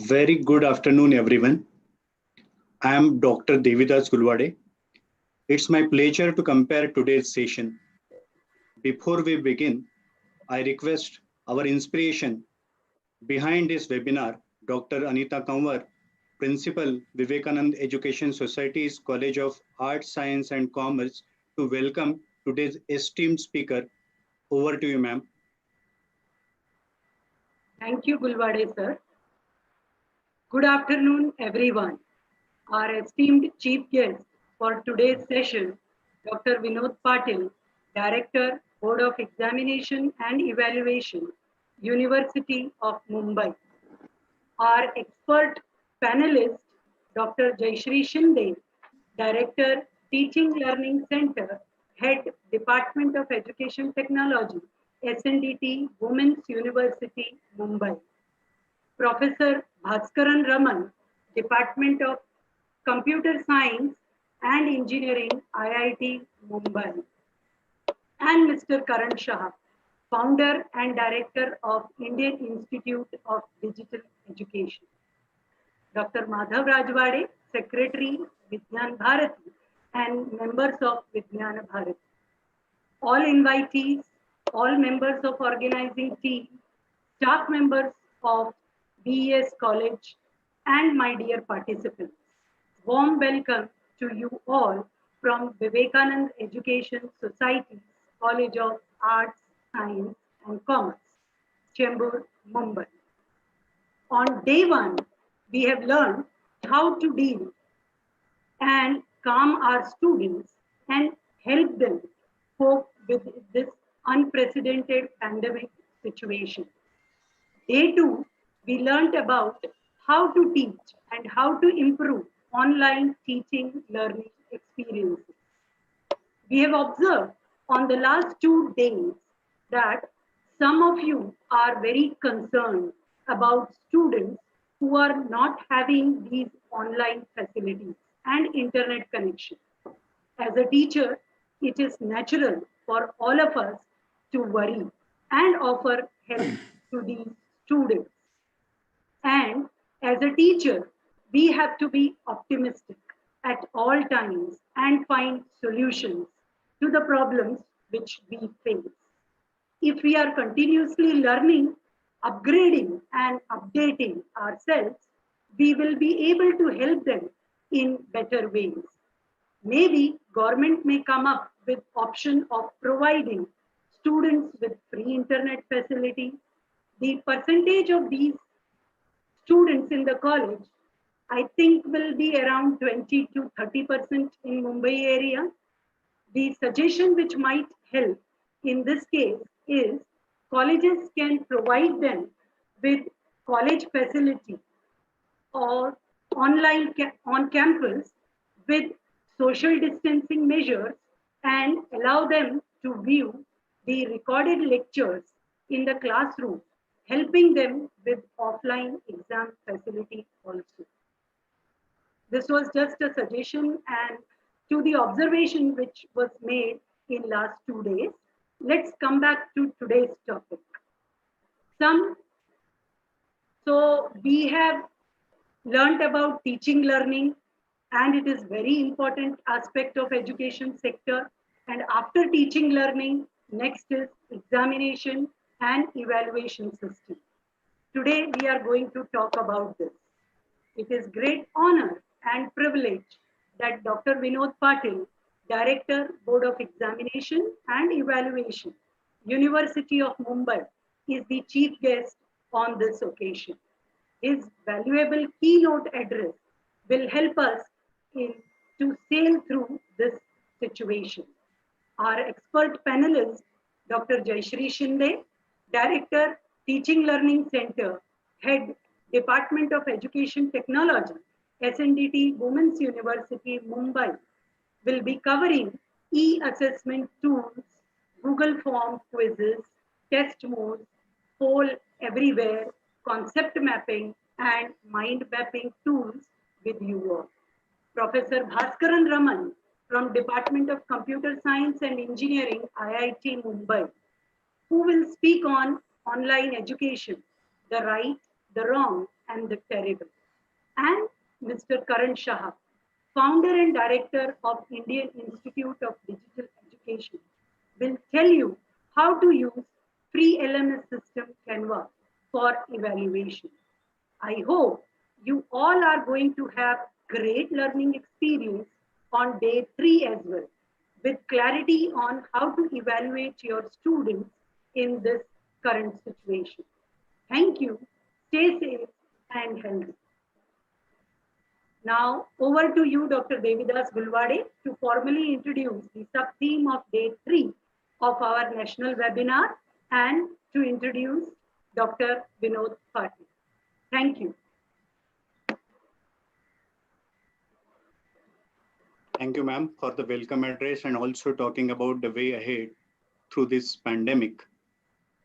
very good afternoon, everyone. I am Dr. Devidas Gulwade. It's my pleasure to compare today's session. Before we begin, I request our inspiration behind this webinar, Dr. Anita Kanwar, Principal, Vivekanand Education Society's College of Arts, Science and Commerce, to welcome today's esteemed speaker. Over to you, ma'am. Thank you, Gulwade sir. Good afternoon, everyone. Our esteemed chief guest for today's session, Dr. Vinod Patil, Director, Board of Examination and Evaluation, University of Mumbai. Our expert panelist, Dr. Jayashree Shinde, Director, Teaching Learning Center, Head, Department of Education Technology, SNDT, Women's University, Mumbai. Professor Baskaran Raman, Department of Computer Science and Engineering, IIT, Mumbai. And Mr. Karan Shah, Founder and Director of Indian Institute of Digital Education. Dr. Madhav Rajwade, Secretary, Vijnana Bharati, and members of Vijnana Bharati. All invitees, all members of organizing team, staff members of V.E.S College, and my dear participants. Warm welcome to you all from Vivekanand Education Society, College of Arts, Science and Commerce, Chembur, Mumbai. On day one, we have learned how to deal and calm our students and help them cope with this unprecedented pandemic situation. Day two, we learned about how to teach and how to improve online teaching learning experiences. We have observed on the last 2 days that some of you are very concerned about students who are not having these online facilities and internet connection. As a teacher, it is natural for all of us to worry and offer help to these students. And as a teacher, we have to be optimistic at all times and find solutions to the problems which we face. If we are continuously learning, upgrading and updating ourselves, we will be able to help them in better ways. Maybe government may come up with option of providing students with free internet facility. The percentage of these students in the college, I think, will be around 20 to 30% in Mumbai area. The suggestion which might help in this case is colleges can provide them with college facility or online on campus with social distancing measures and allow them to view the recorded lectures in the classroom, helping them with offline exam facility also. This was just a suggestion and to the observation which was made in last 2 days. Let's come back to today's topic. So we have learned about teaching learning, and it is very important aspect of education sector. And after teaching learning, next is examination and evaluation system. Today we are going to talk about this. It is great honor and privilege that Dr. Vinod Patil, Director, Board of Examination and Evaluation, University of Mumbai, is the chief guest on this occasion. His valuable keynote address will help us to sail through this situation. Our expert panelist, Dr. Jayashree Shinde, Director, Teaching Learning Center, Head, Department of Education Technology, SNDT, Women's University, Mumbai, will be covering e-assessment tools, Google Form quizzes, test modes, poll everywhere, concept mapping, and mind mapping tools with you all. Professor Baskaran Raman from Department of Computer Science and Engineering, IIT Mumbai, who will speak on online education, the right, the wrong, and the terrible. And Mr. Karan Shah, founder and director of Indian Institute of Digital Education, will tell you how to use free LMS system Canva for evaluation. I hope you all are going to have great learning experience on day 3 as well, with clarity on how to evaluate your students in this current situation. Thank you. Stay safe and healthy. Now, over to you, Dr. Devidas Gulwade, to formally introduce the sub-theme of day 3 of our national webinar and to introduce Dr. Vinod Patil. Thank you. Thank you, ma'am, for the welcome address and also talking about the way ahead through this pandemic.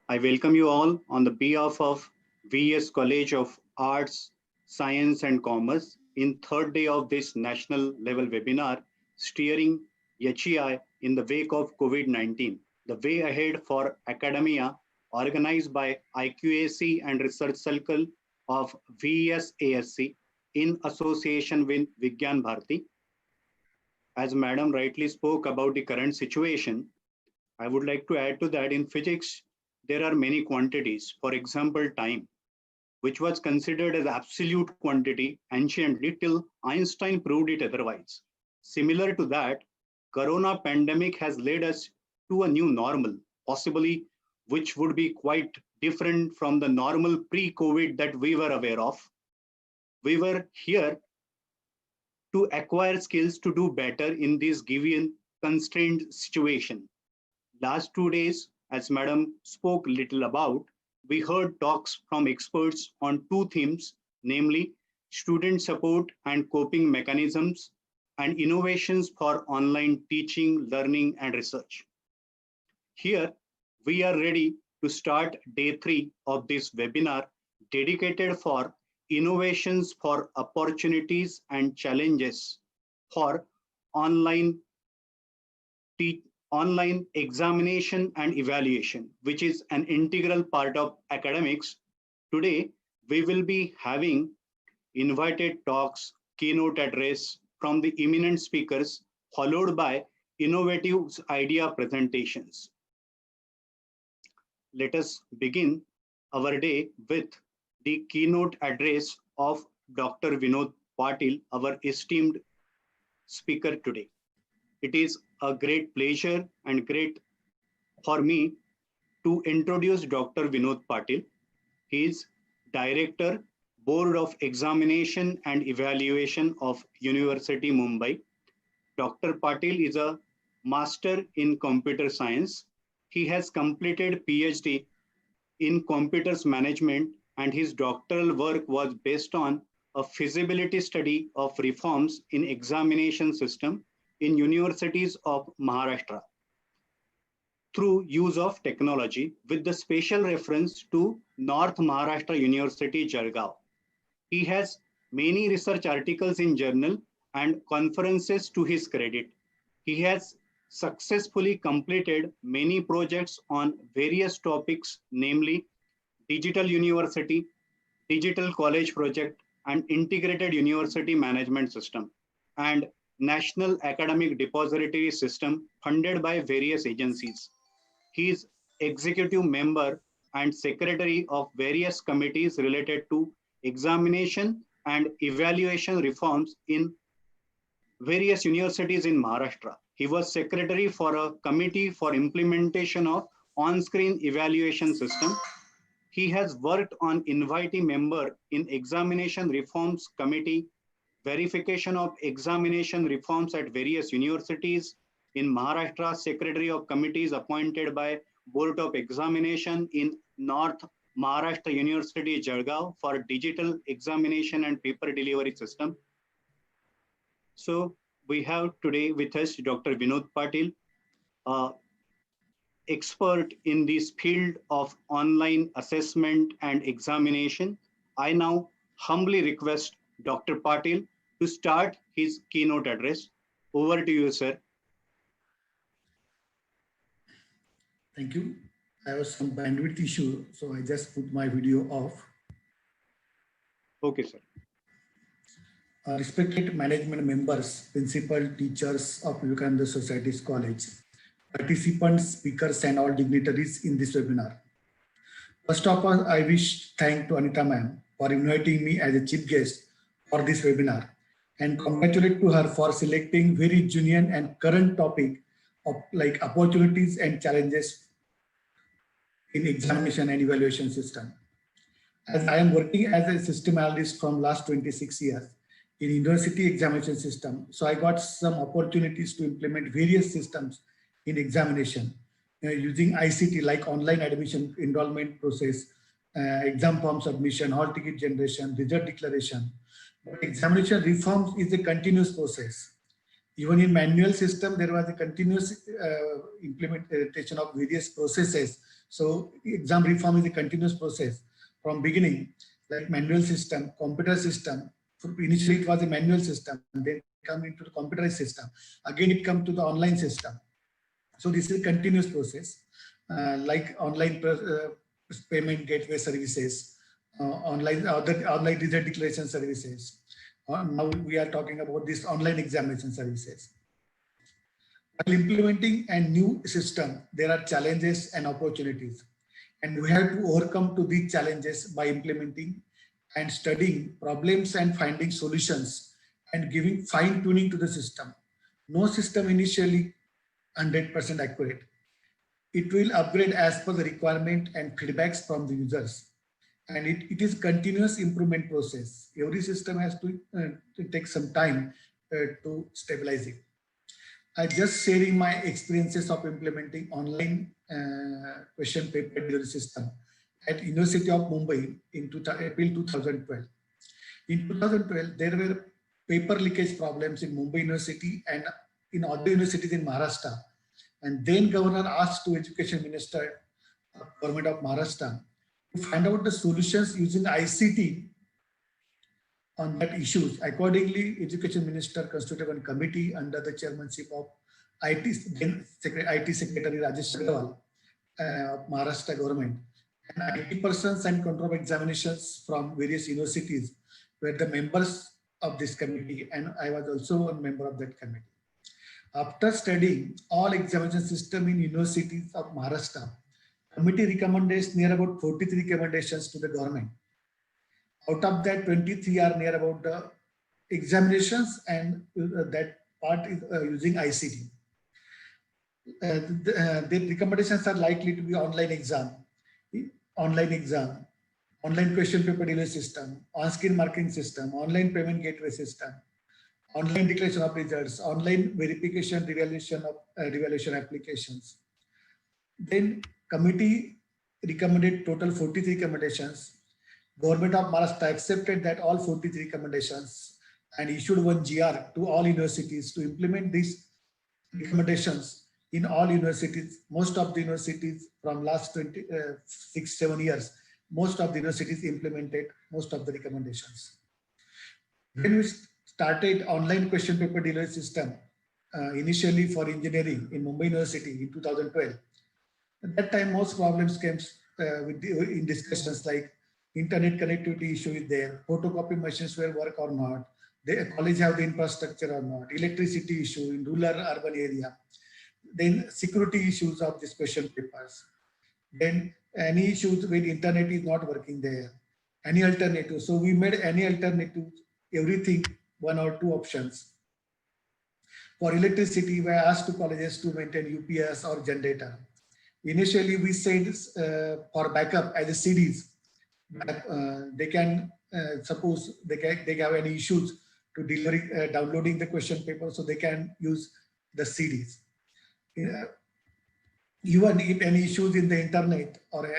I welcome you all on the behalf of V.E.S College of Arts, Science and Commerce in third day of this national level webinar, Steering HEI in the wake of COVID-19, the way ahead for academia, organized by IQAC and Research Circle of V.E.S ASC in association with Vijnana Bharati. As Madam rightly spoke about the current situation, I would like to add to that in physics, there are many quantities. For example, time, which was considered as absolute quantity anciently till Einstein proved it otherwise. Similar to that, Corona pandemic has led us to a new normal, possibly which would be quite different from the normal pre-COVID that we were aware of. We were here to acquire skills to do better in this given constrained situation. Last 2 days, as Madam spoke little about, we heard talks from experts on two themes, namely student support and coping mechanisms and innovations for online teaching, learning and research. Here, we are ready to start day 3 of this webinar dedicated for innovations for opportunities and challenges for online examination and evaluation, which is an integral part of academics. Today, we will be having invited talks, keynote address from the eminent speakers, followed by innovative idea presentations. Let us begin our day with the keynote address of Dr. Vinod Patil, our esteemed speaker today. It is a great pleasure and great for me to introduce Dr. Vinod Patil. He is Director, Board of Examination and Evaluation of University Mumbai. Dr. Patil is a Master in Computer Science. He has completed PhD in Computers Management and his doctoral work was based on a feasibility study of reforms in examination system in universities of Maharashtra through use of technology with the special reference to North Maharashtra University, Jalgaon. He has many research articles in journal and conferences to his credit. He has successfully completed many projects on various topics, namely Digital University, Digital College Project, and Integrated University Management System, and National Academic Depository System funded by various agencies. He is executive member and secretary of various committees related to examination and evaluation reforms in various universities in Maharashtra. He was secretary for a committee for implementation of on-screen evaluation system. He has worked on inviting member in examination reforms committee, verification of examination reforms at various universities. In Maharashtra, secretary of committees appointed by Board of Examination in North Maharashtra University, Jalgaon for digital examination and paper delivery system. So we have today with us Dr. Vinod Patil, expert in this field of online assessment and examination. I now humbly request Dr. Patil to start his keynote address. Over to you, sir. Thank you. I have some bandwidth issue, so I just put my video off. Okay, sir. Respected management members, principal, teachers of Vivekananda Society's College, participants, speakers, and all dignitaries in this webinar. First of all, I wish thank to Anita ma'am for inviting me as a chief guest for this webinar and congratulate to her for selecting very genuine and current topic of like opportunities and challenges in examination and evaluation system. As I am working as a system analyst from last 26 years in university examination system, so I got some opportunities to implement various systems in examination using ICT like online admission enrollment process, exam form submission, hall ticket generation, result declaration. But examination reforms is a continuous process. Even in manual system, there was a continuous implementation of various processes. So exam reform is a continuous process from beginning, like manual system, computer system. Initially, it was a manual system, and then come into the computerized system. Again, it comes to the online system. So this is a continuous process, like online payment gateway services, online result declaration services. Now we are talking about this online examination services. While implementing a new system, there are challenges and opportunities, and we have to overcome to these challenges by implementing and studying problems and finding solutions and giving fine tuning to the system. No system initially 100% accurate. It will upgrade as per the requirement and feedbacks from the users. And it is continuous improvement process. Every system has to take some time to stabilize it. I just sharing my experiences of implementing online question paper delivery system at University of Mumbai in April 2012. In 2012, there were paper leakage problems in Mumbai University and in other universities in Maharashtra. And then governor asked to Education Minister, Government of Maharashtra, to find out the solutions using ICT on that issues. Accordingly, Education Minister constituted one committee under the chairmanship of IT Secretary Rajesh Agarwal of Maharashtra government. And IT persons and control examinations from various universities were the members of this committee, and I was also a member of that committee. After studying all examination system in universities of Maharashtra, committee recommended near about 43 recommendations to the government. Out of that, 23 are near about the examinations, and that part is using ICT. The recommendations are likely to be online exam, online question paper delivery system, on-screen marking system, online payment gateway system, online declaration of results, online verification, revaluation applications. Then committee recommended total 43 recommendations. Government of Maharashtra accepted that all 43 recommendations and issued one GR to all universities to implement these recommendations in all universities. Most of the universities from last 6-7 years, most of the universities implemented most of the recommendations. When we started online question paper delivery system, initially for engineering in Mumbai University in 2012. At that time, most problems came in discussions like internet connectivity issue is there, photocopy machines will work or not, the college have the infrastructure or not, electricity issue in rural urban area, then security issues of these question papers, then any issues with internet is not working there, any alternative. So we made any alternative, everything, one or two options. For electricity, we asked to colleges to maintain UPS or generator. Initially, we said for backup as a CDs, they can suppose they have any issues to delivery downloading the question paper, so they can use the CDs. Even if any issues in the internet, or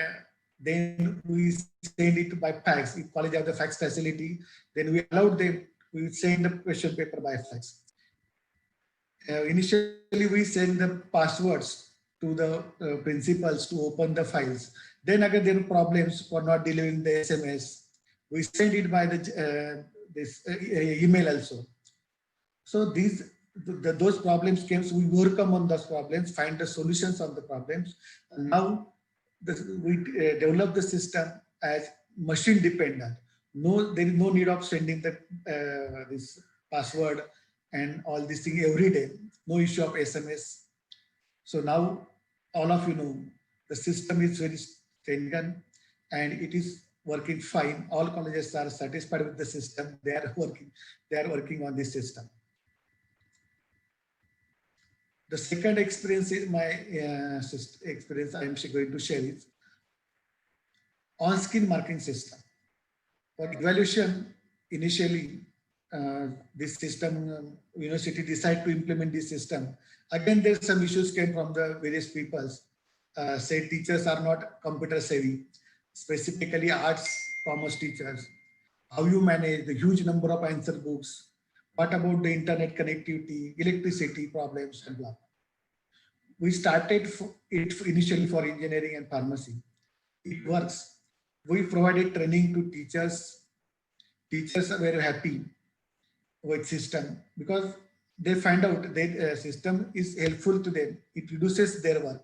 then we send it by fax. If college have the fax facility, then we allowed them. We send the question paper by fax. Initially, we send the passwords to the principals to open the files. Then again, there are problems for not delivering the SMS. We send it by the email also. So those problems came. So we overcome on those problems, find the solutions on the problems. And now we develop the system as machine dependent. No, there is no need of sending the this password and all this thing every day. No issue of SMS. So now all of you know the system is very strengthened and it is working fine. All colleges are satisfied with the system. They are working. They are working on this system. The second experience is my experience I am going to share is on-screen marking system. For evaluation, initially, this system, university decided to implement this system. Again, there's some issues came from the various peoples. Say teachers are not computer savvy, specifically arts, commerce teachers. How you manage the huge number of answer books? What about the internet connectivity, electricity problems, and blah. We started it initially for engineering and pharmacy. It works. We provided training to teachers. Teachers are very happy with system because they find out that system is helpful to them. It reduces their work.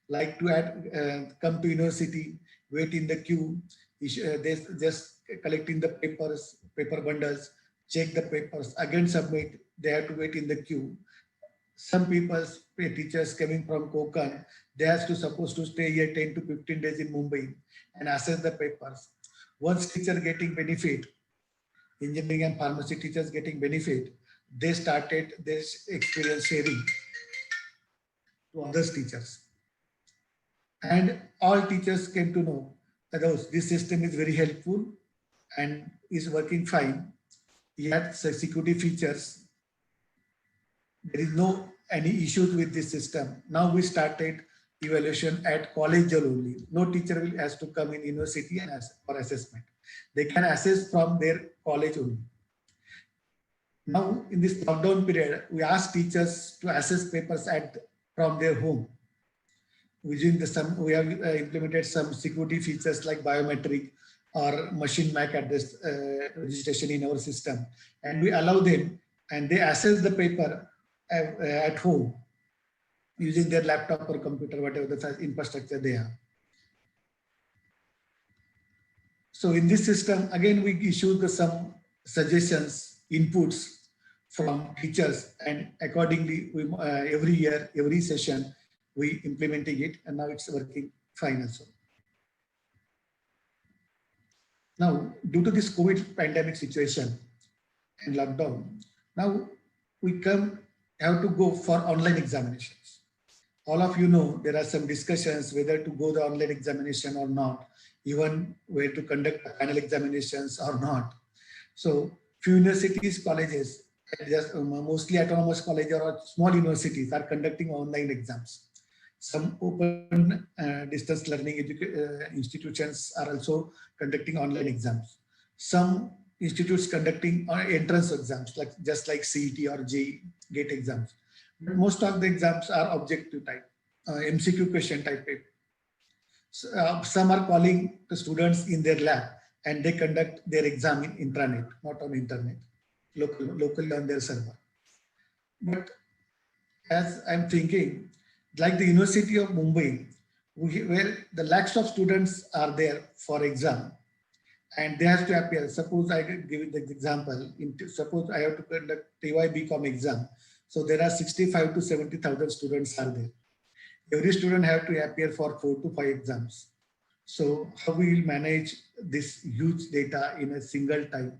Like to come to university, wait in the queue, they just collecting the papers, paper bundles, check the papers, again submit. They have to wait in the queue. Some people, teachers coming from Kokan, they have to supposed to stay here 10 to 15 days in Mumbai and assess the papers. Once teacher getting benefit, engineering and pharmacy teachers getting benefit, they started this experience sharing to other teachers. And all teachers came to know that this system is very helpful and is working fine. Yet security features, there is no any issues with this system. Now we started evaluation at college level only. No teacher will has to come in university and for assessment. They can assess from their college only. Now in this lockdown period, we ask teachers to assess papers from their home. Using we have implemented some security features like biometric or machine MAC address registration in our system, and we allow them and they assess the paper at home using their laptop or computer, whatever the infrastructure they have. So in this system, again, we issue some suggestions, inputs from teachers, and accordingly, we, every year, every session, we implementing it, and now it's working fine also. Now, due to this COVID pandemic situation and lockdown, now we have to go for online examinations. All of you know there are some discussions whether to go the online examination or not, even where to conduct final examinations or not. So few universities, colleges, just mostly autonomous colleges or small universities are conducting online exams. Some open distance learning institutions are also conducting online exams. Some institutes conducting entrance exams, like just like CET or JEE GATE exams. But most of the exams are objective type, MCQ question type. So, some are calling the students in their lab and they conduct their exam in intranet, not on internet, locally on their server. But as I'm thinking, like the University of Mumbai, where the lakhs of students are there for exam, and they have to appear. Suppose I give you the example. Suppose I have to conduct TY BCom exam. So there are 65 to 70,000 students are there. Every student have to appear for 4 to 5 exams. So how we will manage this huge data in a single time?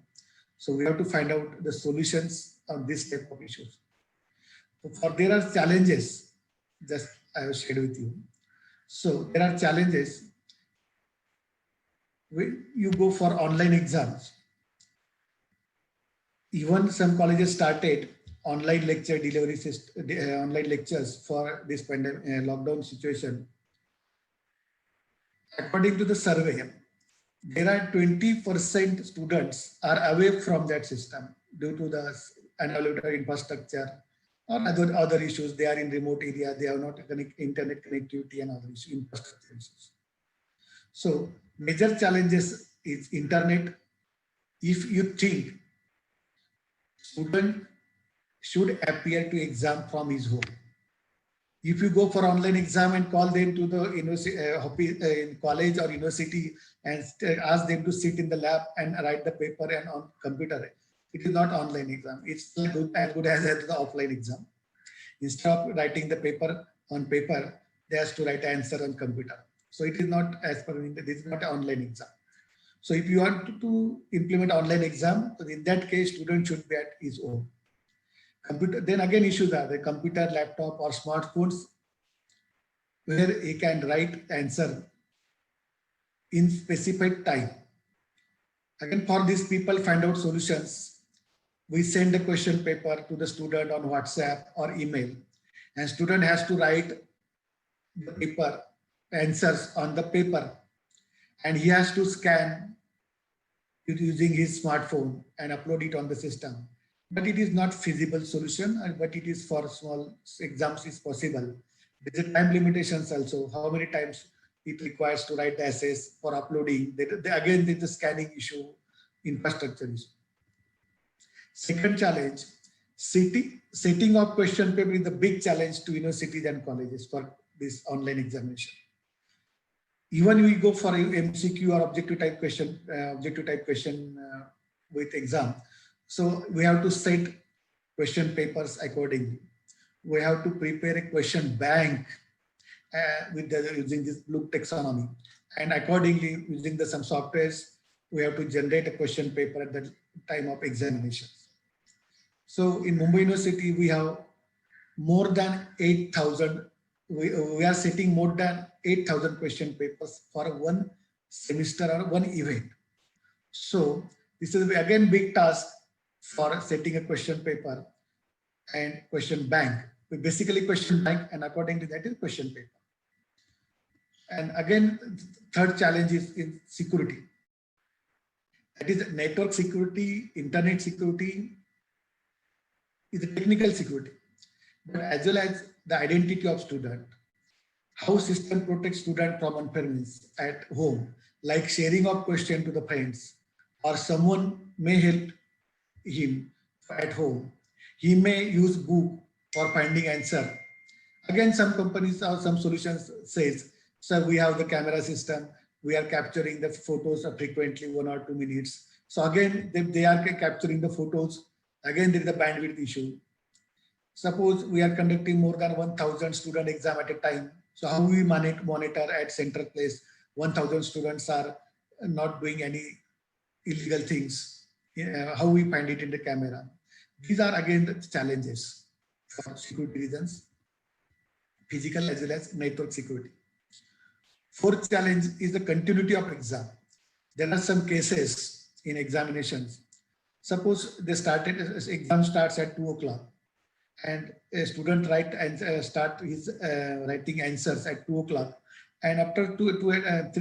So we have to find out the solutions on this type of issues. So there are challenges, just I have shared with you. So there are challenges. When you go for online exams, even some colleges started online lecture delivery system, online lectures for this pandemic lockdown situation. According to the survey, there are 20% students are away from that system due to the unavailable infrastructure or other issues. They are in remote area, they have not internet connectivity and other issues, infrastructure issues. So major challenges is internet. If you think student should appear to exam from his home, If you go for online exam and call them to the university, in college or university and ask them to sit in the lab and write the paper and on computer, it is not online exam. It's still good as the offline exam. Instead of writing the paper on paper, they have to write answer on computer. So it is not as per this is not an online exam. So if you want to implement online exam, in that case, student should be at his own. Computer, then again issues are the computer, laptop or smartphones where he can write answer in specified time. Again, for these people find out solutions, we send a question paper to the student on WhatsApp or email, and student has to write the paper answers on the paper, and he has to scan it using his smartphone and upload it on the system. But it is not feasible solution, but it is for small exams is possible. There is a time limitations also, how many times it requires to write the essays for uploading. Again, there is a scanning issue, infrastructure issue. Second challenge, setting up question paper is a big challenge to universities and colleges for this online examination. Even we go for MCQ or objective type question with exam. So we have to set question papers accordingly. We have to prepare a question bank using this blue taxonomy, and accordingly using some softwares, we have to generate a question paper at the time of examination. So in Mumbai University, we have more than 8,000. We are setting more than 8,000 question papers for one semester or one event. So this is again big task for setting a question paper and question bank. We basically question bank, and accordingly that is question paper. And again, third challenge is in security. That is network security, internet security is a technical security, but as well as the identity of student. How system protects student from unfairness at home, like sharing of question to the friends, or someone may help him at home. He may use book for finding answer. Again, some companies or some solutions says, so we have the camera system, we are capturing the photos frequently 1 or 2 minutes. So again, they are capturing the photos. Again, there is a bandwidth issue. Suppose we are conducting more than 1,000 student exam at a time. So how we monitor at center place 1,000 students are not doing any illegal things? How we find it in the camera? These are again the challenges for security reasons, physical as well as network security. Fourth challenge is the continuity of exam. There are some cases in examinations. Suppose they exam starts at 2 o'clock and a student start his writing answers at 2 o'clock, and after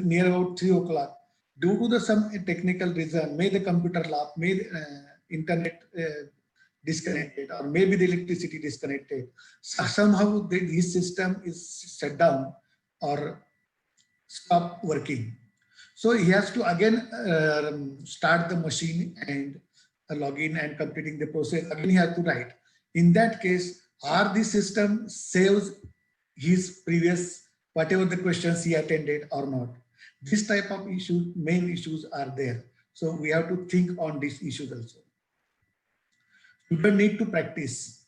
near about 3 o'clock, due to some technical reason, may the computer lab, may the internet disconnected, or maybe the electricity disconnected. So somehow his system is shut down or stop working. So he has to again start the machine and log in and completing the process. Again, he has to write. In that case, are the system saves his previous, whatever the questions he attended or not? This type of issues, main issues are there. So we have to think on these issues also. People need to practice.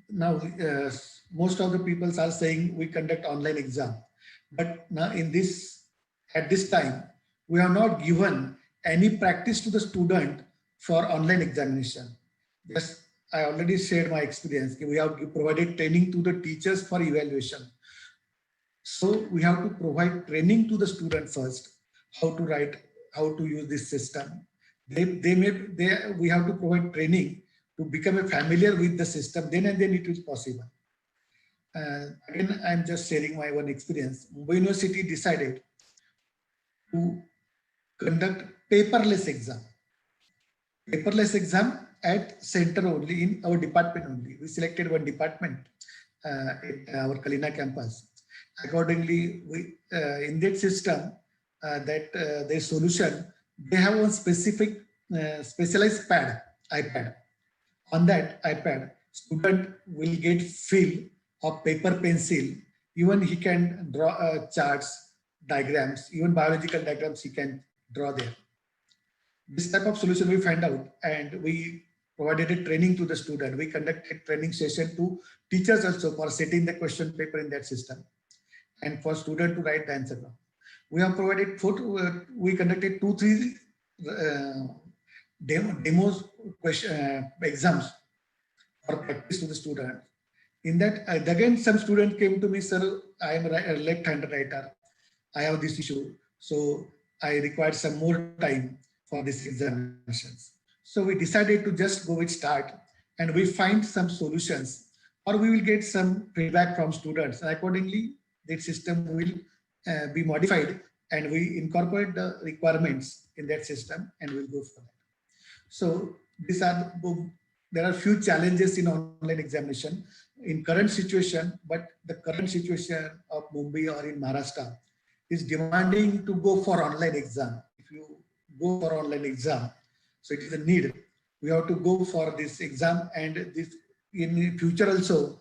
Now, most of the people are saying we conduct online exam, but now at this time, we have not given any practice to the student for online examination. Yes, I already shared my experience. We have provided training to the teachers for evaluation. So we have to provide training to the student first, how to write, how to use this system. We have to provide training to become familiar with the system. Then it is possible. Again, I'm just sharing my own experience. Mumbai University decided to conduct paperless exam. Paperless exam at center only, in our department only. We selected one department at our Kalina campus. Accordingly, we in that system, their solution, they have one specific specialized iPad. On that iPad, student will get fill of paper pencil. Even he can draw charts, diagrams, even biological diagrams he can draw there. This type of solution we find out, and we provided a training to the student. We conducted training session to teachers also for setting the question paper in that system and for student to write the answer. We have provided we conducted 2-3 demos question exams for practice to the student. In that, again, some student came to me, sir, I am a left-handed writer. I have this issue. So I required some more time for this examinations. So we decided to just go with start and we find some solutions, or we will get some feedback from students. And accordingly, the system will be modified and we incorporate the requirements in that system and we'll go for that. So these are, there are few challenges in online examination in current situation, but the current situation of Mumbai or in Maharashtra is demanding to go for online exam. If you go for online exam, so it is a need. We have to go for this exam, and this in future also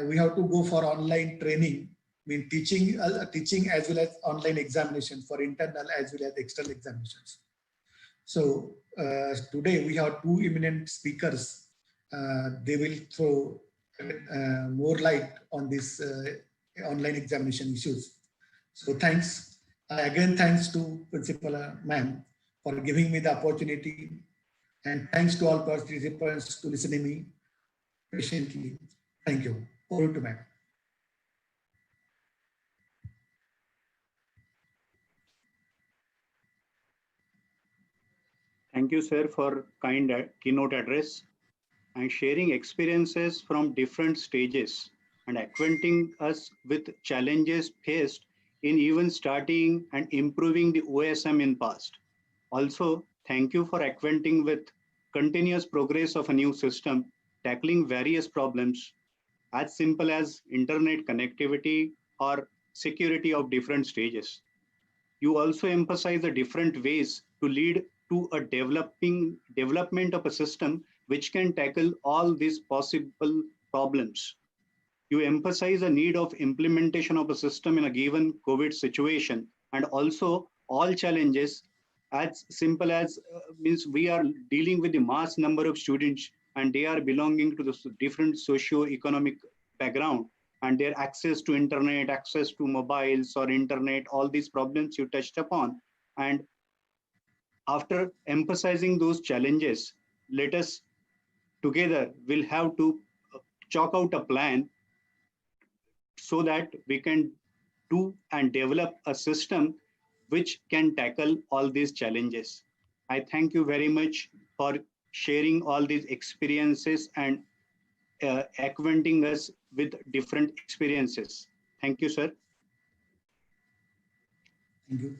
we have to go for online training. I mean teaching as well as online examination for internal as well as external examinations. So today we have two eminent speakers. They will throw more light on this online examination issues. So thanks. Again, thanks to Principal Ma'am for giving me the opportunity, and thanks to all participants to listen to me patiently. Thank you. Over to Ma'am. Thank you, sir, for kind keynote address and sharing experiences from different stages and acquainting us with challenges faced in even starting and improving the OSM in past. Also, thank you for acquainting with continuous progress of a new system, tackling various problems as simple as internet connectivity or security of different stages. You also emphasize the different ways to lead to a development of a system which can tackle all these possible problems. You emphasize the need of implementation of a system in a given COVID situation, and also all challenges as simple as means we are dealing with the mass number of students and they are belonging to the different socio-economic background, and their access to internet, access to mobiles or internet, all these problems you touched upon. And after emphasizing those challenges, let us together will have to chalk out a plan so that we can do and develop a system which can tackle all these challenges. I thank you very much for sharing all these experiences and acquainting us with different experiences. Thank you, sir. Thank you.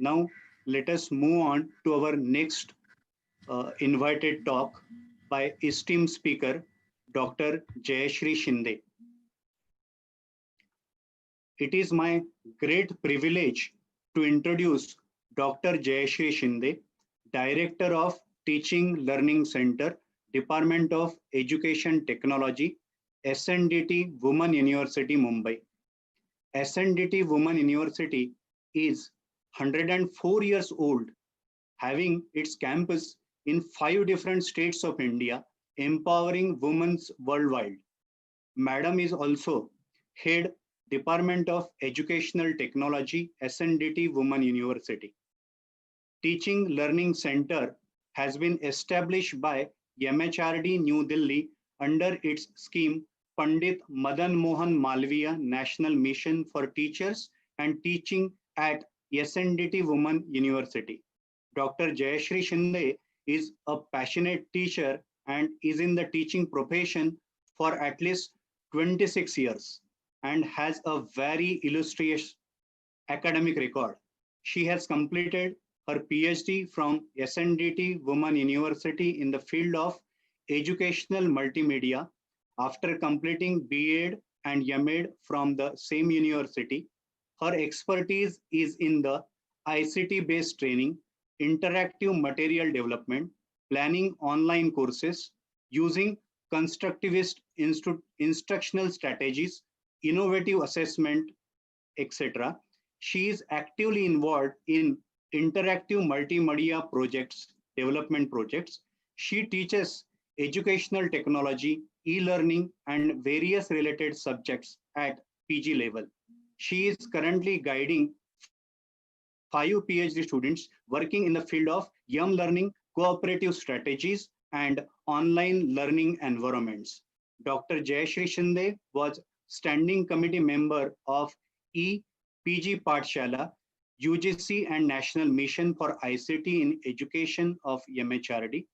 Now, let us move on to our next invited talk by esteemed speaker, Dr. Jayashree Shinde. It is my great privilege to introduce Dr. Jayashree Shinde, Director of Teaching Learning Center, Department of Education Technology, SNDT Women University, Mumbai. SNDT Women University is 104 years old, having its campus in 5 different states of India, empowering women worldwide. Madam is also head Department of Educational Technology, SNDT Women University. Teaching Learning Center has been established by MHRD New Delhi under its scheme Pandit Madan Mohan Malviya National Mission for Teachers and Teaching at SNDT Women University. Dr. Jayashree Shinde is a passionate teacher and is in the teaching profession for at least 26 years and has a very illustrious academic record. She has completed her PhD from SNDT Women University in the field of educational multimedia. After completing B.Ed and M.Ed from the same university, her expertise is in the ICT-based training, interactive material development, planning online courses, using constructivist instructional strategies, innovative assessment, etc. She is actively involved in interactive multimedia projects, development projects. She teaches educational technology, e-learning, and various related subjects at PG level. She is currently guiding 5 PhD students working in the field of YUM learning, cooperative strategies, and online learning environments. Dr. Jayashree Shinde was standing committee member of PG Pathshala, UGC and National Mission for ICT in Education of MHRD.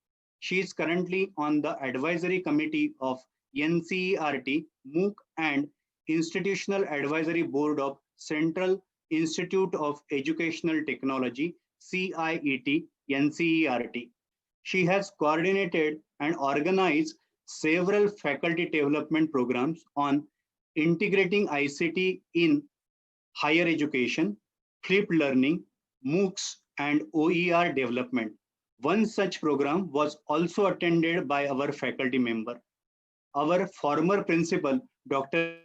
She is currently on the advisory committee of NCERT, MOOC, and Institutional Advisory Board of Central Institute of Educational Technology, CIET, NCERT. She has coordinated and organized several faculty development programs on integrating ICT in higher education, flipped learning, MOOCs, and OER development. One such program was also attended by our faculty member. Our former principal, Dr.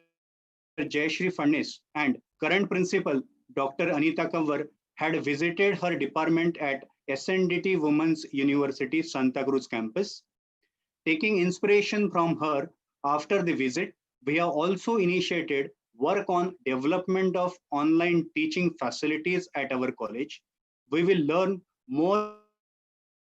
Jayashree Fadnis, and current principal, Dr. Anita Kanwar, had visited her department at SNDT Women's University Santa Cruz campus. Taking inspiration from her after the visit, we have also initiated work on development of online teaching facilities at our college. We will learn more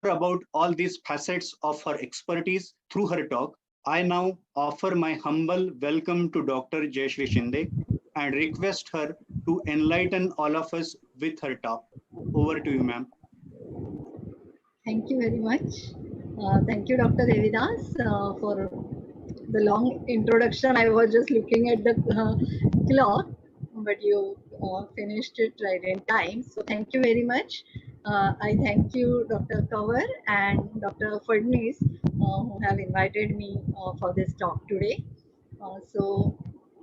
about all these facets of her expertise through her talk. I now offer my humble welcome to Dr. Jayashree Shinde and request her to enlighten all of us with her talk. Over to you, ma'am. Thank you very much. Thank you, Dr. Devidas, for the long introduction. I was just looking at the clock, but you finished it right in time. So thank you very much. I thank you, Dr. Kanwar and Dr. Fadnis, who have invited me for this talk today. So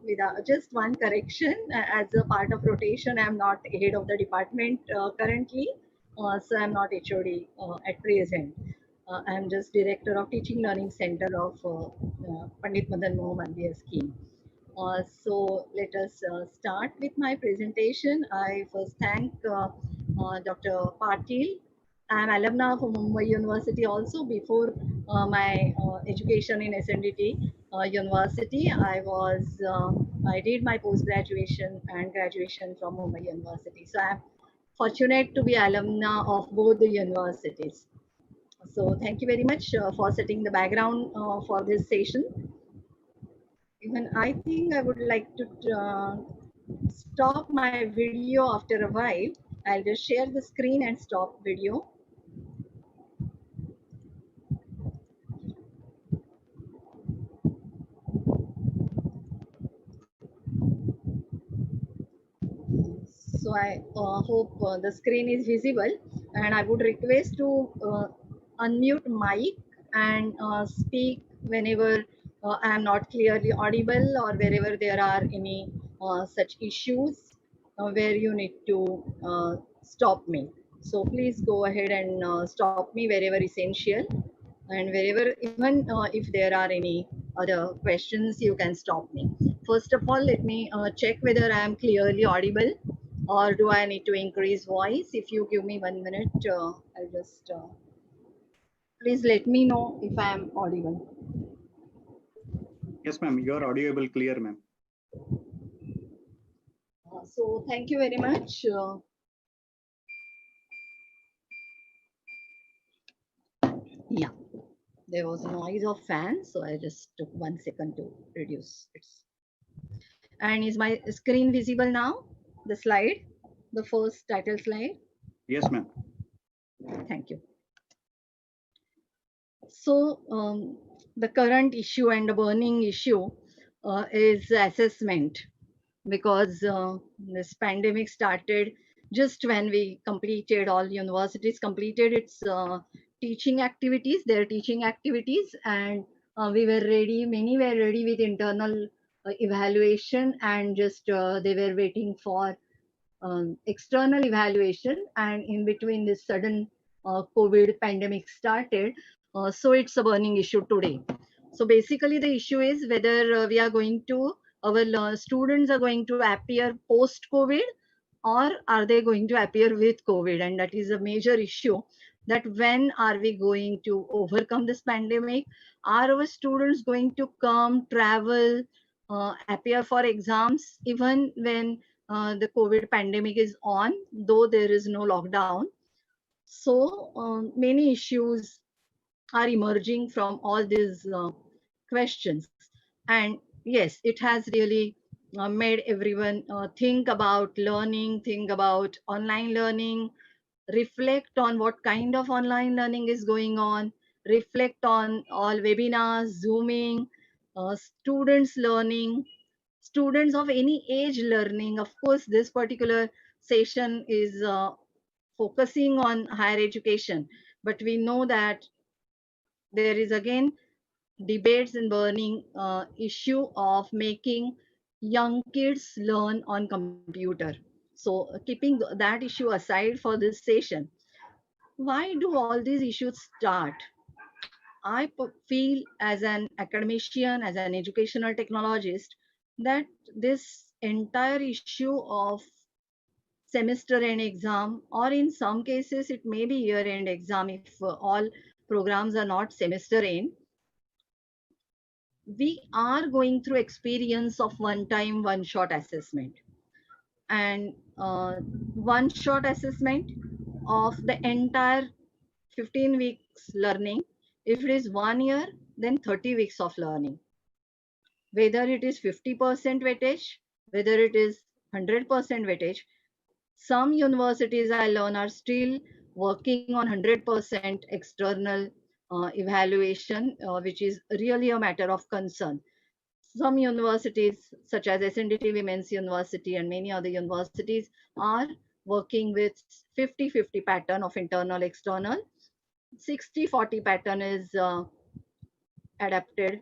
without just one correction, as a part of rotation, I'm not head of the department currently. So I'm not HOD at present. I'm just director of Teaching Learning Center of Pandit Madan Mohan V.E.S scheme. So let us start with my presentation. I first thank Dr. Patil. I'm alumna of Mumbai University also. Before my education in SNDT University, I did my post graduation and graduation from Mumbai University. So I'm fortunate to be alumna of both the universities. So thank you very much for setting the background for this session. Even I think I would like to stop my video after a while. I'll just share the screen and stop video. So I hope the screen is visible, and I would request to unmute mic and speak whenever I am not clearly audible or wherever there are any such issues where you need to stop me. So please go ahead and stop me wherever essential, and wherever, even if there are any other questions, you can stop me. First of all, let me check whether I am clearly audible, or do I need to increase voice? If you give me 1 minute, I'll just please let me know if I am audible. Yes, ma'am, you are audible clear, ma'am. So thank you very much. Yeah, there was noise of fan, so I just took 1 second to reduce it. And is my screen visible now? The slide, the first title slide? Yes, ma'am. Thank you. So the current issue and the burning issue is assessment, because this pandemic started just when we completed, all universities completed its teaching activities, and we were ready, many were ready with internal evaluation, and just they were waiting for external evaluation. And in between, this sudden COVID pandemic started. So it's a burning issue today. So basically the issue is whether we are going to, our students are going to appear post-COVID, or are they going to appear with COVID? And that is a major issue, that when are we going to overcome this pandemic? Are our students going to come, travel, appear for exams, even when the COVID pandemic is on, though there is no lockdown? So many issues are emerging from all these questions. And yes, it has really made everyone think about learning, think about online learning, reflect on what kind of online learning is going on, reflect on all webinars, Zooming, students learning, students of any age learning. Of course, this particular session is focusing on higher education, but we know that there is again debates and burning issue of making young kids learn on computer. So keeping that issue aside for this session, why do all these issues start? Feel as an academician, as an educational technologist, that this entire issue of semester end exam, or in some cases it may be year end exam if all programs are not semester end, we are going through experience of one time one shot assessment. And one shot assessment of the entire 15 weeks learning. If it is 1 year, then 30 weeks of learning. Whether it is 50% weightage, whether it is 100% weightage, some universities I learn are still working on 100% external evaluation, which is really a matter of concern. Some universities, such as SNDT Women's University and many other universities, are working with 50-50 pattern of internal external. 60-40 pattern is adapted.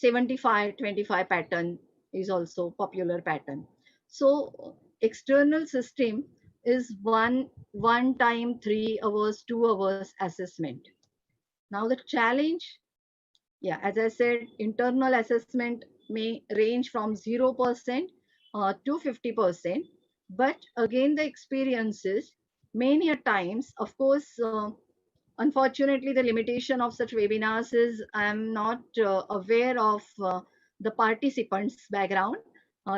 75-25 pattern is also popular pattern. So external system is one time 3 hours, 2 hours assessment. Now the challenge, yeah, as I said, internal assessment may range from 0% to 50%. But again, the experiences, many a times, of course, unfortunately, the limitation of such webinars is I'm not aware of the participants' background.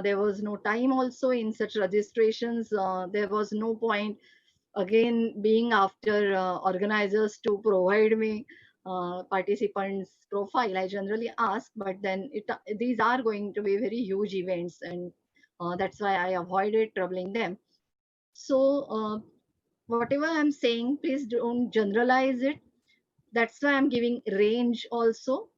There was no time also in such registrations. There was no point again being after organizers to provide me participants profile. I generally ask, but then these are going to be very huge events, and that's why I avoided troubling them. So whatever I'm saying, please don't generalize it. That's why I'm giving range also.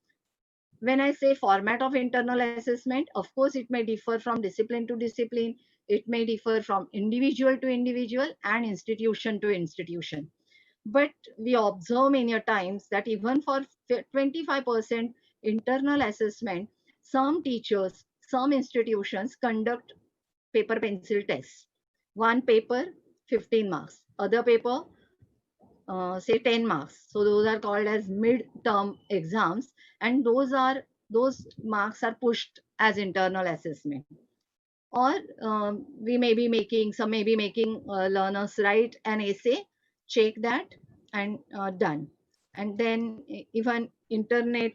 When I say format of internal assessment, of course, it may differ from discipline to discipline. It may differ from individual to individual and institution to institution. But we observe many times that even for 25% internal assessment, some teachers, some institutions conduct paper pencil tests. One paper, 15 marks. Other paper, say 10 marks. So those are called as mid-term exams, and those marks are pushed as internal assessment. Or we may be making, some may be making learners write an essay, check that, and done. And then even internet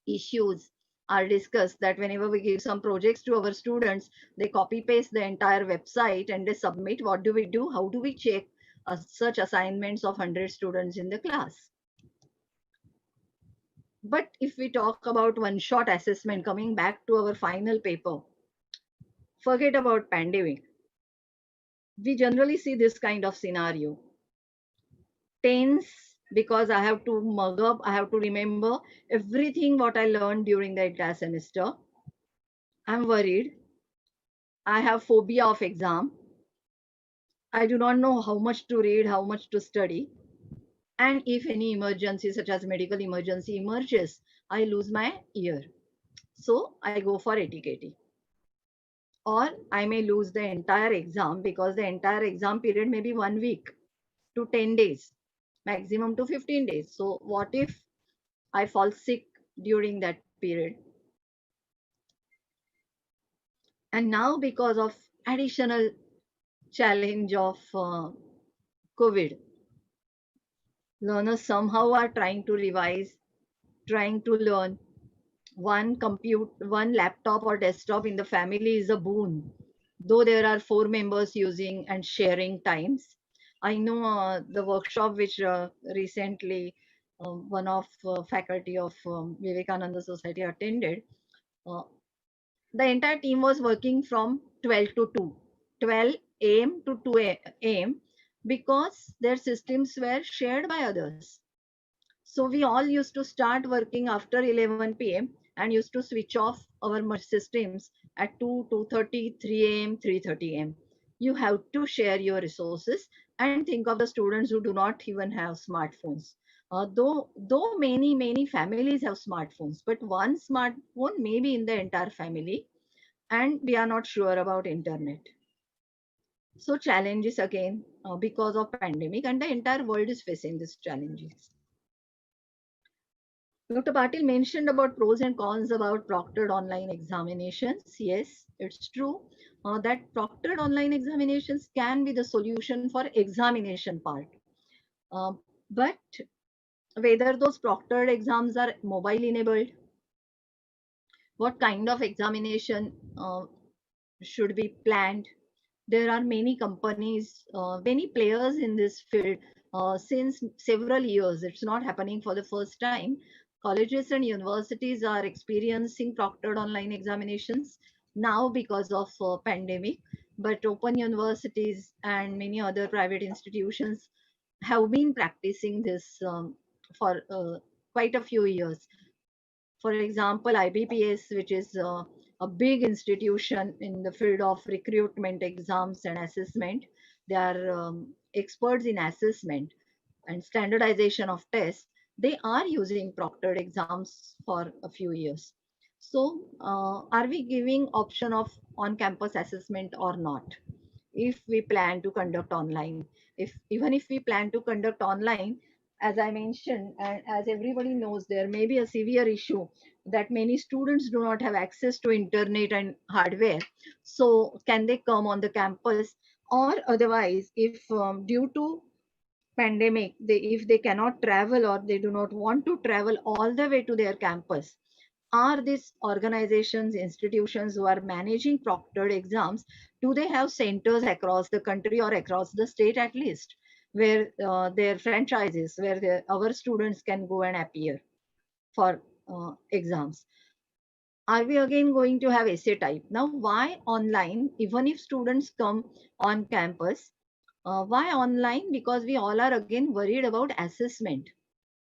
issues are discussed, that whenever we give some projects to our students, they copy paste the entire website and they submit. What do we do? How do we check such assignments of 100 students in the class? But if we talk about one shot assessment, coming back to our final paper, forget about pandemic. We generally see this kind of scenario. Tense, because I have to mug up, I have to remember everything what I learned during the entire semester. I'm worried. I have phobia of exam. I do not know how much to read, how much to study. And if any emergency, such as medical emergency emerges, I lose my ear. So I go for ATKT. Or I may lose the entire exam, because the entire exam period may be 1 week to 10 days. maximum to 15 days. So what if I fall sick during that period? And now because of additional challenge of COVID, learners somehow are trying to revise, trying to learn. One laptop or desktop in the family is a boon, though there are 4 members using and sharing times. I know the workshop which recently one of faculty of Vivekananda Society attended. Uh, the entire team was working from 12 to 2, 12 a.m. to 2 a.m. because their systems were shared by others. So we all used to start working after 11 p.m. and used to switch off our systems at 2, 2:30, 3 a.m., 3:30 a.m. You have to share your resources and think of the students who do not even have smartphones. Though many families have smartphones, but one smartphone may be in the entire family, and we are not sure about internet. So challenges again because of pandemic, and the entire world is facing these challenges. Dr. Patil mentioned about pros and cons about proctored online examinations. Yes, it's true that proctored online examinations can be the solution for examination part. Uh, but whether those proctored exams are mobile enabled, what kind of examination should be planned? There are many companies, many players in this field since several years. It's not happening for the first time. Colleges and universities are experiencing proctored online examinations now because of pandemic, but open universities and many other private institutions have been practicing this for quite a few years. For example, IBPS, which is a big institution in the field of recruitment exams and assessment, they are experts in assessment and standardization of tests. They are using proctored exams for a few years. So, are we giving option of on-campus assessment or not? If we plan to conduct online, if even if we plan to conduct online, as I mentioned, and as everybody knows, there may be a severe issue that many students do not have access to internet and hardware. So can they come on the campus? Or otherwise, if due to pandemic, if they cannot travel or they do not want to travel all the way to their campus, are these organizations, institutions who are managing proctored exams, do they have centers across the country or across the state at least, where their franchises, where our students can go and appear for exams? Are we again going to have essay type? Now, why online, even if students come on campus? Why online? Because we all are again worried about assessment.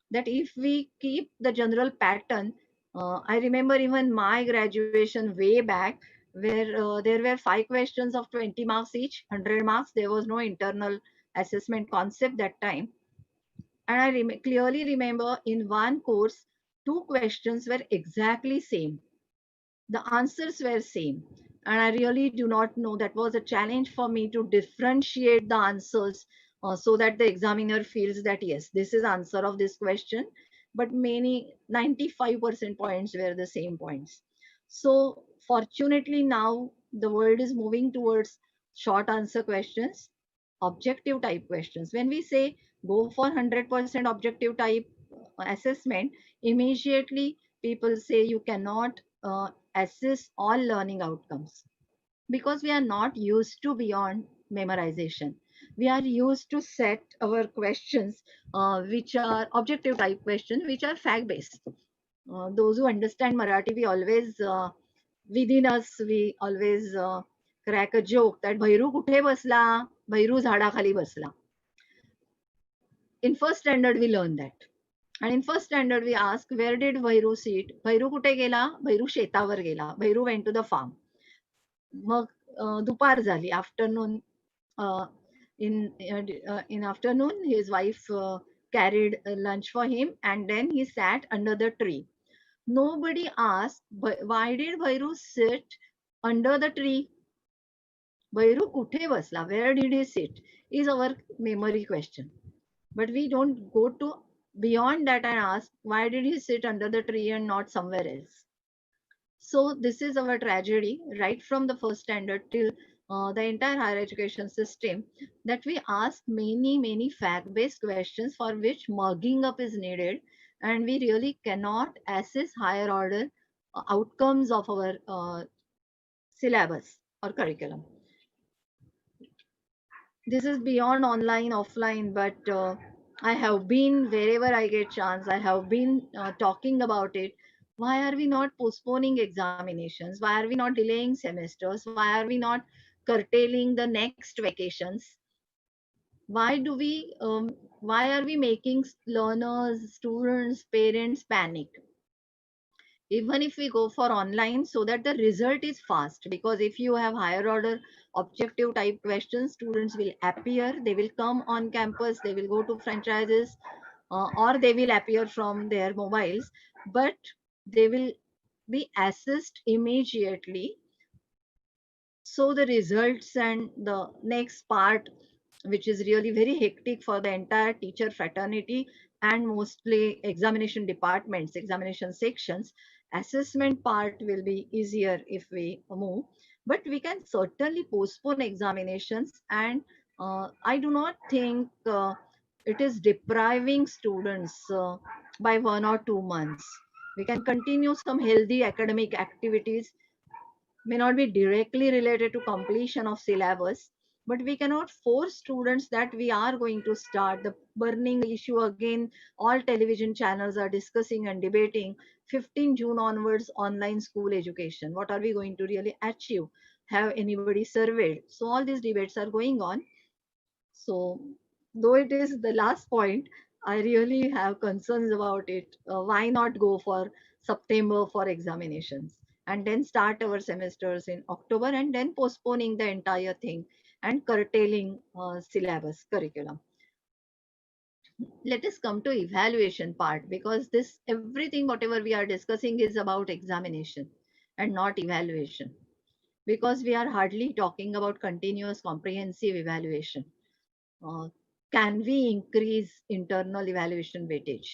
That if we keep the general pattern, I remember even my graduation way back, where there were 5 questions of 20 marks each, 100 marks. There was no internal assessment concept that time. And I clearly remember in one course, 2 questions were exactly same. The answers were same. And I really do not know, that was a challenge for me to differentiate the answers so that the examiner feels that yes, this is answer of this question, but many 95% points were the same points. So fortunately now the world is moving towards short answer questions, objective type questions. When we say go for 100% objective type assessment, immediately people say you cannot assess all learning outcomes, because we are not used to beyond memorization. We are used to set our questions which are objective type questions, which are fact based. Those who understand Marathi, we always within us, we always crack a joke that Bhairu कुठे बसला, भैरू झाडाखाली बसला. In first standard we learn that. And in first standard we ask, where did Bhairu sit? Bhairu कुठे गेला? Bhairu शेतावर गेला. Bhairu went to the farm. मग दुपार झाली, afternoon. uh, in afternoon his wife carried lunch for him, and then he sat under the tree. Nobody asked, why did Bhairu sit under the tree? Bhairu कुठे बसला? Where did he sit? Is our memory question. but we don't go to beyond that and ask, why did he sit under the tree and not somewhere else? So this is our tragedy, right from the first standard till the entire higher education system, that we ask many fact-based questions for which mugging up is needed, and we really cannot assess higher order outcomes of our syllabus or curriculum. This is beyond online, offline, but I have been wherever I get chance. I have been talking about it. Why are we not postponing examinations? Why are we not delaying semesters? Why are we not curtailing the next vacations? Why do we? Why are we making learners, students, parents panic? Even if we go for online, so that the result is fast, because if you have higher order objective type questions, students will appear, they will come on campus, they will go to franchises, or they will appear from their mobiles, but they will be assessed immediately. So the results and the next part, which is really very hectic for the entire teacher fraternity and mostly examination departments, examination sections, assessment part will be easier if we move. But we can certainly postpone examinations, and I do not think it is depriving students by 1 or 2 months. We can continue some healthy academic activities, may not be directly related to completion of syllabus, but we cannot force students that we are going to start the burning issue again. All television channels are discussing and debating 15 June onwards online school education. What are we going to really achieve? Have anybody surveyed? So all these debates are going on. So, though it is the last point, I really have concerns about it. Why not go for September for examinations and then start our semesters in October, and then postponing the entire thing and curtailing syllabus curriculum? Let us come to evaluation part, because this everything whatever we are discussing is about examination and not evaluation, because we are hardly talking about continuous comprehensive evaluation. uh, can we increase internal evaluation weightage?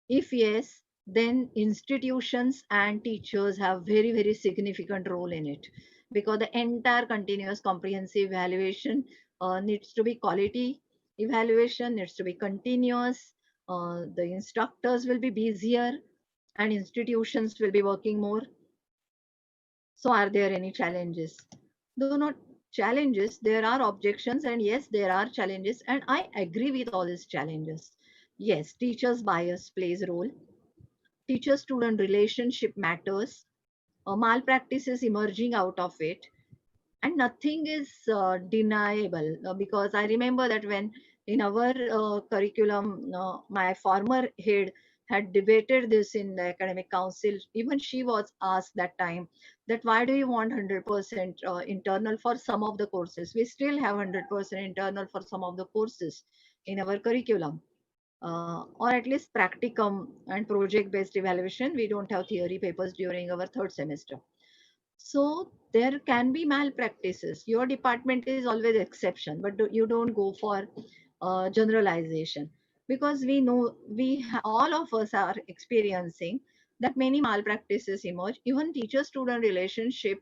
If yes, then institutions and teachers have very significant role in it, because the entire continuous comprehensive evaluation needs to be quality evaluation, needs to be continuous. The instructors will be busier and institutions will be working more. So are there any challenges? Though not challenges, there are objections, and yes, there are challenges, and I agree with all these challenges. Yes, teachers' bias plays a role. Teacher-student relationship matters. Malpractices emerging out of it, and nothing is deniable, because I remember that when in our curriculum, my former head had debated this in the academic council. Even she was asked that time that why do you want 100% internal for some of the courses? We still have 100% internal for some of the courses in our curriculum, or at least practicum and project based evaluation. We don't have theory papers during our third semester. So there can be malpractices. Your department is always exception, but you don't go for generalization, because we know all of us are experiencing that many malpractices emerge. Even teacher-student relationship,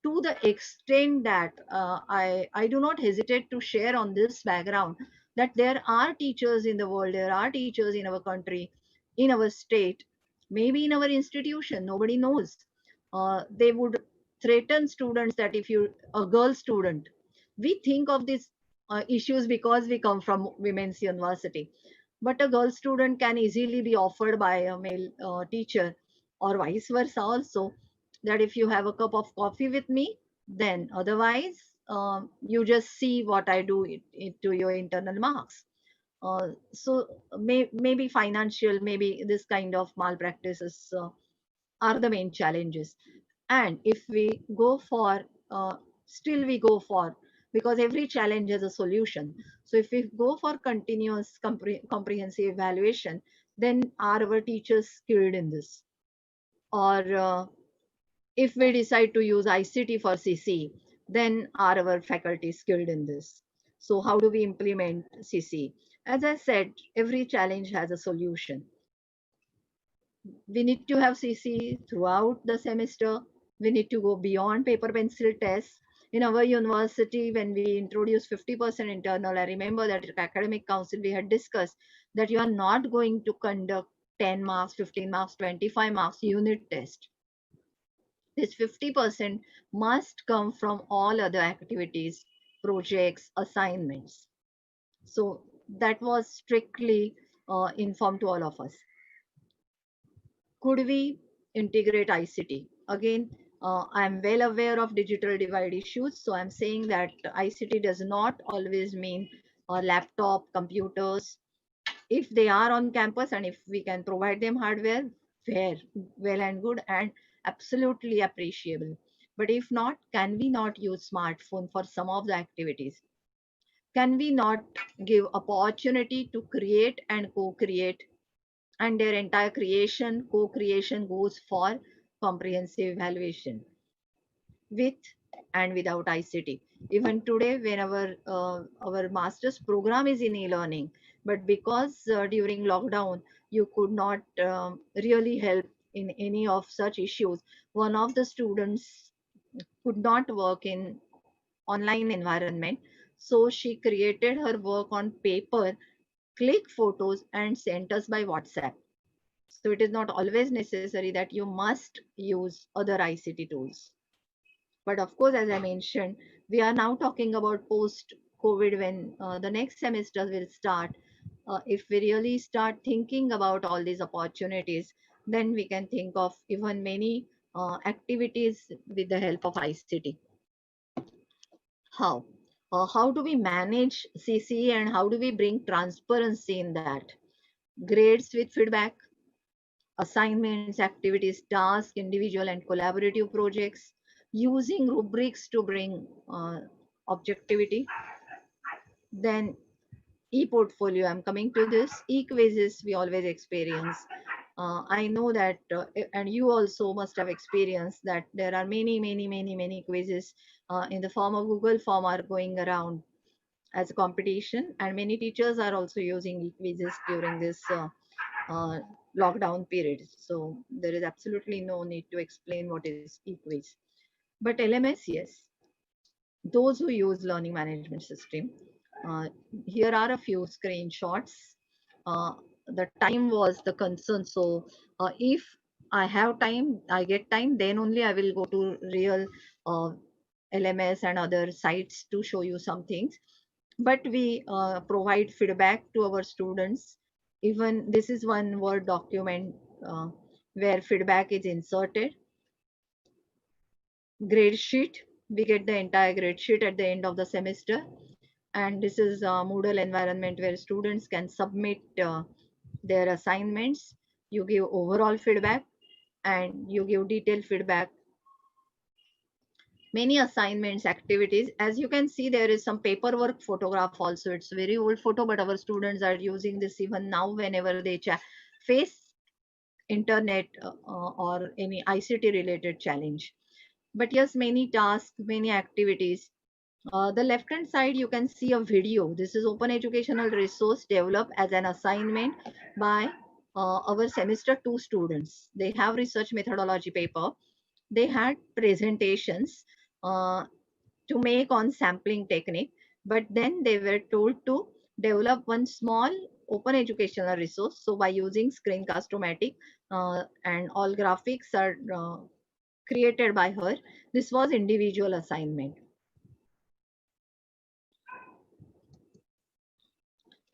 to the extent that I do not hesitate to share on this background that there are teachers in the world, there are teachers in our country, in our state, maybe in our institution, nobody knows. They would threaten students that if you a girl student, we think of these issues because we come from women's university, but a girl student can easily be offered by a male teacher, or vice versa also, that if you have a cup of coffee with me, then otherwise you just see what I do to your internal marks. So maybe financial, maybe this kind of malpractices are the main challenges. And if we go for still we go for, because every challenge has a solution. So if we go for continuous comprehensive evaluation, then are our teachers skilled in this? Or if we decide to use ICT for CC, then are our faculty skilled in this? So how do we implement CC? As I said, every challenge has a solution. We need to have CC throughout the semester. We need to go beyond paper pencil tests. In our university, when we introduced 50% internal, I remember that at academic council we had discussed that you are not going to conduct 10 marks, 15 marks, 25 marks unit test. This 50% must come from all other activities, projects, assignments. So that was strictly informed to all of us. Could we integrate ICT? Again, I'm well aware of digital divide issues. So I'm saying that ICT does not always mean laptop, computers. If they are on campus and if we can provide them hardware, fair, well and good and absolutely appreciable. But if not, can we not use smartphone for some of the activities? Can we not give opportunity to create and co-create, and their entire creation, co-creation goes for comprehensive evaluation with and without ICT. Even today, when our master's program is in e-learning, but because during lockdown you could not really help in any of such issues, one of the students could not work in online environment, so she created her work on paper, click photos, and sent us by WhatsApp. So it is not always necessary that you must use other ICT tools. But of course, as I mentioned, we are now talking about post COVID when the next semester will start. If we really start thinking about all these opportunities, then we can think of even many activities with the help of ICT. How? How do we manage CC and how do we bring transparency in that? Grades with feedback, assignments, activities, tasks, individual and collaborative projects, using rubrics to bring objectivity. Then e-portfolio, I'm coming to this. E-quizzes we always experience. I know that, and you also must have experienced that there are many quizzes in the form of Google form are going around as a competition, and many teachers are also using e-quizzes during this uh, lockdown period. So there is absolutely no need to explain what is e-quiz. But LMS, yes, those who use learning management system. Uh, Here are a few screenshots. Uh, the time was the concern. So if I have time, I get time, then only I will go to real LMS and other sites to show you some things. But we provide feedback to our students. Even this is one Word document where feedback is inserted. Grade sheet, we get the entire grade sheet at the end of the semester. And this is a Moodle environment where students can submit their assignments. You give overall feedback and you give detailed feedback. Many assignments, activities. As you can see, there is some paperwork photograph also. It's very old photo, but our students are using this even now whenever they face internet or any ICT related challenge. But yes, many tasks, many activities. The left hand side, you can see a video. This is open educational resource developed as an assignment by our semester 2 students. They have research methodology paper. They had presentations uh, to make on sampling technique, but then they were told to develop one small open educational resource. So by using screencast-o-matic and all graphics are created by her, this was individual assignment.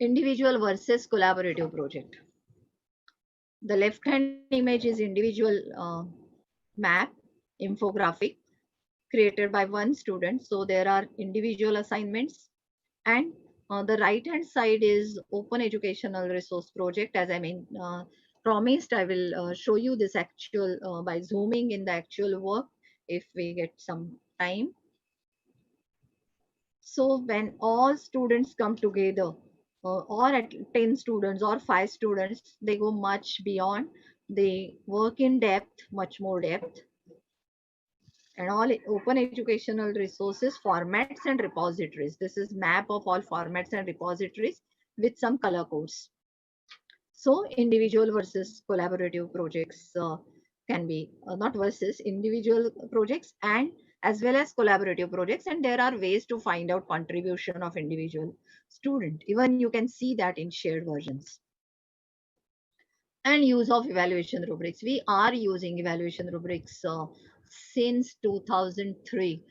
Individual versus collaborative project. The left hand image is individual map, infographic created by one student. So there are individual assignments. And the right hand side is open educational resource project. As I promised, I will show you this actual by zooming in the actual work if we get some time. So when all students come together, or at 10 students or 5 students, they go much beyond. They work in depth, much more depth. And all open educational resources, formats and repositories. This is map of all formats and repositories. with some color codes. So individual versus collaborative projects can be not versus individual projects and as well as collaborative projects, and there are ways to find out contribution of individual student. Even you can see that in shared versions. And use of evaluation rubrics. We are using evaluation rubrics since 2003.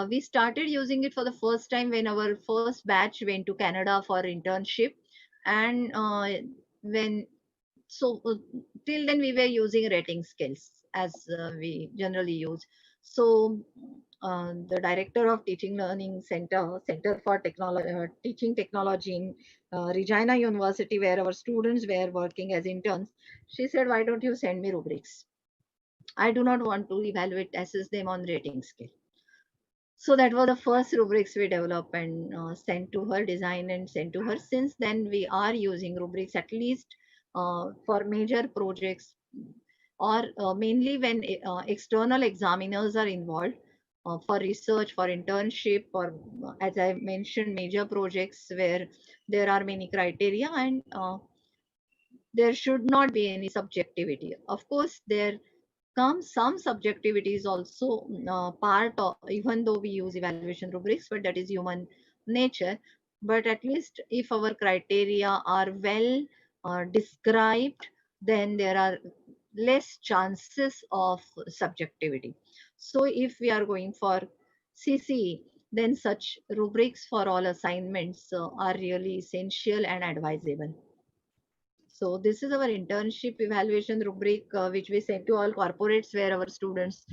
We started using it for the first time when our first batch went to Canada for internship, and when so till then we were using rating scales as we generally use. So the director of teaching learning center for technology teaching technology in Regina University, where our students were working as interns, she said, why don't you send me rubrics? I do not want to evaluate assess them on rating scale. So that was the first rubrics we developed and sent to her, design and sent to her. Since then, we are using rubrics at least for major projects or mainly when external examiners are involved for research, for internship, or as I mentioned, major projects where there are many criteria and there should not be any subjectivity. Of course, there comes some subjectivity is also part of, even though we use evaluation rubrics, but that is human nature. But at least if our criteria are well described, then there are less chances of subjectivity. So if we are going for CCE, then such rubrics for all assignments are really essential and advisable. So this is our internship evaluation rubric, which we send to all corporates where our students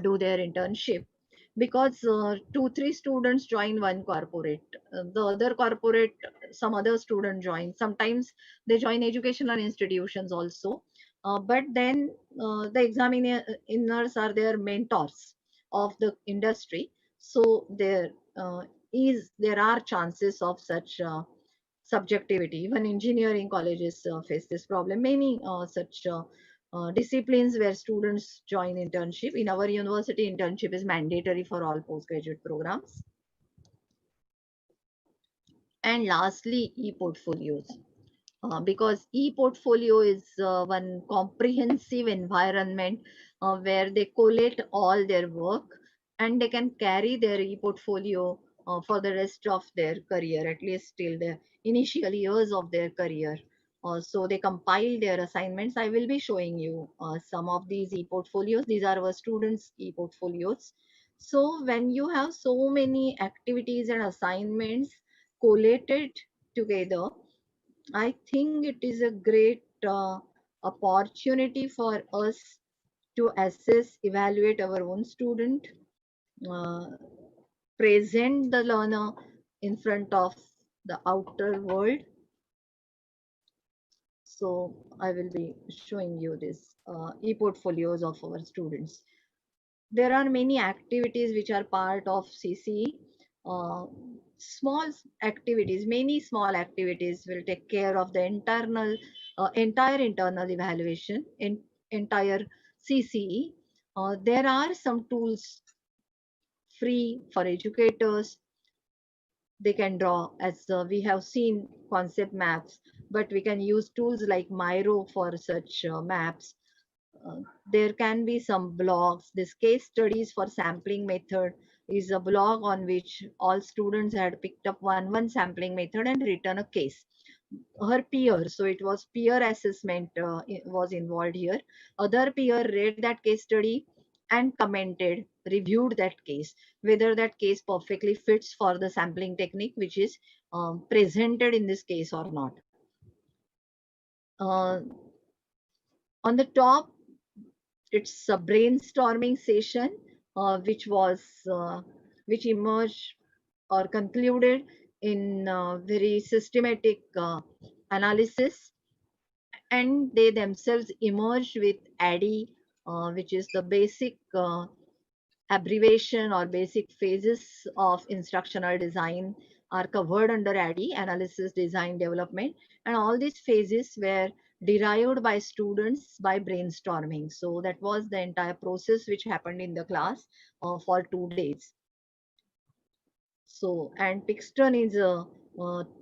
do their internship. Because 2-3 students join one corporate, the other corporate, some other student join. Sometimes they join educational institutions also, but then the examiners are their mentors of the industry. So there are chances of such subjectivity. Even engineering colleges face this problem. Many such disciplines where students join internship. In our university, internship is mandatory for all postgraduate programs. And lastly, e-portfolios. Because e-portfolio is one comprehensive environment where they collate all their work and they can carry their e-portfolio for the rest of their career, at least till the initial years of their career. So they compile their assignments. I will be showing you some of these e-portfolios. These are our students' e-portfolios. So when you have so many activities and assignments collated together, I think it is a great opportunity for us to assess, evaluate our own student, uh, present the learner in front of the outer world. So I will be showing you this e-portfolios of our students. There are many activities which are part of CCE. Small activities, many small activities will take care of the entire internal evaluation in entire CCE. There are some tools free for educators. They can draw, as we have seen, concept maps, but we can use tools like Miro for such maps. uh, there can be some blogs. This case studies for sampling method is a blog on which all students had picked up one sampling method and written a case. Her peer, so it was peer assessment was involved here. Other peer read that case study and commented, reviewed that case, whether that case perfectly fits for the sampling technique which is presented in this case or not. uh, on the top, it's a brainstorming session which emerged or concluded in very systematic analysis, and they themselves emerged with ADDIE, which is the basic abbreviation or basic phases of instructional design are covered under ADDIE, analysis, design, development, and all these phases were derived by students by brainstorming. So that was the entire process which happened in the class for 2 days. So, and Pixton is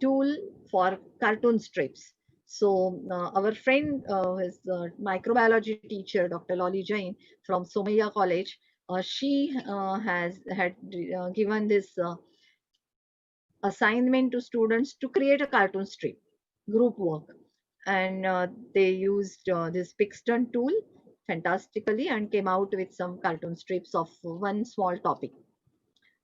tool for cartoon strips. So our friend, his microbiology teacher, Dr. Loli Jain from Somaiya College, she had given this assignment to students to create a cartoon strip, group work, and they used this Pixton tool fantastically and came out with some cartoon strips of one small topic.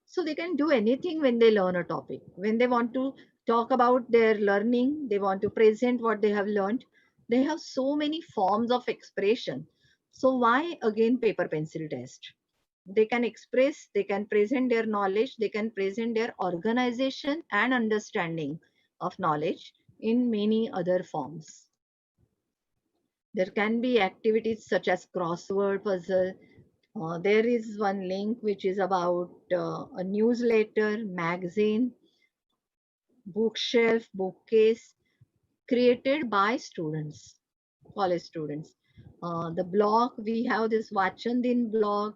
So they can do anything when they learn a topic. When they want to talk about their learning, they want to present what they have learned. They have so many forms of expression. So why again paper pencil test? They can express, they can present their knowledge, they can present their organization and understanding of knowledge in many other forms. There can be activities such as crossword puzzle. There is one link which is about a newsletter, magazine, bookshelf, bookcase created by students, college students. The blog, we have this Vachandin blog,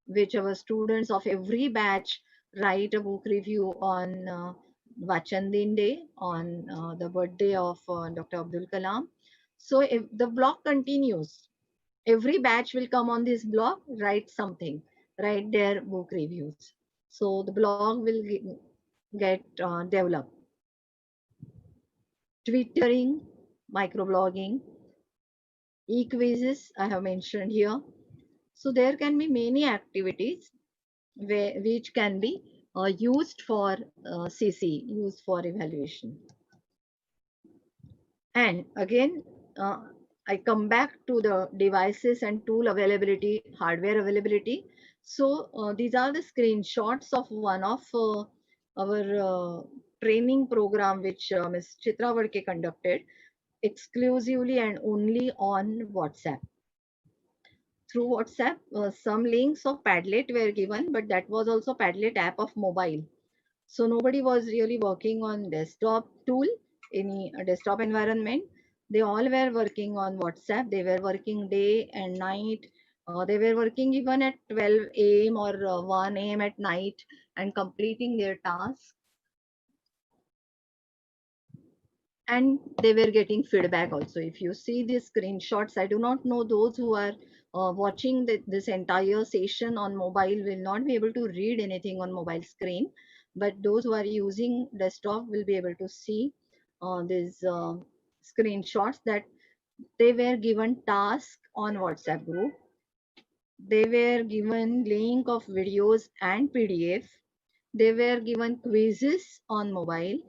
which our students of every batch write a book review on Vachandin Day, on the birthday of Dr. Abdul Kalam. So if the blog continues, every batch will come on this blog, write something, write their book reviews. So the blog will get developed. Twittering, microblogging, e-quizzes I have mentioned here. So there can be many activities which can be used for CC, used for evaluation. And again, I come back to the devices and tool availability, hardware availability. So these are the screenshots of one of our training program which Ms. Chitra Vadke conducted exclusively and only on WhatsApp. Through WhatsApp, some links of Padlet were given, but that was also Padlet app of mobile. So nobody was really working on desktop tool, any desktop environment. They all were working on WhatsApp. They were working day and night. They were working even at 12 a.m. or 1 a.m. at night and completing their tasks. And they were getting feedback also. If you see these screenshots, I do not know those who are watching this entire session on mobile will not be able to read anything on mobile screen, but those who are using desktop will be able to see these screenshots that they were given task on WhatsApp group. They were given link of videos and PDF. They were given quizzes on mobile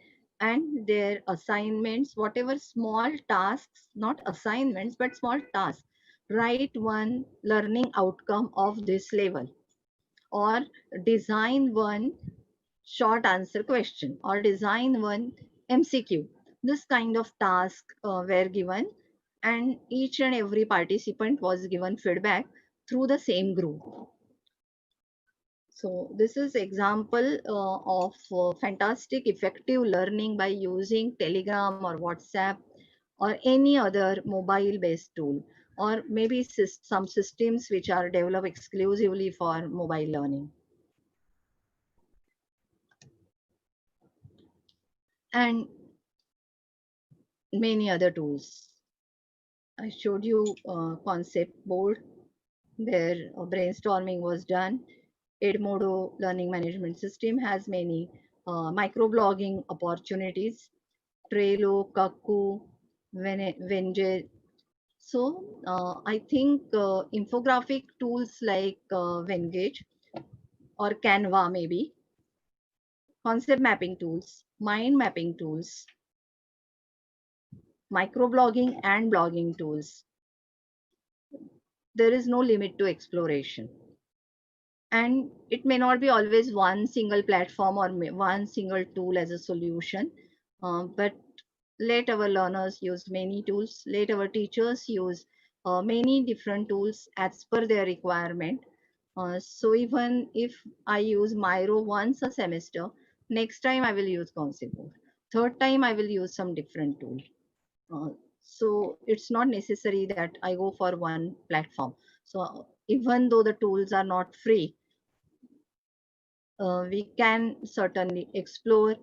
and their assignments, whatever small tasks, not assignments, but small tasks. Write one learning outcome of this level, or design one short answer question, or design one MCQ. This kind of task were given, and each and every participant was given feedback through the same group. So this is example of fantastic effective learning by using Telegram or WhatsApp or any other mobile based tool, or maybe some systems which are developed exclusively for mobile learning. And many other tools. I showed you concept board where brainstorming was done. Edmodo learning management system has many microblogging opportunities. Trello, Kakku, Venjet. So I think infographic tools like Vengage or Canva maybe, concept mapping tools, mind mapping tools, microblogging and blogging tools. There is no limit to exploration. And it may not be always one single platform or one single tool as a solution, but let our learners use many tools, let our teachers use many different tools as per their requirement. So even if I use Miro once a semester, next time I will use concept board. Third time I will use some different tool. So it's not necessary that I go for one platform. So even though the tools are not free, we can certainly explore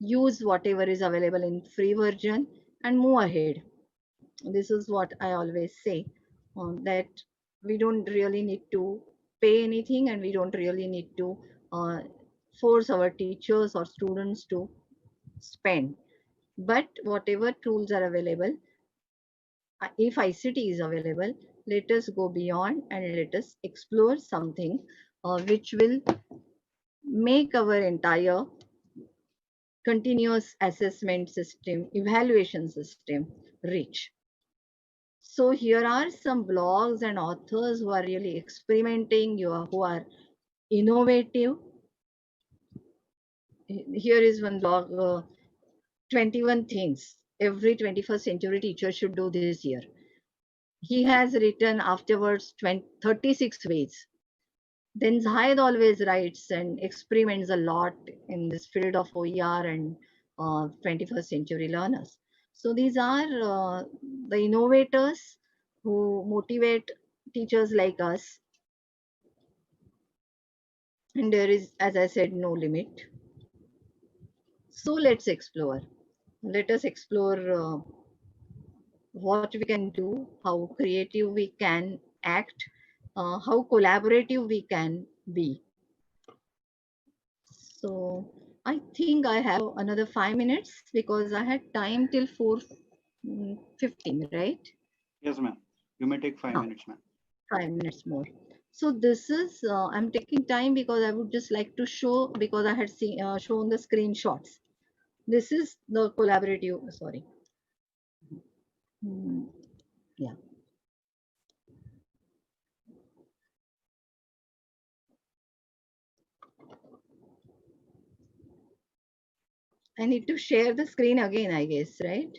use whatever is available in free version and move ahead. This is what I always say, that we don't really need to pay anything, and we don't really need to uh, force our teachers or students to spend. But whatever tools are available, if ICT is available, let us go beyond and let us explore something which will make our entire continuous assessment system, evaluation system rich. So here are some blogs and authors who are really experimenting, who are innovative. Here is one blog, 21 things every 21st century teacher should do this year. He has written afterwards 36 ways. Then Zahid always writes and experiments a lot in this field of OER and 21st century learners. So these are the innovators who motivate teachers like us. And there is, as I said, no limit. So let's explore. Let us explore what we can do, how creative we can act, how collaborative we can be. So I think I have another 5 minutes because I had time till 4:15, right? Yes, ma'am. You may take 5 minutes, ma'am. 5 minutes more. So this is, I'm taking time because I would just like to show, because I had shown the screenshots. This is the collaborative, sorry. Yeah. I need to share the screen again, I guess, right?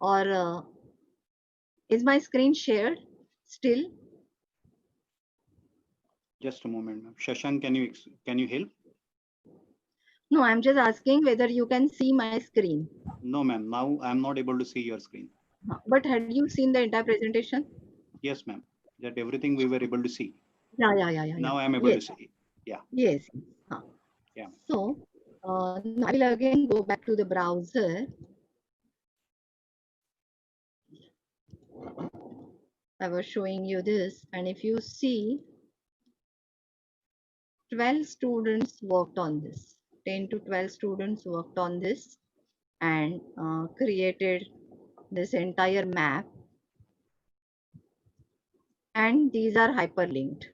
Or is my screen shared still? Just a moment, ma'am. Shashank, can you help? No, I'm just asking whether you can see my screen. No, ma'am. Now I'm not able to see your screen. But had you seen the entire presentation? Yes, ma'am. That everything we were able to see. Yeah. Now I'm able to see. Yeah. Yes. Yeah. So now I will again go back to the browser. I was showing you this, and if you see, 12 students worked on this. 10 to 12 students worked on this and created this entire map. And these are hyperlinked.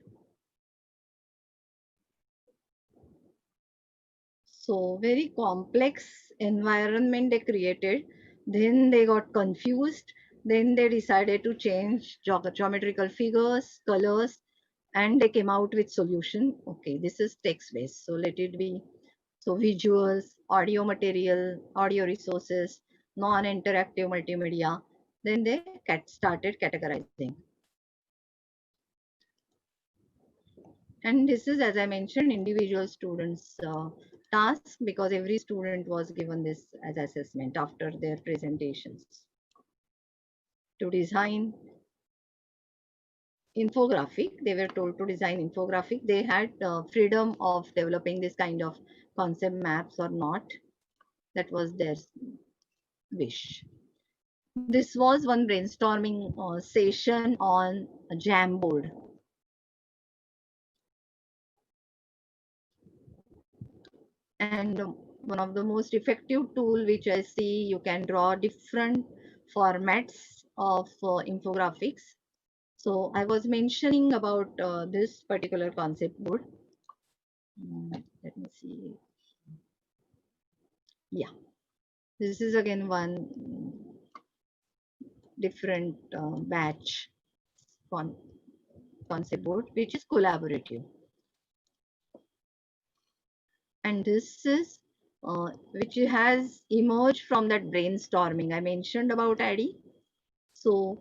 So very complex environment they created. Then they got confused. Then they decided to change geometrical figures, colors, and they came out with solution. Okay, this is text based. So let it be. So visuals, audio material, audio resources, non-interactive multimedia. Then they started categorizing. And this is, as I mentioned, individual students' task, because every student was given this as assessment after their presentations. To design infographic, they were told to design infographic. They had freedom of developing this kind of concept maps or not. That was their wish. This was one brainstorming session on a Jamboard. And one of the most effective tool which I see, you can draw different formats of infographics. So I was mentioning about this particular concept board. Let me see. Yeah, this is again one different batch concept board, which is collaborative. And this is which has emerged from that brainstorming I mentioned about Addy. So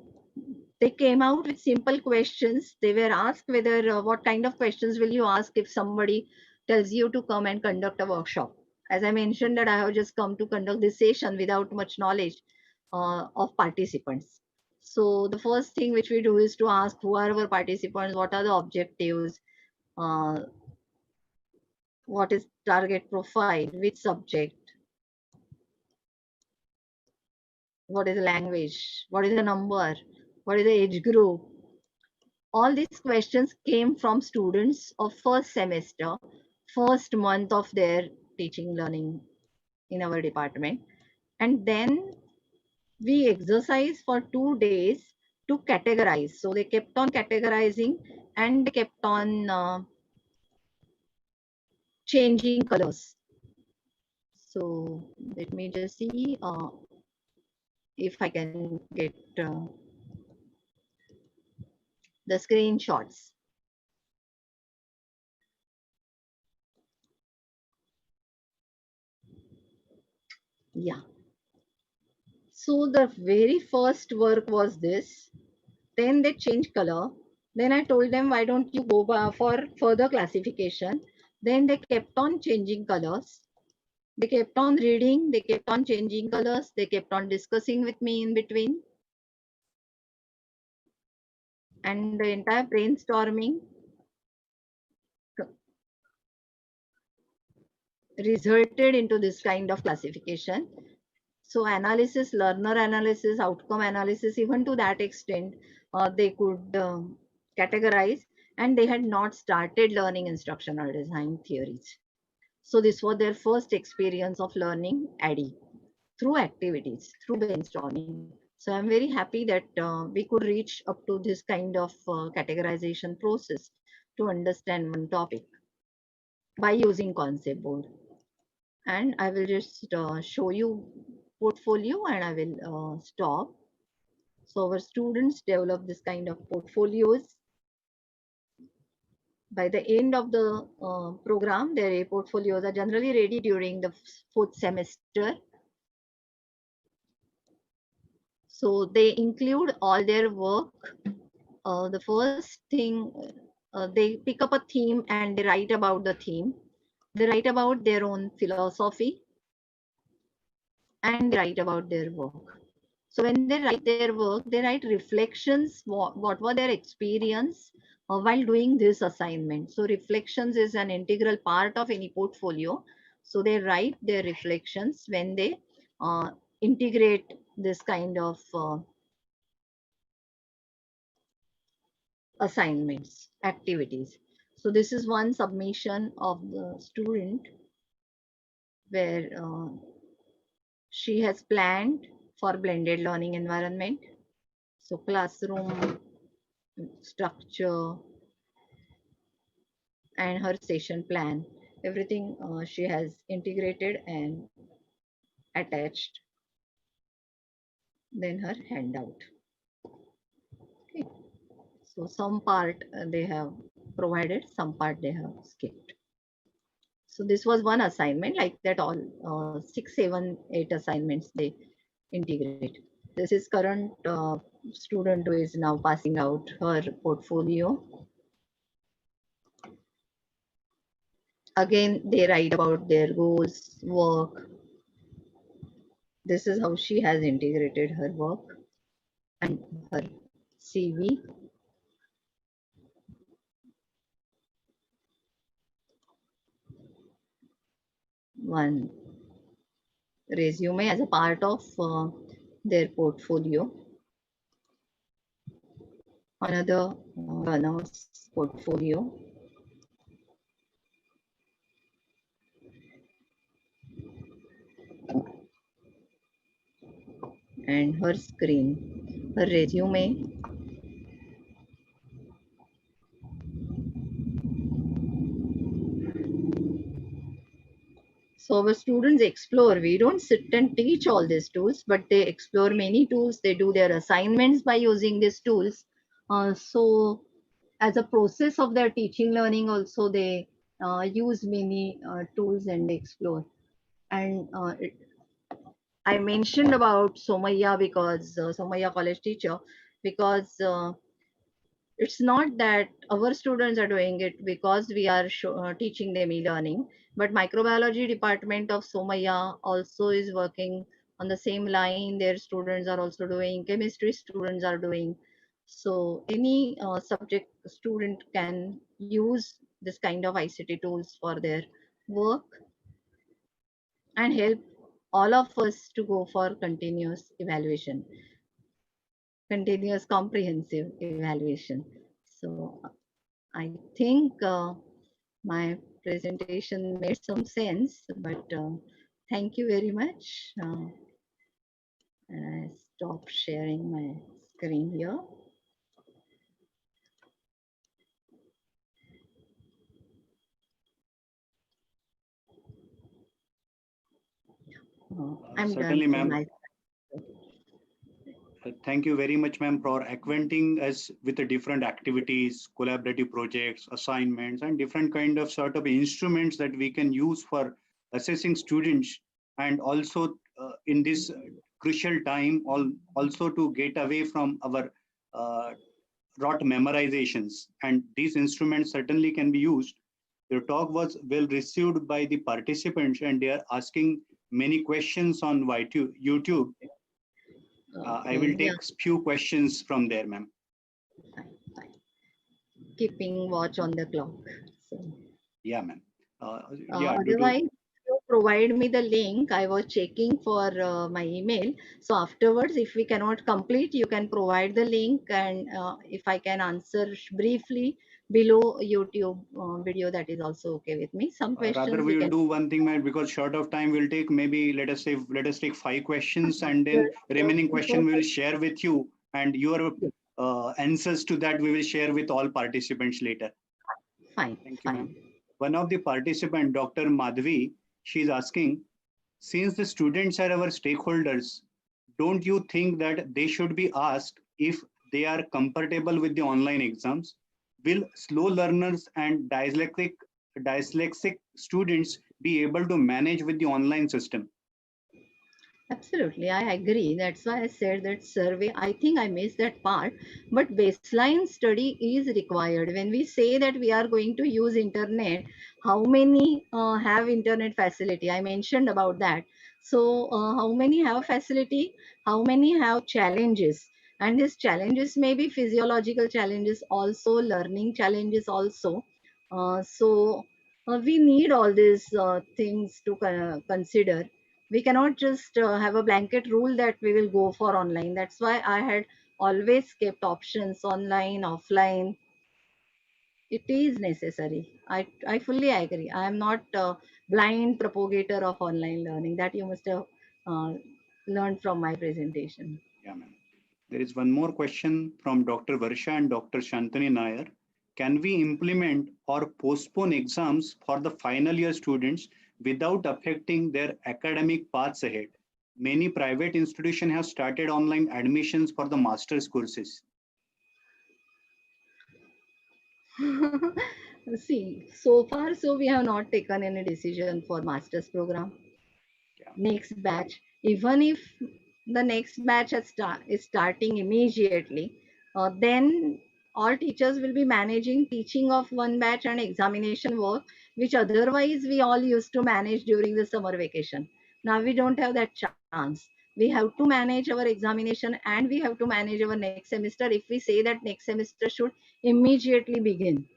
they came out with simple questions. They were asked whether what kind of questions will you ask if somebody tells you to come and conduct a workshop. As I mentioned that I have just come to conduct this session without much knowledge of participants. So the first thing which we do is to ask who are our participants, what are the objectives, uh, what is target profile, which subject, what is the language, what is the number, what is the age group. All these questions came from students of first semester, first month of their teaching learning in our department. And then we exercise for 2 days to categorize. So they kept on categorizing and they kept on changing colors. So let me just see if I can get the screenshots. Yeah. So the very first work was this. Then they changed color. Then I told them, why don't you go for further classification? Then they kept on changing colors. They kept on reading. They kept on changing colors. They kept on discussing with me in between. And the entire brainstorming resulted into this kind of classification. So analysis, learner analysis, outcome analysis, even to that extent, they could categorize, and they had not started learning instructional design theories. So this was their first experience of learning ADDIE through activities, through brainstorming. So I'm very happy that we could reach up to this kind of categorization process to understand one topic by using concept board. And I will just show you portfolio and I will stop. So our students develop this kind of portfolios. By the end of the program, their portfolios are generally ready during the fourth semester. So they include all their work. The first thing, they pick up a theme and they write about the theme. They write about their own philosophy and they write about their work. So when they write their work, they write reflections, what were their experience while doing this assignment. So reflections is an integral part of any portfolio. So they write their reflections when they integrate this kind of assignments, activities. So this is one submission of the student where she has planned for blended learning environment. So classroom structure and her session plan, everything she has integrated and attached. Then her handout. Okay. So some part they have provided, some part they have skipped. So this was one assignment, like that all 6, 7, 8 assignments they integrate. This is current student who is now passing out her portfolio. Again, they write about their goals, work. This is how she has integrated her work and her CV. One resume as a part of their portfolio. Another learner's portfolio. And her screen, her resume. So our students explore. We don't sit and teach all these tools, but they explore many tools. They do their assignments by using these tools. So as a process of their teaching learning, also they use many tools and they explore. And I mentioned about Somaya because Somaya college teacher, because it's not that our students are doing it because we are teaching them e-learning, but microbiology department of Somaya also is working on the same line. Their students are also doing, chemistry students are doing. So any subject student can use this kind of ICT tools for their work and help all of us to go for continuous evaluation, continuous comprehensive evaluation. So I think my presentation made some sense, but thank you very much. And I stop sharing my screen here. I'm Certainly, done from ma'am. my Thank you very much, ma'am, for acquainting us with the different activities, collaborative projects, assignments, and different kind of sort of instruments that we can use for assessing students, and also in this crucial time, also to get away from our rote memorizations. And these instruments certainly can be used. Your talk was well received by the participants, and they are asking many questions on YouTube. I will yeah, take few questions from there, ma'am. fine. Keeping watch on the clock. So, Yeah, ma'am. Yeah, otherwise, you provide me the link. I was checking for my email. So afterwards, if we cannot complete, you can provide the link, and if I can answer briefly below YouTube video, that is also okay with me. Some rather questions we we will can. do one thing, ma'am, because short of time we'll take maybe let us take 5 questions, and then remaining question we will share with you, and your answers to that we will share with all participants later. Fine, Thank you, ma'am. fine. One of the participant, Dr. Madhvi, she is asking, since the students are our stakeholders, don't you think that they should be asked if they are comfortable with the online exams? Will slow learners and dyslexic students be able to manage with the online system? Absolutely, I agree. That's why I said that survey. I think I missed that part. But baseline study is required. When we say that we are going to use internet, how many have internet facility? I mentioned about that. So, how many have facility? How many have challenges? And these challenges may be physiological challenges, also learning challenges, also. So, we need all these things to consider. We cannot just have a blanket rule that we will go for online. That's why I had always kept options online, offline. It is necessary. I fully agree. I am not a blind propagator of online learning, that you must have uh, learned from my presentation. Yeah, ma'am. There is one more question from Dr. Varsha and Dr. Shantanu Nair. Can we implement or postpone exams for the final year students without affecting their academic paths ahead? Many private institutions have started online admissions for the master's courses. See, so far, so we have not taken any decision for master's program. Yeah. Next batch, even if the next batch is starting immediately, then all teachers will be managing teaching of one batch and examination work, which otherwise we all used to manage during the summer vacation. Now we don't have that chance. We have to manage our examination and we have to manage our next semester if we say that next semester should immediately begin.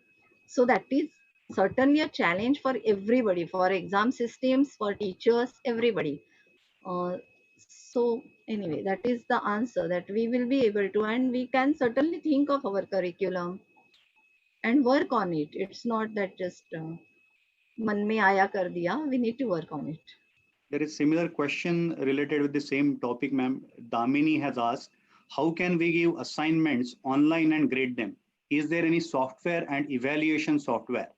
So that is certainly a challenge for everybody, for exam systems, for teachers, everybody. So anyway, that is the answer, that we will be able to, and we can certainly think of our curriculum and work on it. It's not that just man mein aaya kar diya. We need to work on it. There is similar question related with the same topic, ma'am. Damini has asked, how can we give assignments online and grade them? Is there any software and evaluation software?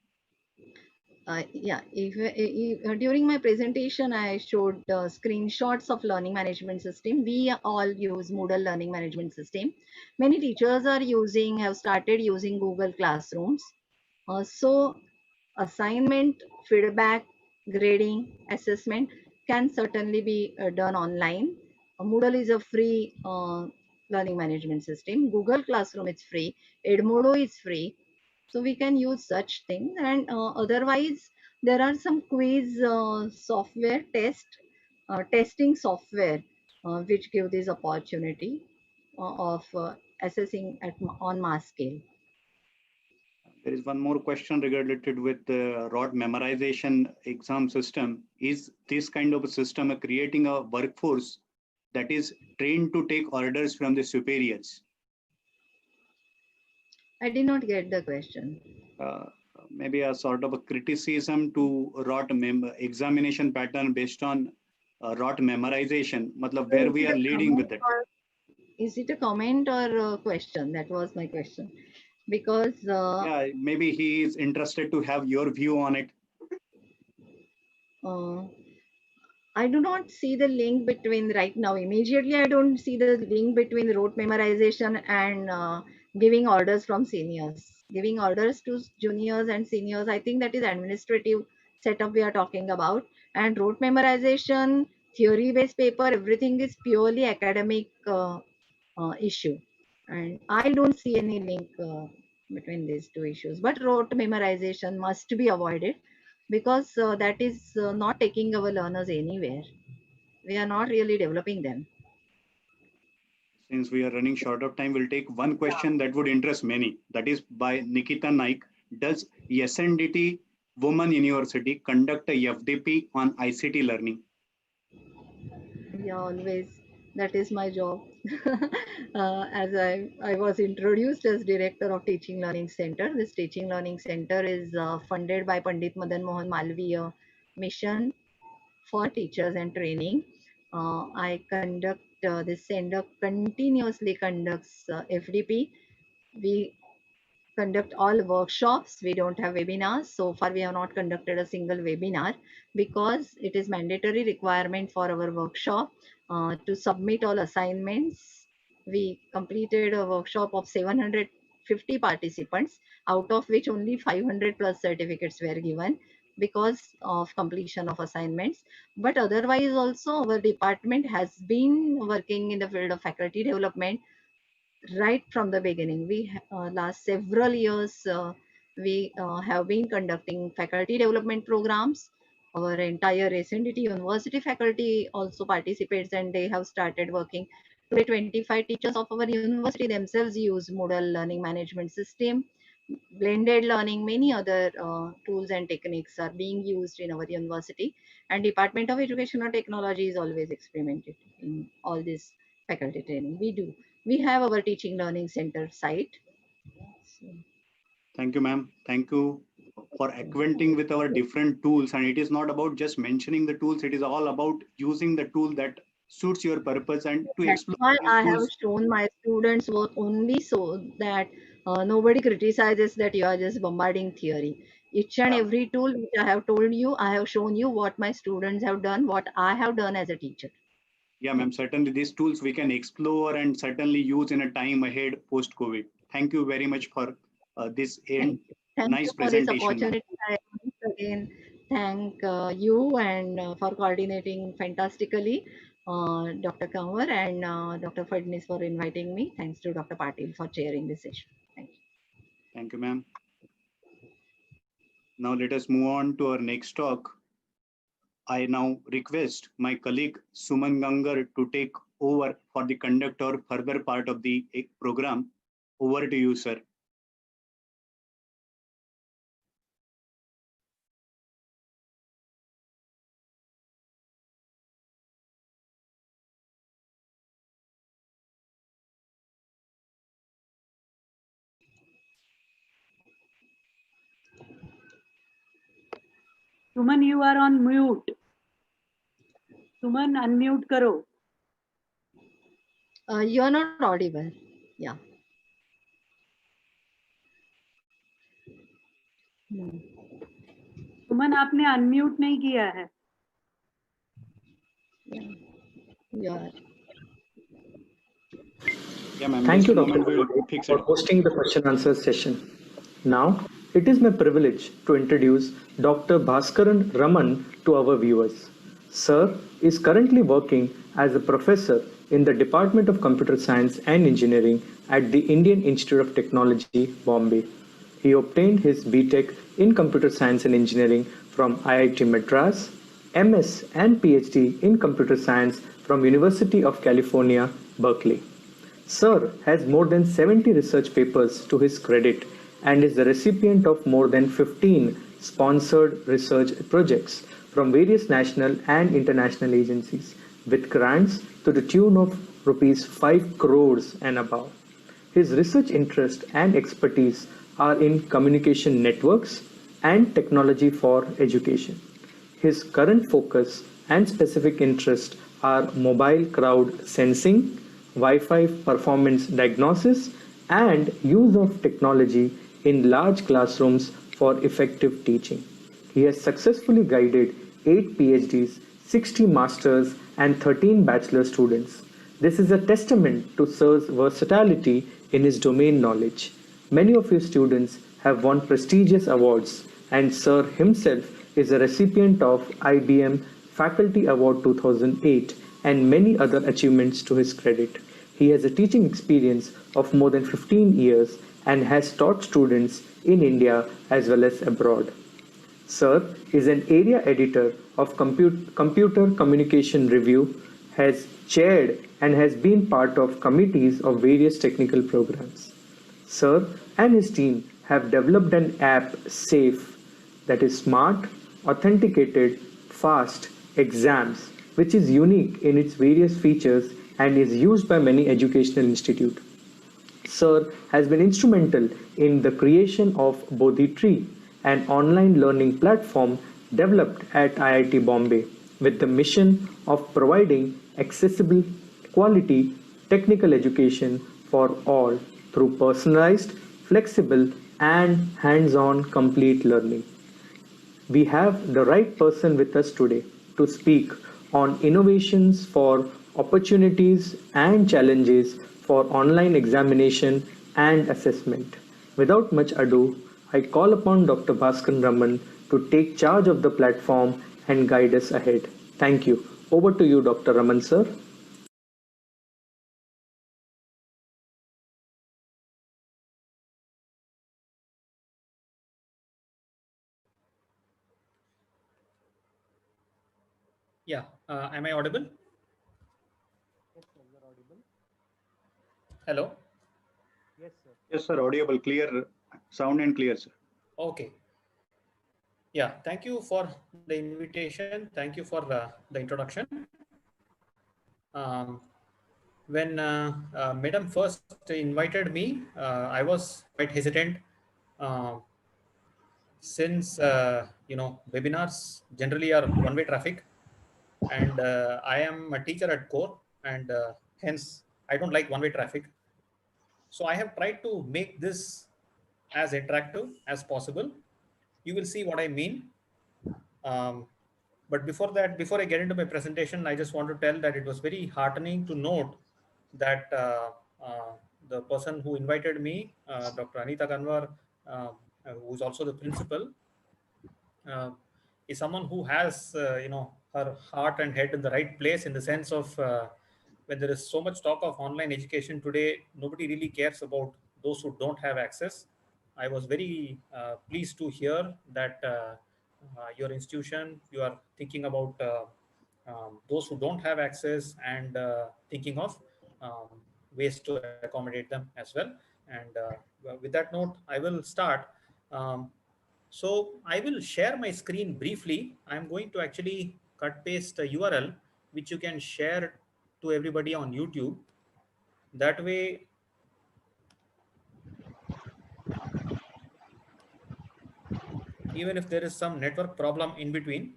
Yeah, if during my presentation I showed screenshots of learning management system. We all use Moodle learning management system. Many teachers have started using Google Classrooms. So assignment, feedback, grading, assessment can certainly be done online. Moodle is a free learning management system. Google Classroom is free. Edmodo is free. So we can use such things. And otherwise, there are some quiz software testing software which give this opportunity of assessing on mass scale. There is one more question related with the rote memorization exam system. Is this kind of a system creating a workforce that is trained to take orders from the superiors? I did not get the question. Maybe a sort of a criticism to rote examination pattern based on rote memorization, matlab where we are leading with it. Is it a comment or a question? That was my question. Because yeah, maybe he is interested to have your view on it. I do not see the link between right now. Immediately, I don't see the link between rote memorization and giving orders from seniors. Giving orders to juniors and seniors, I think that is administrative setup we are talking about. And rote memorization, theory-based paper, everything is purely academic issue. And I don't see any link between these two issues. But rote memorization must be avoided because that is not taking our learners anywhere. We are not really developing them. Since we are running short of time, we'll take one question that would interest many. That is by Nikita Naik. Does SNDT Women University conduct a FDP on ICT learning? Yeah, always. That is my job. As I was introduced as director of Teaching Learning Center. This Teaching Learning Center is funded by Pandit Madan Mohan Malviya Mission for Teachers and Training. I conduct, this center continuously conducts FDP. We conduct all workshops. We don't have webinars. So far, we have not conducted a single webinar because it is mandatory requirement for our workshop to submit all assignments. We completed a workshop of 750 participants, out of which only 500 plus certificates were given because of completion of assignments. But otherwise also our department has been working in the field of faculty development right from the beginning. We last several years we have been conducting faculty development programs. Our entire SNDT university faculty also participates and they have started working. Today 25 teachers of our university themselves use Moodle learning management system, blended learning, many other tools and techniques are being used in our university, and Department of Educational Technology is always experimented in all this faculty training. We have our teaching learning center site. So, thank you, ma'am. Thank you for acquainting with our different tools. And it is not about just mentioning the tools. It is all about using the tool that suits your purpose and to that's explore why these I have tools. shown my students work only so that nobody criticizes that you are just bombarding theory. Each and Yeah, every tool which I have told you, I have shown you what my students have done, what I have done as a teacher. yeah, ma'am. Certainly these tools we can explore and certainly use in a time ahead post-COVID. Thank you very much for this Thank you. Thank you nice for this presentation, ma'am. opportunity. I once again thank you and for coordinating fantastically, Dr. Kanwar and Dr. Fadnis for inviting me. Thanks to Dr. Patil for chairing this session. Thank you. Thank you, ma'am. Now let us move on to our next talk. I now request my colleague Suman Gangar to take over for the conduct or further part of the program. Over to you, sir. Suman, you are on mute. Suman, unmute karo. You are not audible. Yeah. सुमन आपने unmute नहीं किया है. Yeah. Yeah, ma'am. Thank you, Dr. We'll Vinod, for hosting the question answer session. Now, it is my privilege to introduce Dr. Baskaran Raman to our viewers. Sir is currently working as a professor in the Department of Computer Science and Engineering at the Indian Institute of Technology, Bombay. He obtained his BTech in Computer Science and Engineering from IIT Madras, MS and PhD in Computer Science from University of California, Berkeley. Sir has more than 70 research papers to his credit and is the recipient of more than 15 sponsored research projects from various national and international agencies, with grants to the tune of rupees 5 crores and above. His research interest and expertise are in communication networks and technology for education. His current focus and specific interests are mobile crowd sensing, Wi-Fi performance diagnosis, and use of technology in large classrooms for effective teaching. He has successfully guided 8 PhDs, 60 masters, and 13 bachelor students. This is a testament to Sir's versatility in his domain knowledge. Many of his students have won prestigious awards, and Sir himself is a recipient of IBM Faculty Award 2008 and many other achievements to his credit. He has a teaching experience of more than 15 years and has taught students in India as well as abroad. Sir is an area editor of Computer Communication Review, has chaired and has been part of committees of various technical programs. Sir and his team have developed an app, SAFE, that is smart, authenticated, fast exams, which is unique in its various features and is used by many educational institutes. Sir has been instrumental in the creation of Bodhi Tree, an online learning platform developed at IIT Bombay with the mission of providing accessible, quality technical education for all through personalized, flexible, and hands-on complete learning. We have the right person with us today to speak on innovations for opportunities and challenges for online examination and assessment. Without much ado, I call upon Dr. Baskaran Raman to take charge of the platform and guide us ahead. Thank you. Over to you, Dr. Raman, sir. Yeah, am I audible? Yes, sir, you're audible. Hello? Yes, sir. Yes, sir. Audible, clear, sound and clear, sir. Okay. Yeah, thank you for the invitation. Thank you for the introduction. Um, when Madam first invited me, I was quite hesitant uh, since, webinars generally are one-way traffic. And I am a teacher at core, and hence I don't like one-way traffic. So I have tried to make this as interactive as possible. You will see what I mean. Um, but before that, before I get into my presentation, I just want to tell that it was very heartening to note that uh, the person who invited me, Dr. Anita Kanwar, who is also the principal, uh, is someone who has her heart and head in the right place, in the sense of when there is so much talk of online education today, nobody really cares about those who don't have access. I was very pleased to hear that your institution, you are thinking about those who don't have access, and thinking of ways to accommodate them as well. And with that note, I will start. um, so I will share my screen briefly. I'm going to actually cut paste a URL which you can share to everybody on YouTube. That way, even if there is some network problem in between,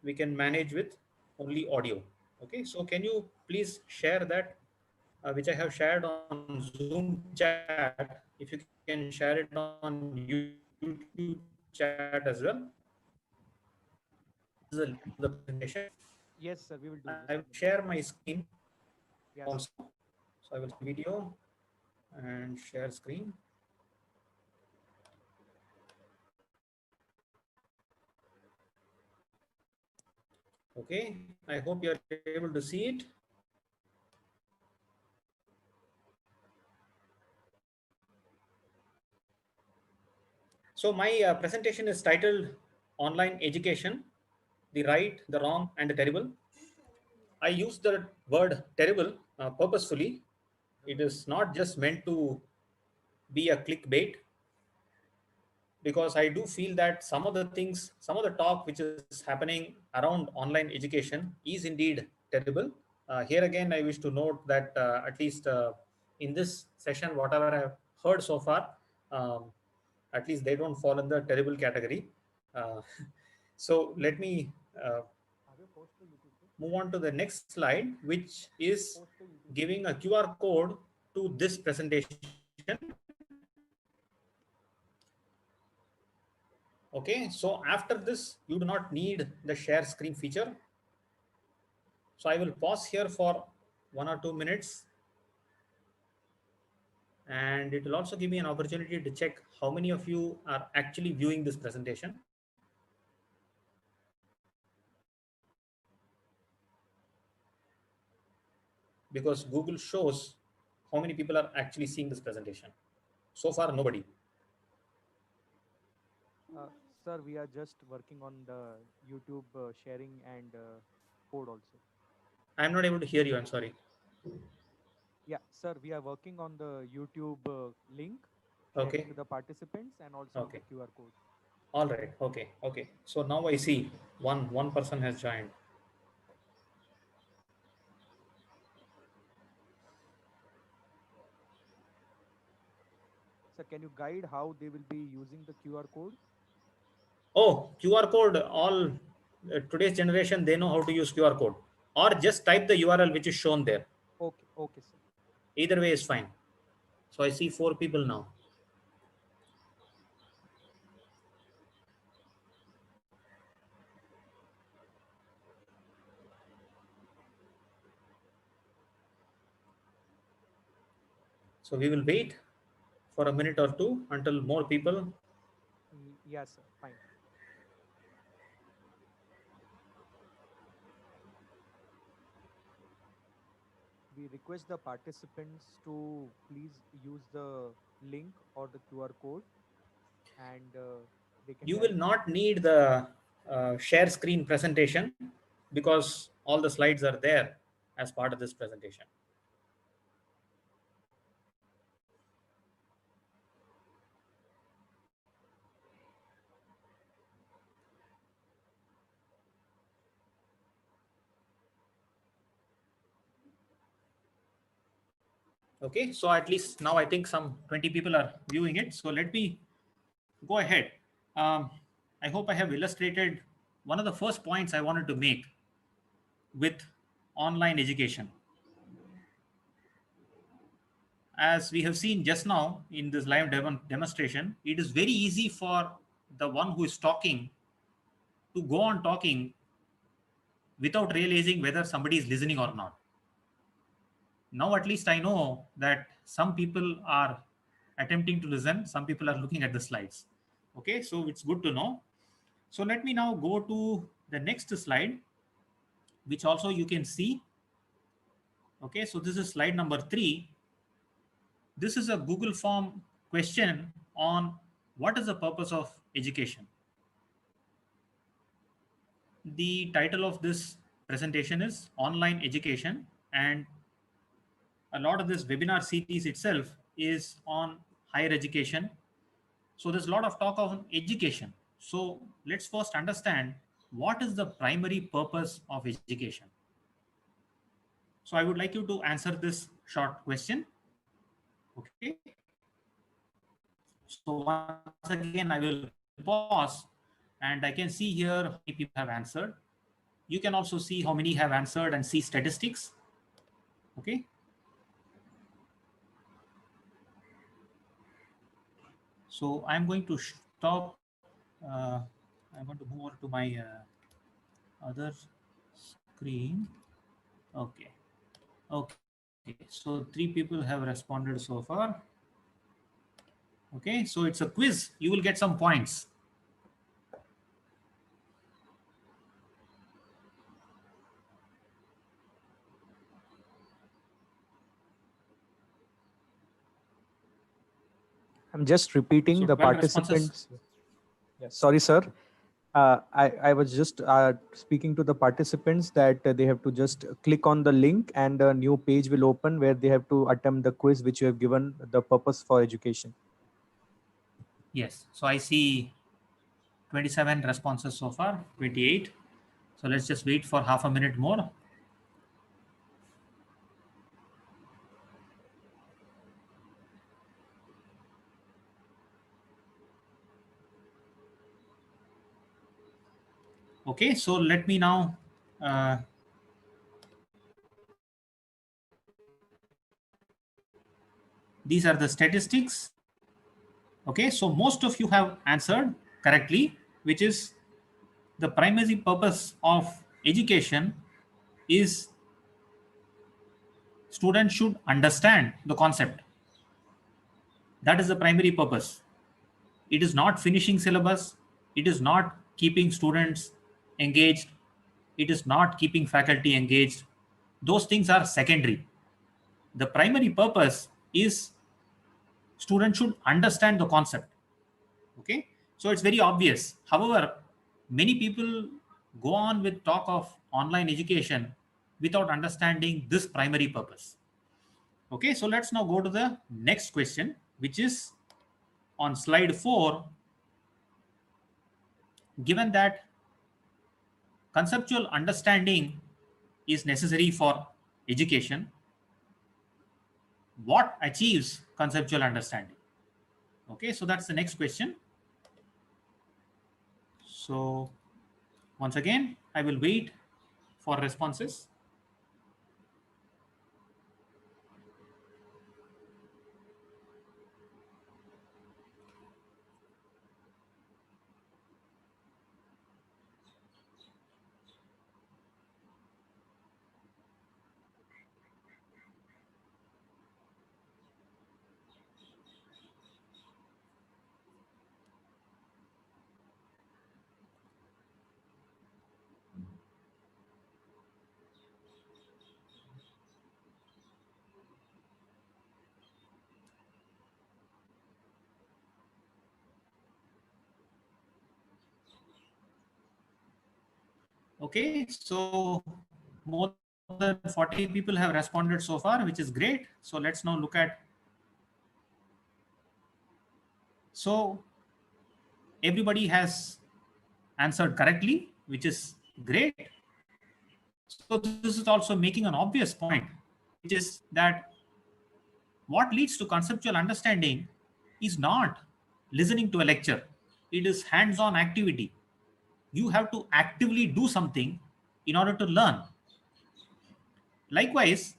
we can manage with only audio. Okay, so can you please share that, which I have shared on Zoom chat? If you can share it on YouTube chat as well. This is a link to the presentation. Yes, sir, we will do I will this. share my screen Yes. also. So I will video and share screen. Okay, I hope you are able to see it. So my presentation is titled Online Education, the Right, the Wrong, and the Terrible. I use the word terrible purposefully. It is not just meant to be a clickbait, because I do feel that some of the things, some of the talk which is happening around online education is indeed terrible. Here again, I wish to note that at least in this session, whatever I've heard so far, um, at least they don't fall in the terrible category. Uh, so let me move on to the next slide, which is giving a QR code to this presentation. Okay, so after this, you do not need the share screen feature. So I will pause here for 1 or 2 minutes, and it will also give me an opportunity to check how many of you are actually viewing this presentation. Because Google shows how many people are actually seeing this presentation. So far, nobody. Sir, we are just working on the YouTube sharing and code also. I'm not able to hear you. I'm sorry. Yeah, sir, we are working on the YouTube link, sharing Okay. to the participants and also on the Okay. QR code. All right. Okay. Okay. So now I see one person has joined. Sir, can you guide how they will be using the QR code? Oh, QR code. All today's generation, they know how to use QR code, or just type the URL which is shown there. Okay, okay, sir. Either way is fine. So I see 4 people now. So we will wait for a minute or two until more people. Yes, sir, fine. We request the participants to please use the link or the QR code, and they can You will directly. not need the share screen presentation, because all the slides are there as part of this presentation. Okay, so at least now I think some 20 people are viewing it. So let me go ahead. I hope I have illustrated one of the first points I wanted to make with online education. As we have seen just now in this live demonstration, it is very easy for the one who is talking to go on talking without realizing whether somebody is listening or not. Now at least I know that some people are attempting to listen, some people are looking at the slides. Okay, so it's good to know. So let me now go to the next slide, which also you can see. Okay, so this is slide number 3. This is a Google form question on what is the purpose of education. The title of this presentation is Online Education, and a lot of this webinar series itself is on higher education. So there's a lot of talk of education. So let's first understand what is the primary purpose of education. So I would like you to answer this short question. Okay. So once again, I will pause, and I can see here how many people have answered. You can also see how many have answered and see statistics. Okay. So I'm going to stop. I'm going to move over to my other screen. Okay. Okay. So 3 people have responded so far. Okay. So it's a quiz. You will get some points. I'm just repeating So the 12 responses. participants. Yes. Sorry, sir. I was just speaking to the participants that they have to just click on the link and a new page will open where they have to attempt the quiz which you have given, the purpose for education. Yes. So I see 27 responses so far, 28. So let's just wait for half a minute more. Okay, so let me now these are the statistics. Okay, so most of you have answered correctly, which is the primary purpose of education is students should understand the concept. That is the primary purpose. It is not finishing syllabus. It is not keeping students engaged. It is not keeping faculty engaged. Those things are secondary. The primary purpose is students should understand the concept. Okay, so it's very obvious. However, many people go on with talk of online education without understanding this primary purpose. Okay, so let's now go to the next question, which is on slide 4. Given that conceptual understanding is necessary for education, what achieves conceptual understanding? Okay, so that's the next question. So once again, I will wait for responses. Okay, so more than 40 people have responded so far, which is great. So let's now look at. So everybody has answered correctly, which is great. So this is also making an obvious point, which is that what leads to conceptual understanding is not listening to a lecture. It is hands-on activity. You have to actively do something in order to learn. Likewise,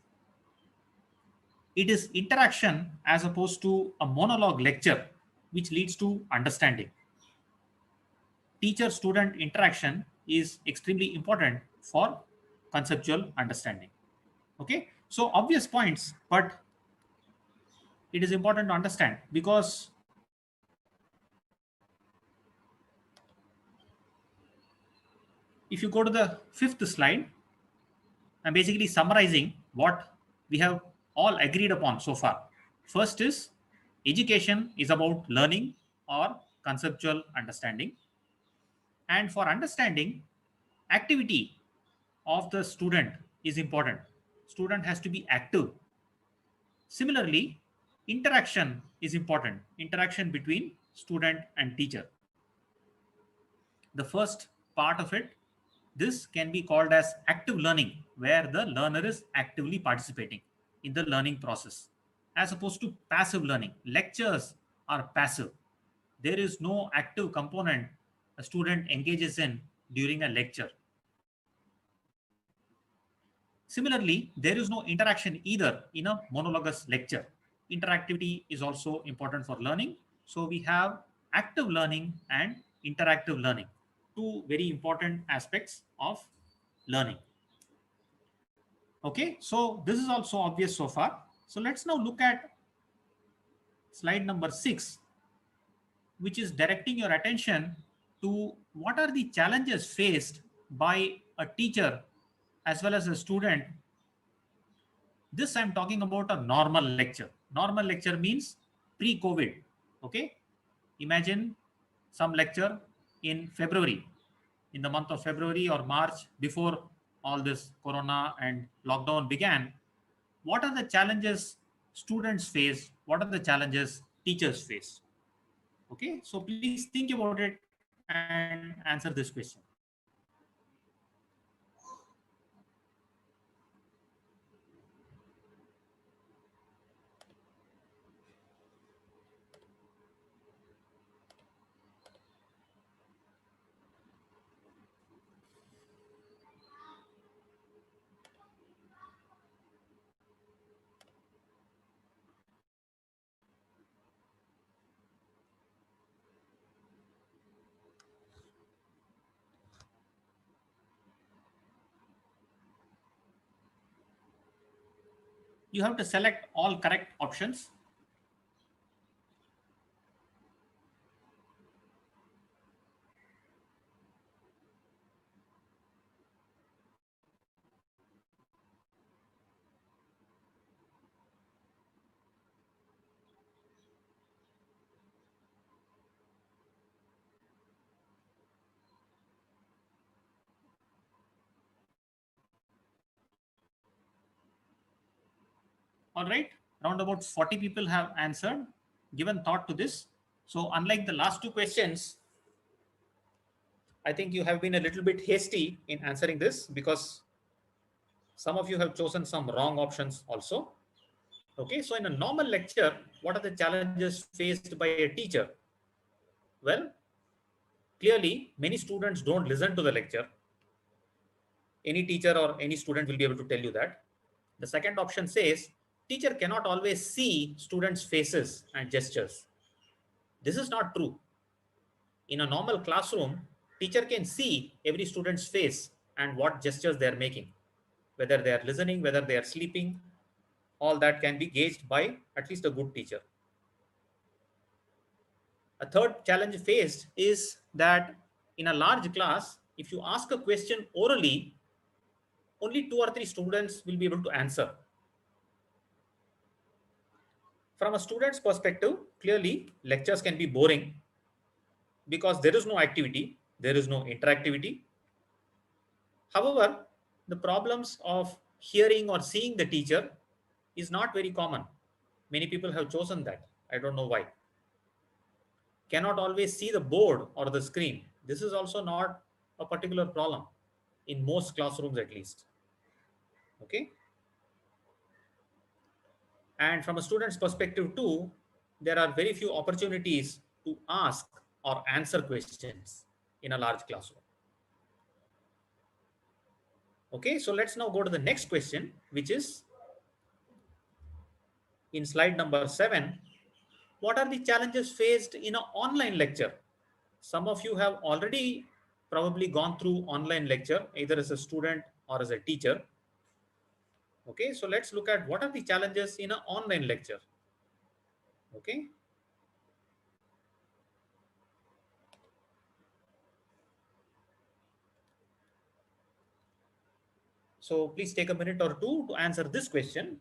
it is interaction as opposed to a monologue lecture, which leads to understanding. Teacher-student interaction is extremely important for conceptual understanding. Okay, so obvious points, but it is important to understand because if you go to the 5th slide, I'm basically summarizing what we have all agreed upon so far. First is education is about learning or conceptual understanding. And for understanding, activity of the student is important. Student has to be active. Similarly, interaction is important. Interaction between student and teacher. The first part of it, this can be called as active learning, where the learner is actively participating in the learning process, as opposed to passive learning. Lectures are passive. There is no active component a student engages in during a lecture. Similarly, there is no interaction either in a monologous lecture. Interactivity is also important for learning. So we have active learning and interactive learning, two very important aspects of learning. Okay, so this is also obvious so far. So let's now look at slide number 6, which is directing your attention to what are the challenges faced by a teacher as well as a student. This I'm talking about a normal lecture. Normal lecture means pre-COVID. Okay, imagine some lecture in February. in the month of February or March, before all this corona and lockdown began, what are the challenges students face? What are the challenges teachers face? Okay, so please think about it and answer this question. You have to select all correct options. All right, around about 40 people have answered, given thought to this. So unlike the last two questions, I think you have been a little bit hasty in answering this, because some of you have chosen some wrong options also. Okay, so in a normal lecture, what are the challenges faced by a teacher? Well, clearly, many students don't listen to the lecture. Any teacher or any student will be able to tell you that. The second option says, teacher cannot always see students' faces and gestures. This is not true. In a normal classroom, teacher can see every student's face and what gestures they are making, whether they are listening, whether they are sleeping. All that can be gauged by at least a good teacher. A third challenge faced is that in a large class, if you ask a question orally, only 2 or 3 students will be able to answer. From a student's perspective, clearly lectures can be boring because there is no activity, there is no interactivity. However, the problems of hearing or seeing the teacher is not very common. Many people have chosen that. I don't know why. Cannot always see the board or the screen. This is also not a particular problem in most classrooms, at least. Okay. And from a student's perspective too, there are very few opportunities to ask or answer questions in a large classroom. Okay, so let's now go to the next question, which is in slide number 7. What are the challenges faced in an online lecture? Some of you have already probably gone through online lecture, either as a student or as a teacher. Okay, so let's look at what are the challenges in an online lecture. Okay. So please take a minute or two to answer this question.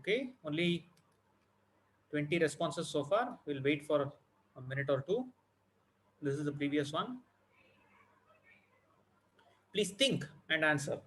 Okay, only 20 responses so far. We'll wait for a minute or two. This is the previous one. Please think and answer.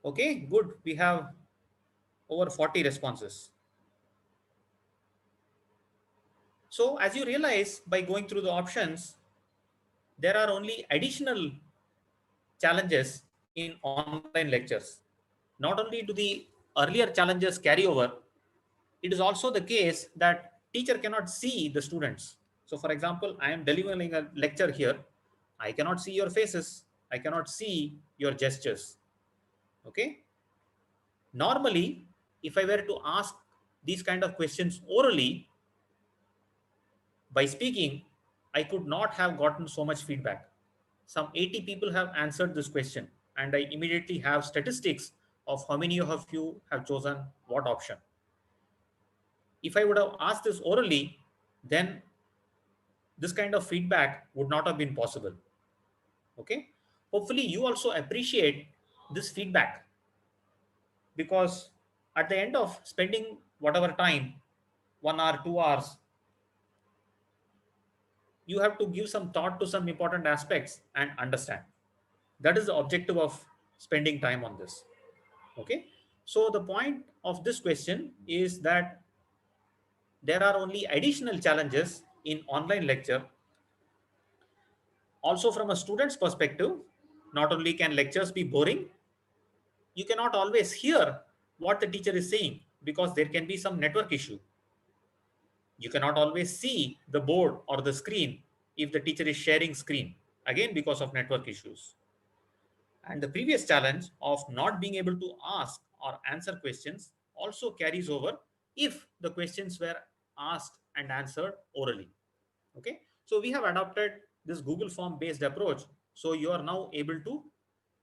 Okay, good. We have over 40 responses. So as you realize by going through the options, there are only additional challenges in online lectures. Not only do the earlier challenges carry over, it is also the case that teacher cannot see the students. So for example, I am delivering a lecture here. I cannot see your faces. I cannot see your gestures. Okay. Normally, if I were to ask these kind of questions orally, by speaking, I could not have gotten so much feedback. Some 80 people have answered this question, and I immediately have statistics of how many of you have chosen what option. If I would have asked this orally, then this kind of feedback would not have been possible. Okay. Hopefully, you also appreciate this feedback, because at the end of spending whatever time, 1 hour, 2 hours, you have to give some thought to some important aspects and understand. That is the objective of spending time on this. Okay. So the point of this question is that there are only additional challenges in online lecture. Also, from a student's perspective, not only can lectures be boring, you cannot always hear what the teacher is saying because there can be some network issue. You cannot always see the board or the screen if the teacher is sharing screen, again because of network issues. And the previous challenge of not being able to ask or answer questions also carries over if the questions were asked and answered orally. Okay, so we have adopted this Google form based approach. So you are now able to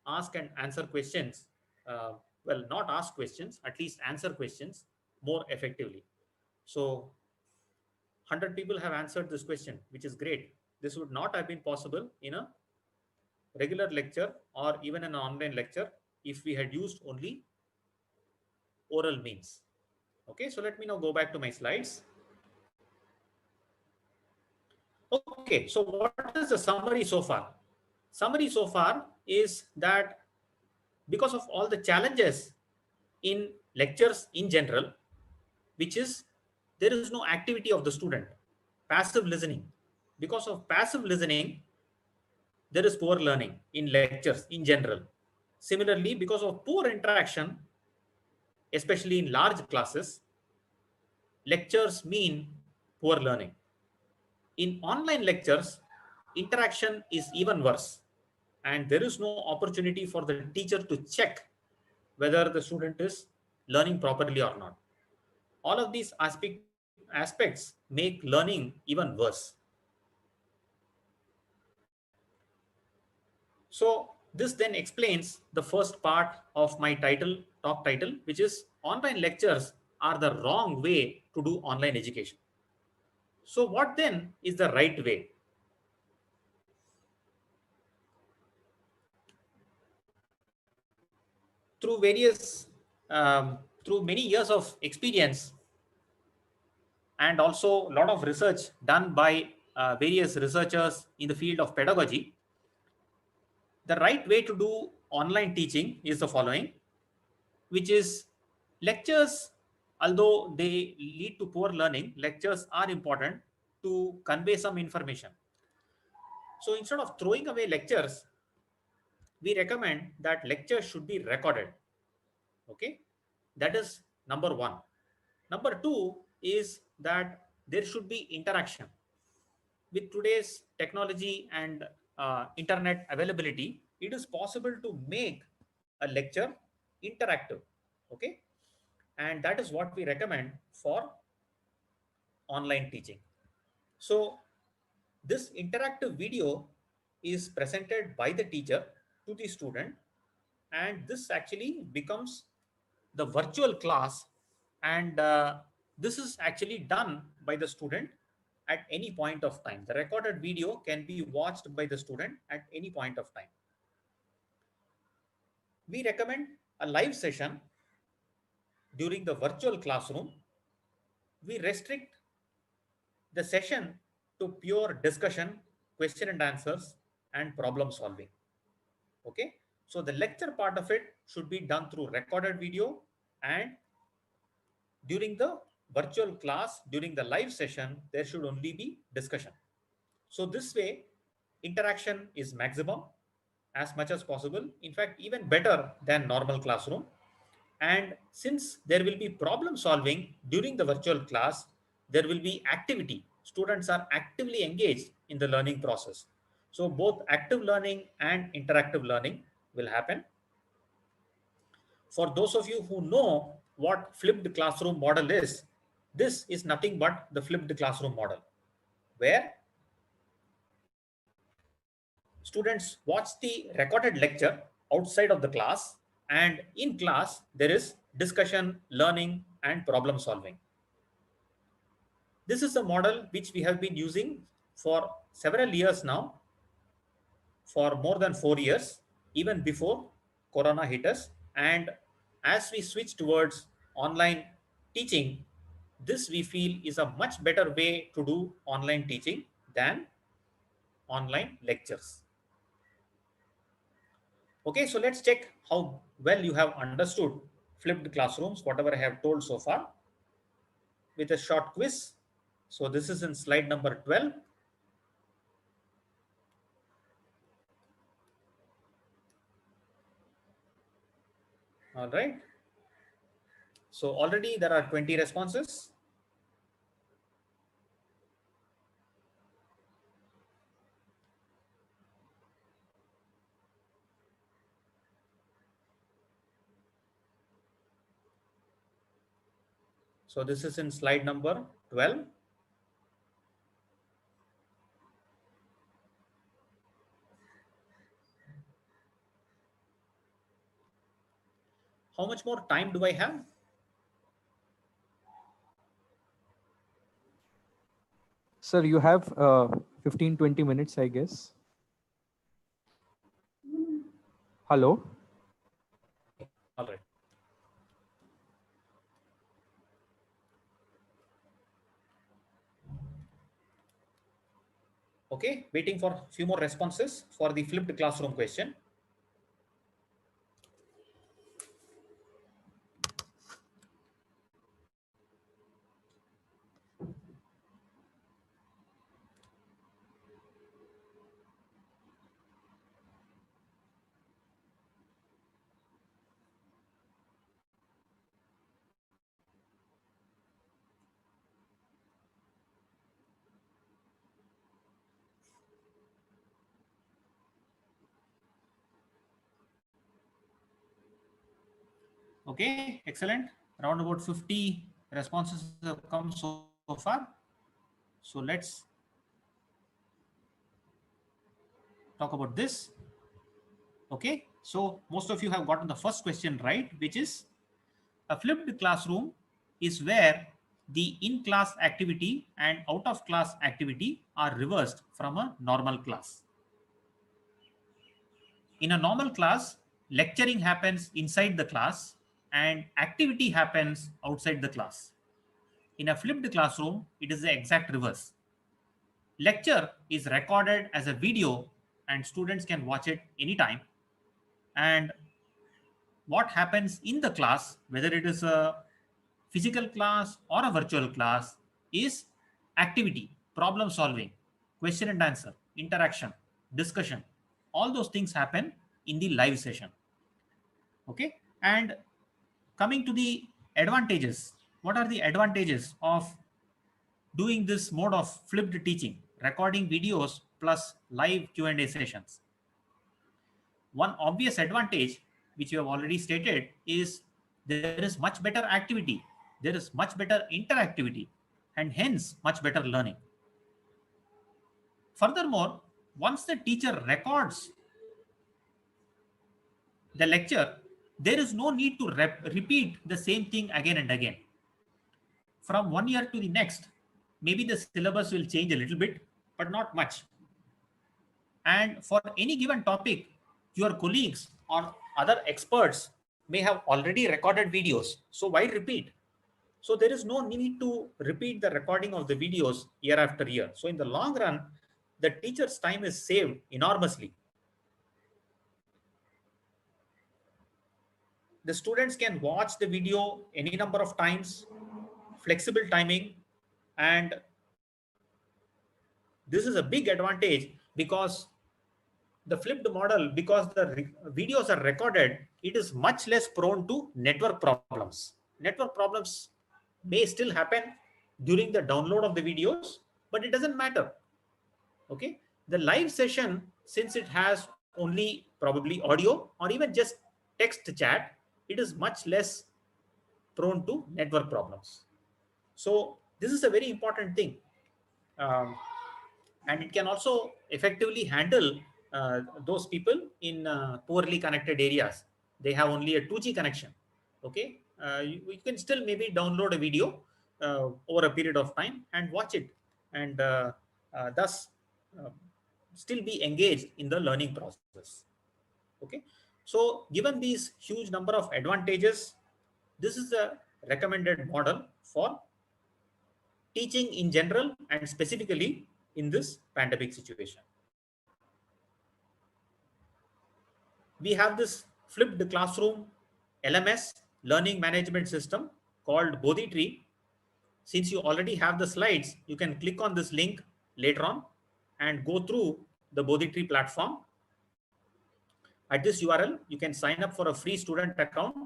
ask and answer questions. Well, not ask questions, at least answer questions more effectively. So 100 people have answered this question, which is great. This would not have been possible in a regular lecture or even an online lecture if we had used only oral means. Okay, so let me now go back to my slides. Okay, so what is the summary so far? Summary so far is that because of all the challenges in lectures in general, which is there is no activity of the student, passive listening. Because of passive listening, there is poor learning in lectures in general. Similarly, because of poor interaction, especially in large classes, lectures mean poor learning. In online lectures, interaction is even worse, and there is no opportunity for the teacher to check whether the student is learning properly or not. All of these aspects make learning even worse. So this then explains the first part of my talk title, which is online lectures are the wrong way to do online education. So what then is the right way? Through through many years of experience and also a lot of research done by various researchers in the field of pedagogy, the right way to do online teaching is the following, which is lectures, although they lead to poor learning, lectures are important to convey some information. So instead of throwing away lectures, we recommend that lectures should be recorded. Okay, that is number one. Number two is that there should be interaction. With today's technology and internet availability, it is possible to make a lecture interactive. Okay, and that is what we recommend for online teaching. So this interactive video is presented by the teacher to the student, and this actually becomes the virtual class, and this is actually done by the student at any point of time. The recorded video can be watched by the student at any point of time. We recommend a live session during the virtual classroom. We restrict the session to pure discussion, question and answers, and problem solving. Okay, so the lecture part of it should be done through recorded video, and during the virtual class, during the live session, there should only be discussion. So this way, interaction is maximum as much as possible. In fact, even better than normal classroom. And since there will be problem solving during the virtual class, there will be activity. Students are actively engaged in the learning process. So both active learning and interactive learning will happen. For those of you who know what flipped classroom model is, this is nothing but the flipped classroom model, where students watch the recorded lecture outside of the class, and in class there is discussion, learning, and problem solving. This is a model which we have been using for several years now, for more than 4 years, even before Corona hit us. And as we switch towards online teaching, this we feel is a much better way to do online teaching than online lectures. Okay, so let's check how well you have understood flipped classrooms, whatever I have told so far, with a short quiz. So this is in slide number 12. All right. So already there are 20 responses. So this is in slide number 12. How much more time do I have? Sir, you have 15-20 minutes, I guess. Hello? All right. Okay, waiting for a few more responses for the flipped classroom question. Okay, excellent. Around about 50 responses have come so far. So let's talk about this. Okay, so most of you have gotten the first question right, which is a flipped classroom is where the in-class activity and out-of-class activity are reversed from a normal class. In a normal class, lecturing happens inside the class and activity happens outside the class. In a flipped classroom, it is the exact reverse. Lecture is recorded as a video and students can watch it anytime. And what happens in the class, whether it is a physical class or a virtual class, is activity, problem solving, question and answer, interaction, discussion. All those things happen in the live session. Okay, and coming to the advantages, what are the advantages of doing this mode of flipped teaching, recording videos plus live Q&A sessions? One obvious advantage, which you have already stated, is there is much better activity, there is much better interactivity, and hence much better learning. Furthermore, once the teacher records the lecture, there is no need to repeat the same thing again and again. From 1 year to the next, maybe the syllabus will change a little bit, but not much. And for any given topic, your colleagues or other experts may have already recorded videos. So why repeat? So there is no need to repeat the recording of the videos year after year. So in the long run, the teacher's time is saved enormously. The students can watch the video any number of times, flexible timing, and this is a big advantage because the flipped model, because the videos are recorded, it is much less prone to network problems. Network problems may still happen during the download of the videos, but it doesn't matter. Okay, The live session, since it has only probably audio or even just text chat, it is much less prone to network problems. So this is a very important thing. And it can also effectively handle those people in poorly connected areas. They have only a 2G connection. Okay, you can still maybe download a video over a period of time and watch it, and thus uh, still be engaged in the learning process. Okay, so given these huge number of advantages, this is a recommended model for teaching in general and specifically in this pandemic situation. We have this flipped classroom LMS learning management system called Bodhi Tree. Since you already have the slides, you can click on this link later on and go through the Bodhi Tree platform. At this URL, you can sign up for a free student account.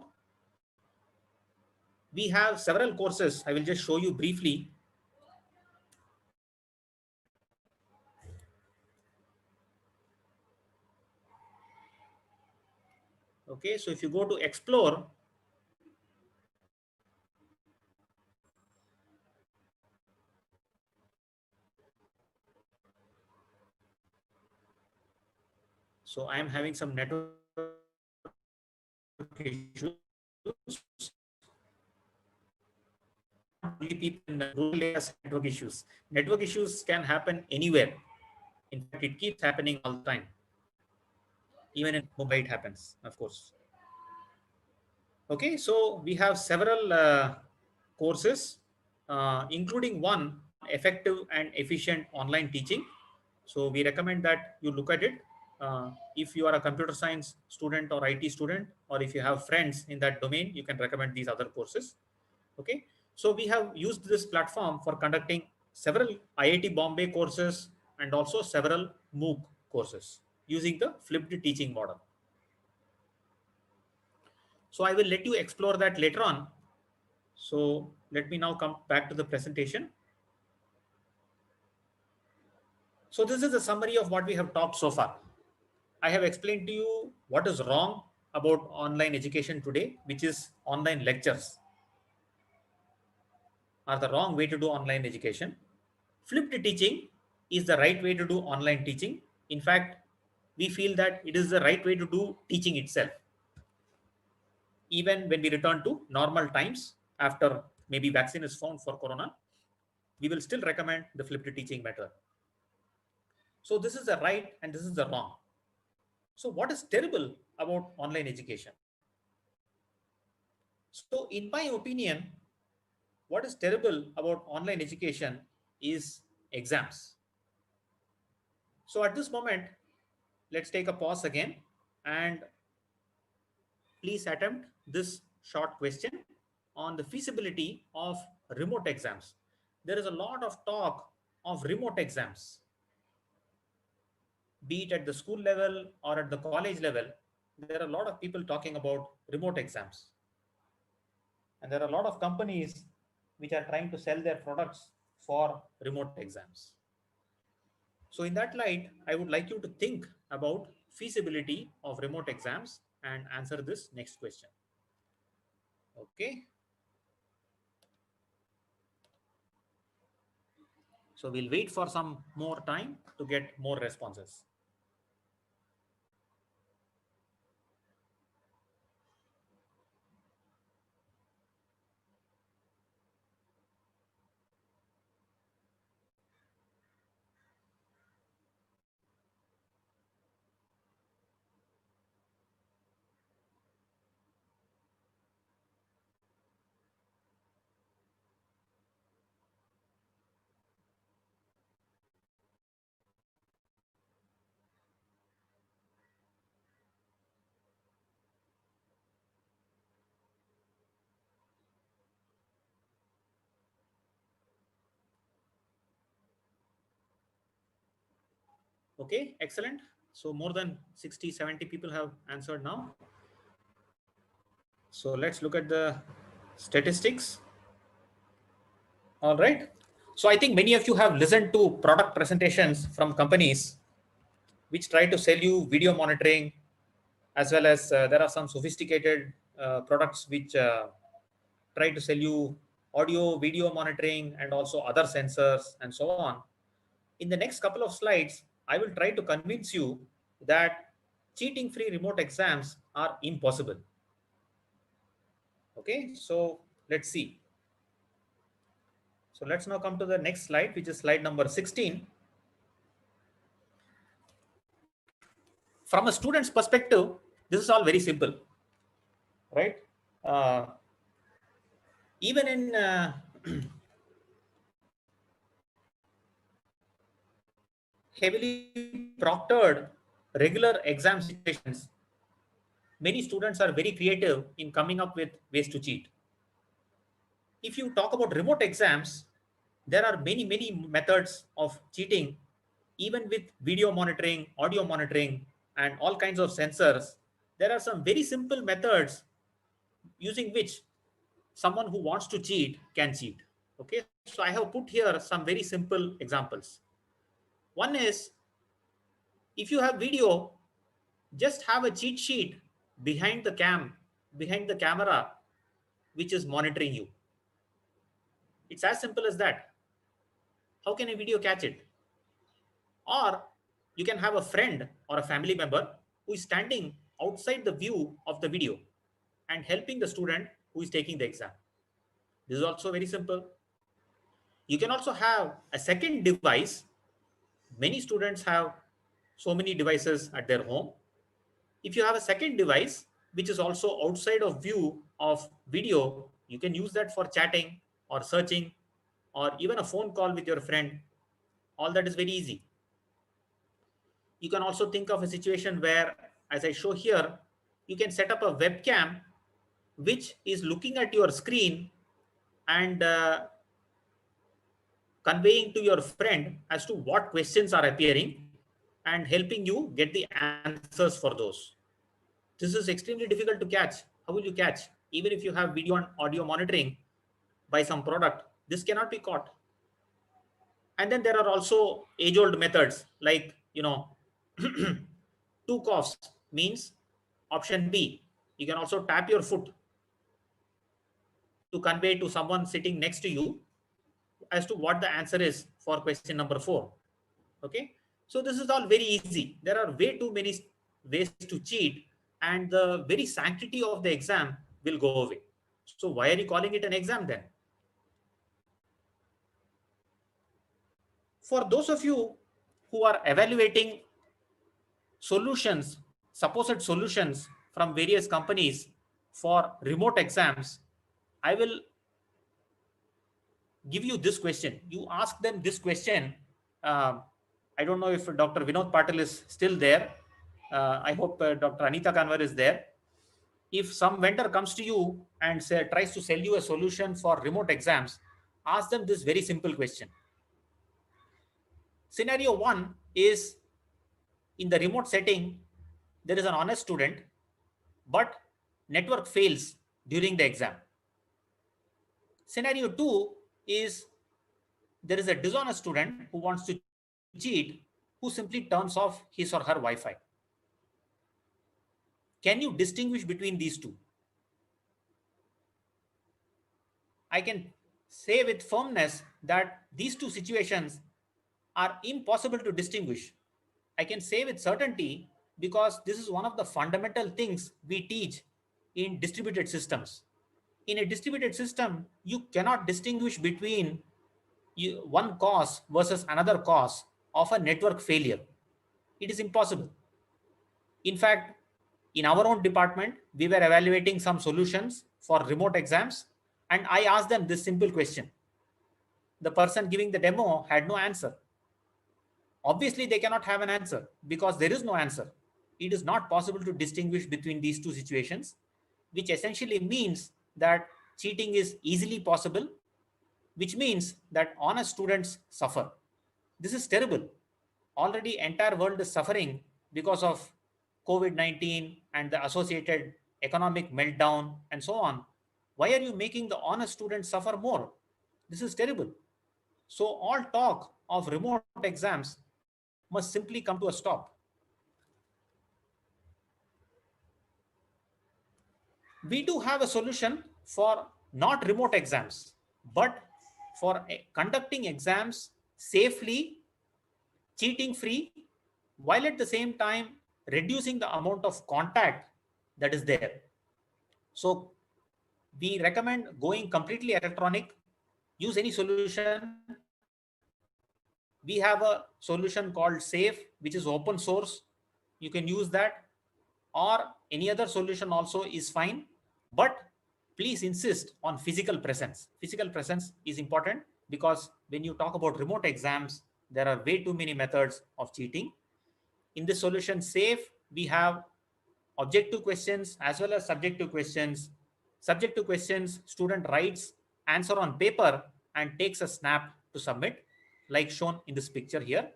We have several courses. I will just show you briefly. Okay, so if you go to explore, so I am having some network issues. Only people in rural areas network issues. Network issues can happen anywhere. In fact, it keeps happening all the time. Even in Mumbai, it happens, of course. Okay, so we have several courses, including one on effective and efficient online teaching. So we recommend that you look at it. If you are a computer science student or IT student, or if you have friends in that domain, you can recommend these other courses. Okay, so we have used this platform for conducting several IIT Bombay courses and also several MOOC courses using the flipped teaching model. So I will let you explore that later on. So let me now come back to the presentation. So this is a summary of what we have talked so far. I have explained to you what is wrong about online education today, which is online lectures are the wrong way to do online education. Flipped teaching is the right way to do online teaching. In fact, we feel that it is the right way to do teaching itself. Even when we return to normal times after maybe vaccine is found for corona, we will still recommend the flipped teaching method. So this is the right and this is the wrong. So what is terrible about online education? So in my opinion, what is terrible about online education is exams. So at this moment, let's take a pause again and please attempt this short question on the feasibility of remote exams. There is a lot of talk of remote exams, be it at the school level or at the college level. There are a lot of people talking about remote exams. And there are a lot of companies which are trying to sell their products for remote exams. So in that light, I would like you to think about feasibility of remote exams and answer this next question. Okay. So we'll wait for some more time to get more responses. Okay, excellent. So more than 60, 70 people have answered now. So let's look at the statistics. All right. So I think many of you have listened to product presentations from companies which try to sell you video monitoring, as well as there are some sophisticated products which try to sell you audio, video monitoring, and also other sensors and so on. In the next couple of slides, I will try to convince you that cheating-free remote exams are impossible. Okay, so let's see. So let's now come to the next slide, which is slide number 16. From a student's perspective, this is all very simple, right? Even in heavily proctored regular exam situations, many students are very creative in coming up with ways to cheat. If you talk about remote exams, there are many methods of cheating, even with video monitoring, audio monitoring, and all kinds of sensors. There are some very simple methods using which someone who wants to cheat can cheat. Okay, so I have put here some very simple examples. One is, if you have video, just have a cheat sheet behind the camera, which is monitoring you. It's as simple as that. How can a video catch it? Or you can have a friend or a family member who is standing outside the view of the video and helping the student who is taking the exam. This is also very simple. You can also have a second device. Many students have so many devices at their home. If you have a second device, which is also outside of view of video, you can use that for chatting or searching or even a phone call with your friend. All that is very easy. You can also think of a situation where, as I show here, you can set up a webcam which is looking at your screen and conveying to your friend as to what questions are appearing and helping you get the answers for those. This is extremely difficult to catch. How will you catch? Even if you have video and audio monitoring by some product, this cannot be caught. And then there are also age-old methods like, two coughs means option B. You can also tap your foot to convey to someone sitting next to you as to what the answer is for question number 4. Okay, so this is all very easy. There are way too many ways to cheat, and the very sanctity of the exam will go away. So why are you calling it an exam then? For those of you who are evaluating solutions, supposed solutions from various companies for remote exams, I will give you this question. You ask them this question. I don't know if Dr. Vinod Patil is still there. I hope Dr. Anita Kanwar is there. If some vendor comes to you and tries to sell you a solution for remote exams, ask them this very simple question. Scenario 1 is, in the remote setting, there is an honest student, but network fails during the exam. Scenario 2 is, there is a dishonest student who wants to cheat, who simply turns off his or her Wi-Fi. Can you distinguish between these two? I can say with firmness that these two situations are impossible to distinguish. I can say with certainty because this is one of the fundamental things we teach in distributed systems. In a distributed system, you cannot distinguish between one cause versus another cause of a network failure. It is impossible. In fact, in our own department, we were evaluating some solutions for remote exams, and I asked them this simple question. The person giving the demo had no answer. Obviously, they cannot have an answer because there is no answer. It is not possible to distinguish between these two situations, which essentially means that cheating is easily possible, which means that honest students suffer. This is terrible. Already entire world is suffering because of COVID-19 and the associated economic meltdown and so on. Why are you making the honest students suffer more? This is terrible. So all talk of remote exams must simply come to a stop. We do have a solution for not remote exams, but for conducting exams safely, cheating free, while at the same time reducing the amount of contact that is there. So we recommend going completely electronic. Use any solution. We have a solution called Safe, which is open source. You can use that, or any other solution also is fine. But please insist on physical presence. Physical presence is important because when you talk about remote exams, there are way too many methods of cheating. In this solution Safe, we have objective questions as well as subjective questions. Subjective questions, student writes answer on paper and takes a snap to submit, like shown in this picture here.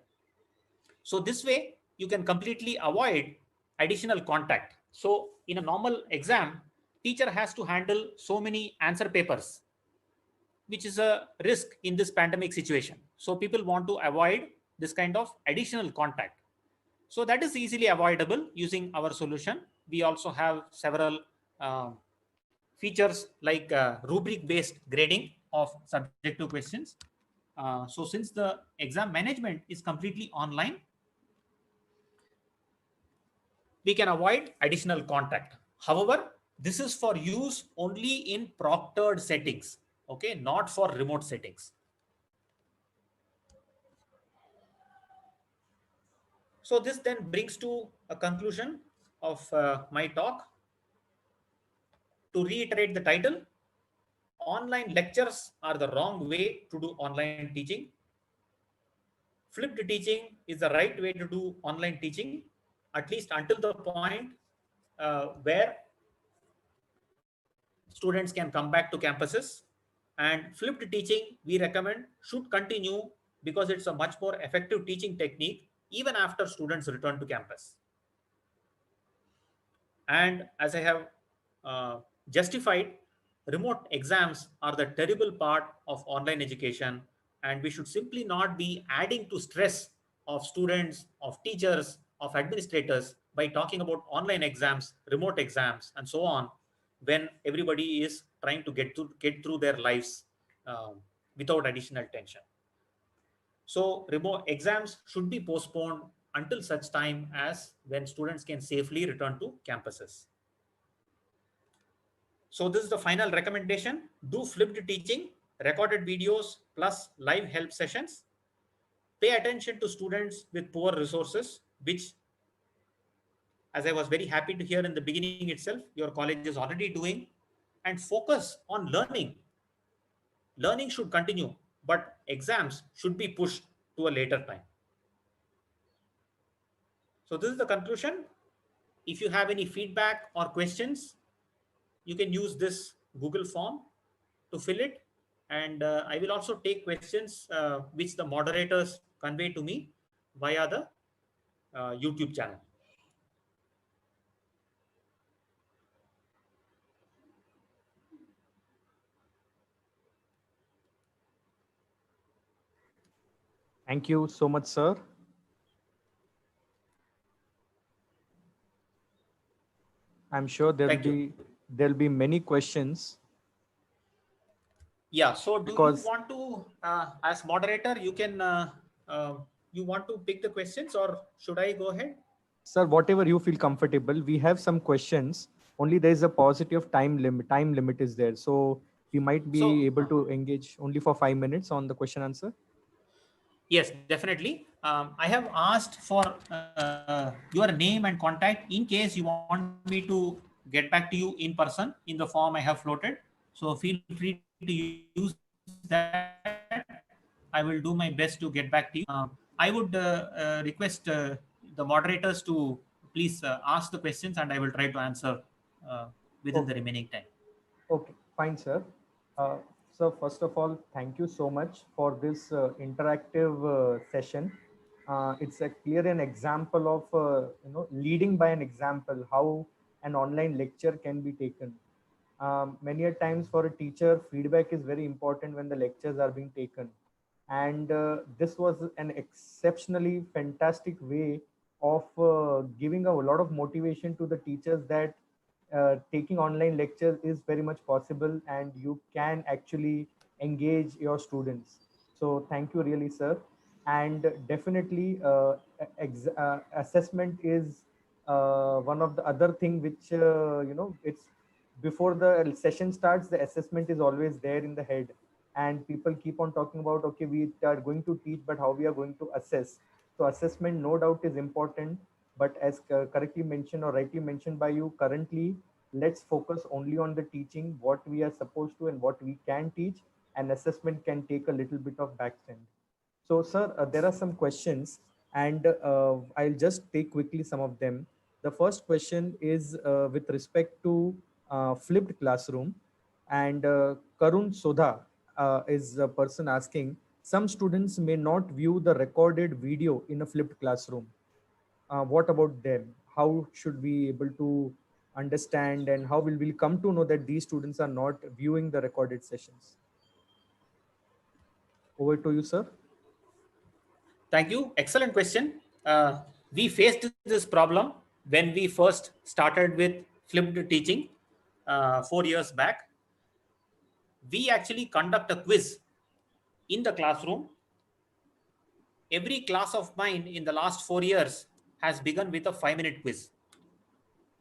So this way you can completely avoid additional contact. So in a normal exam, teacher has to handle so many answer papers, which is a risk in this pandemic situation. So people want to avoid this kind of additional contact. So that is easily avoidable using our solution. We also have several features like rubric based grading of subjective questions. So since the exam management is completely online, we can avoid additional contact. However, this is for use only in proctored settings, okay, not for remote settings. So this then brings to a conclusion of my talk. To reiterate the title, online lectures are the wrong way to do online teaching. Flipped teaching is the right way to do online teaching, at least until the point where students can come back to campuses. And flipped teaching, we recommend, should continue because it's a much more effective teaching technique even after students return to campus. And as I have justified, remote exams are the terrible part of online education, and we should simply not be adding to stress of students, of teachers, of administrators by talking about online exams, remote exams, and so on, when everybody is trying to get through their lives without additional tension. So remote exams should be postponed until such time as when students can safely return to campuses. So this is the final recommendation. Do flipped teaching, recorded videos plus live help sessions. Pay attention to students with poor resources, which, as I was very happy to hear in the beginning itself, your college is already doing, and focus on learning. Learning should continue, but exams should be pushed to a later time. So this is the conclusion. If you have any feedback or questions, you can use this Google form to fill it. And I will also take questions which the moderators convey to me via the YouTube channel. Thank you so much, sir. I'm sure there'll be many questions. Yeah. So do you want to, as moderator, you can you want to pick the questions, or should I go ahead? Sir, whatever you feel comfortable. We have some questions. Only there is a paucity of time limit. Time limit is there, so we might be able to engage only for 5 minutes on the question answer. Yes, definitely. I have asked for your name and contact in case you want me to get back to you in person in the form I have floated. So feel free to use that. I will do my best to get back to you. I would request the moderators to please ask the questions, and I will try to answer within the remaining time. Okay, fine, sir. So first of all, thank you so much for this interactive session. It's a clear an example of leading by an example how an online lecture can be taken. Many a times for a teacher, feedback is very important when the lectures are being taken, and this was an exceptionally fantastic way of giving a lot of motivation to the teachers that taking online lectures is very much possible, and you can actually engage your students. So thank you really, sir. And definitely assessment is one of the other thing which it's before the session starts, the assessment is always there in the head, and people keep on talking about, okay, we are going to teach, but how we are going to assess. So assessment no doubt is important, but as correctly mentioned or rightly mentioned by you, currently let's focus only on the teaching, what we are supposed to and what we can teach, and assessment can take a little bit of backstand. So, sir, there are some questions, and I'll just take quickly some of them. The first question is with respect to flipped classroom, and Karun Sodha is a person asking, some students may not view the recorded video in a flipped classroom. What about them? How should we able to understand, and how will we come to know that these students are not viewing the recorded sessions? Over to you, sir. Thank you. Excellent question. We faced this problem when we first started with flipped teaching 4 years back. We actually conduct a quiz in the classroom. Every class of mine in the last 4 years has begun with a 5-minute quiz.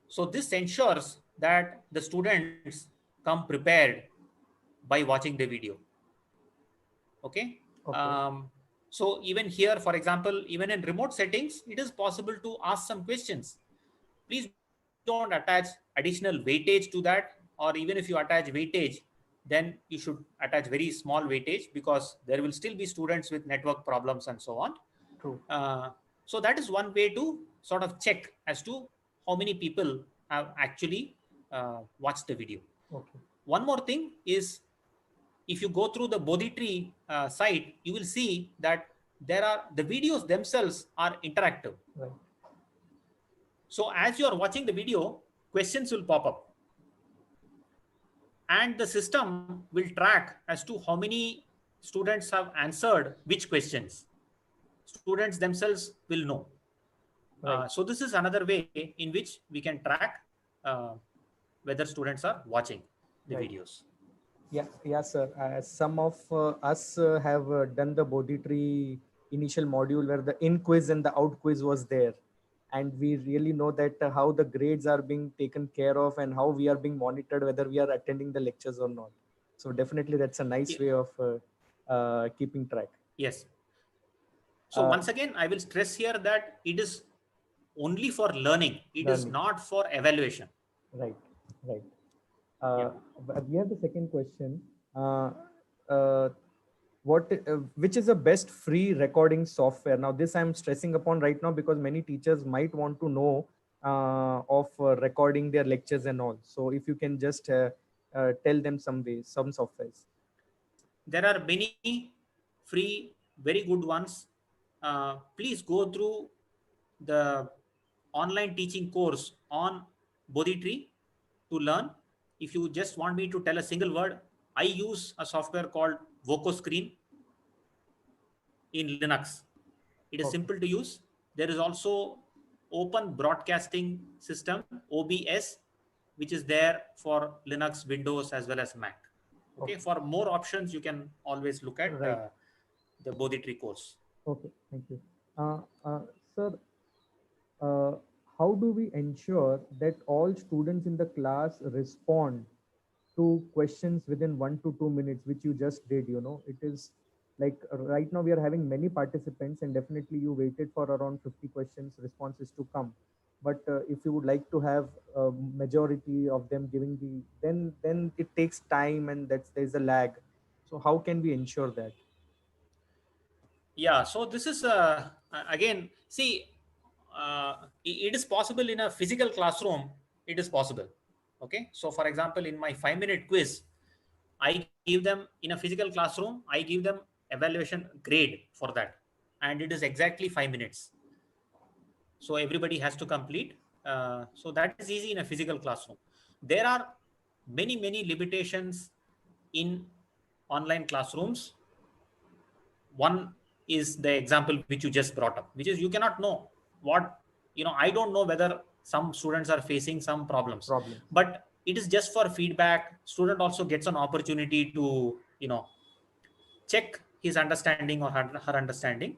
So this ensures that the students come prepared by watching the video. Okay. Okay. So even here, for example, even in remote settings, it is possible to ask some questions. Please don't attach additional weightage to that, or even if you attach weightage, then you should attach very small weightage, because there will still be students with network problems and so on. True. So that is one way to sort of check as to how many people have actually watched the video. Okay. One more thing is, if you go through the Bodhi site, you will see that the videos themselves are interactive. Right. So as you are watching the video, questions will pop up, and the system will track as to how many students have answered which questions. Students themselves will know. Right. So this is another way in which we can track whether students are watching the Right. videos. Yeah, sir. Some of us have done the Bodhi tree initial module where the in quiz and the out quiz was there, and we really know that how the grades are being taken care of and how we are being monitored, whether we are attending the lectures or not. So definitely, that's a nice way of keeping track. Yes. So once again, I will stress here that it is only for learning. It is not for evaluation. Right. Right. Yeah. We have the second question. Which is the best free recording software? Now, this I'm stressing upon right now because many teachers might want to know of recording their lectures and all. So, if you can just tell them some ways, some softwares. There are many free, very good ones. Please go through the online teaching course on Bodhi Tree to learn. If you just want me to tell a single word, I use a software called Voco Screen in Linux. It is simple to use. There is also Open Broadcasting System, OBS, which is there for Linux, Windows, as well as Mac. Okay. For more options, you can always look at the Bodhi Tree course. Okay, thank you. Sir, how do we ensure that all students in the class respond to questions within 1 to 2 minutes, which you just did? It is like right now we are having many participants, and definitely you waited for around 50 questions responses to come. But if you would like to have a majority of them giving then it takes time, and there's a lag. So how can we ensure that? Yeah, so this is again, see, it is possible in a physical classroom. It is possible. Okay, so for example, in my 5-minute quiz, I give them in a physical classroom, I give them evaluation grade for that, and it is exactly 5 minutes. So everybody has to complete. So that is easy in a physical classroom. There are many limitations in online classrooms. One is the example which you just brought up, which is you cannot know what, I don't know whether some students are facing some problems. But it is just for feedback. Student also gets an opportunity to, check his understanding or her understanding.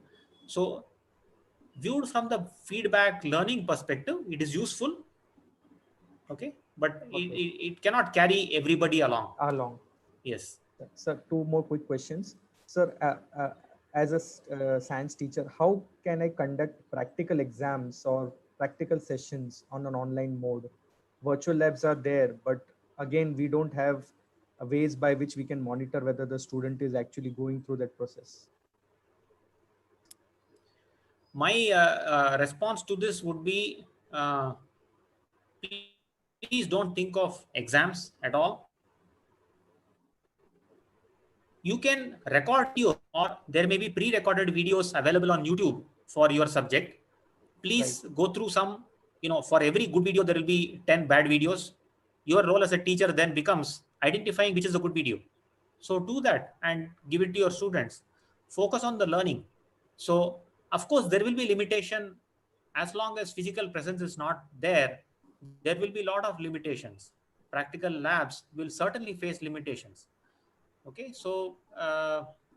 So viewed from the feedback learning perspective, it is useful. Okay, but it cannot carry everybody along. Yes. Sir, two more quick questions. Sir, as a science teacher, how can I conduct practical exams or practical sessions on an online mode? Virtual labs are there, but again, we don't have ways by which we can monitor whether the student is actually going through that process. My response to this would be, please don't think of exams at all. You can record videos, or there may be pre-recorded videos available on YouTube for your subject. Please go through some, for every good video, there will be 10 bad videos. Your role as a teacher then becomes identifying which is a good video. So do that and give it to your students. Focus on the learning. So of course, there will be limitation. As long as physical presence is not there, there will be a lot of limitations. Practical labs will certainly face limitations. Okay, so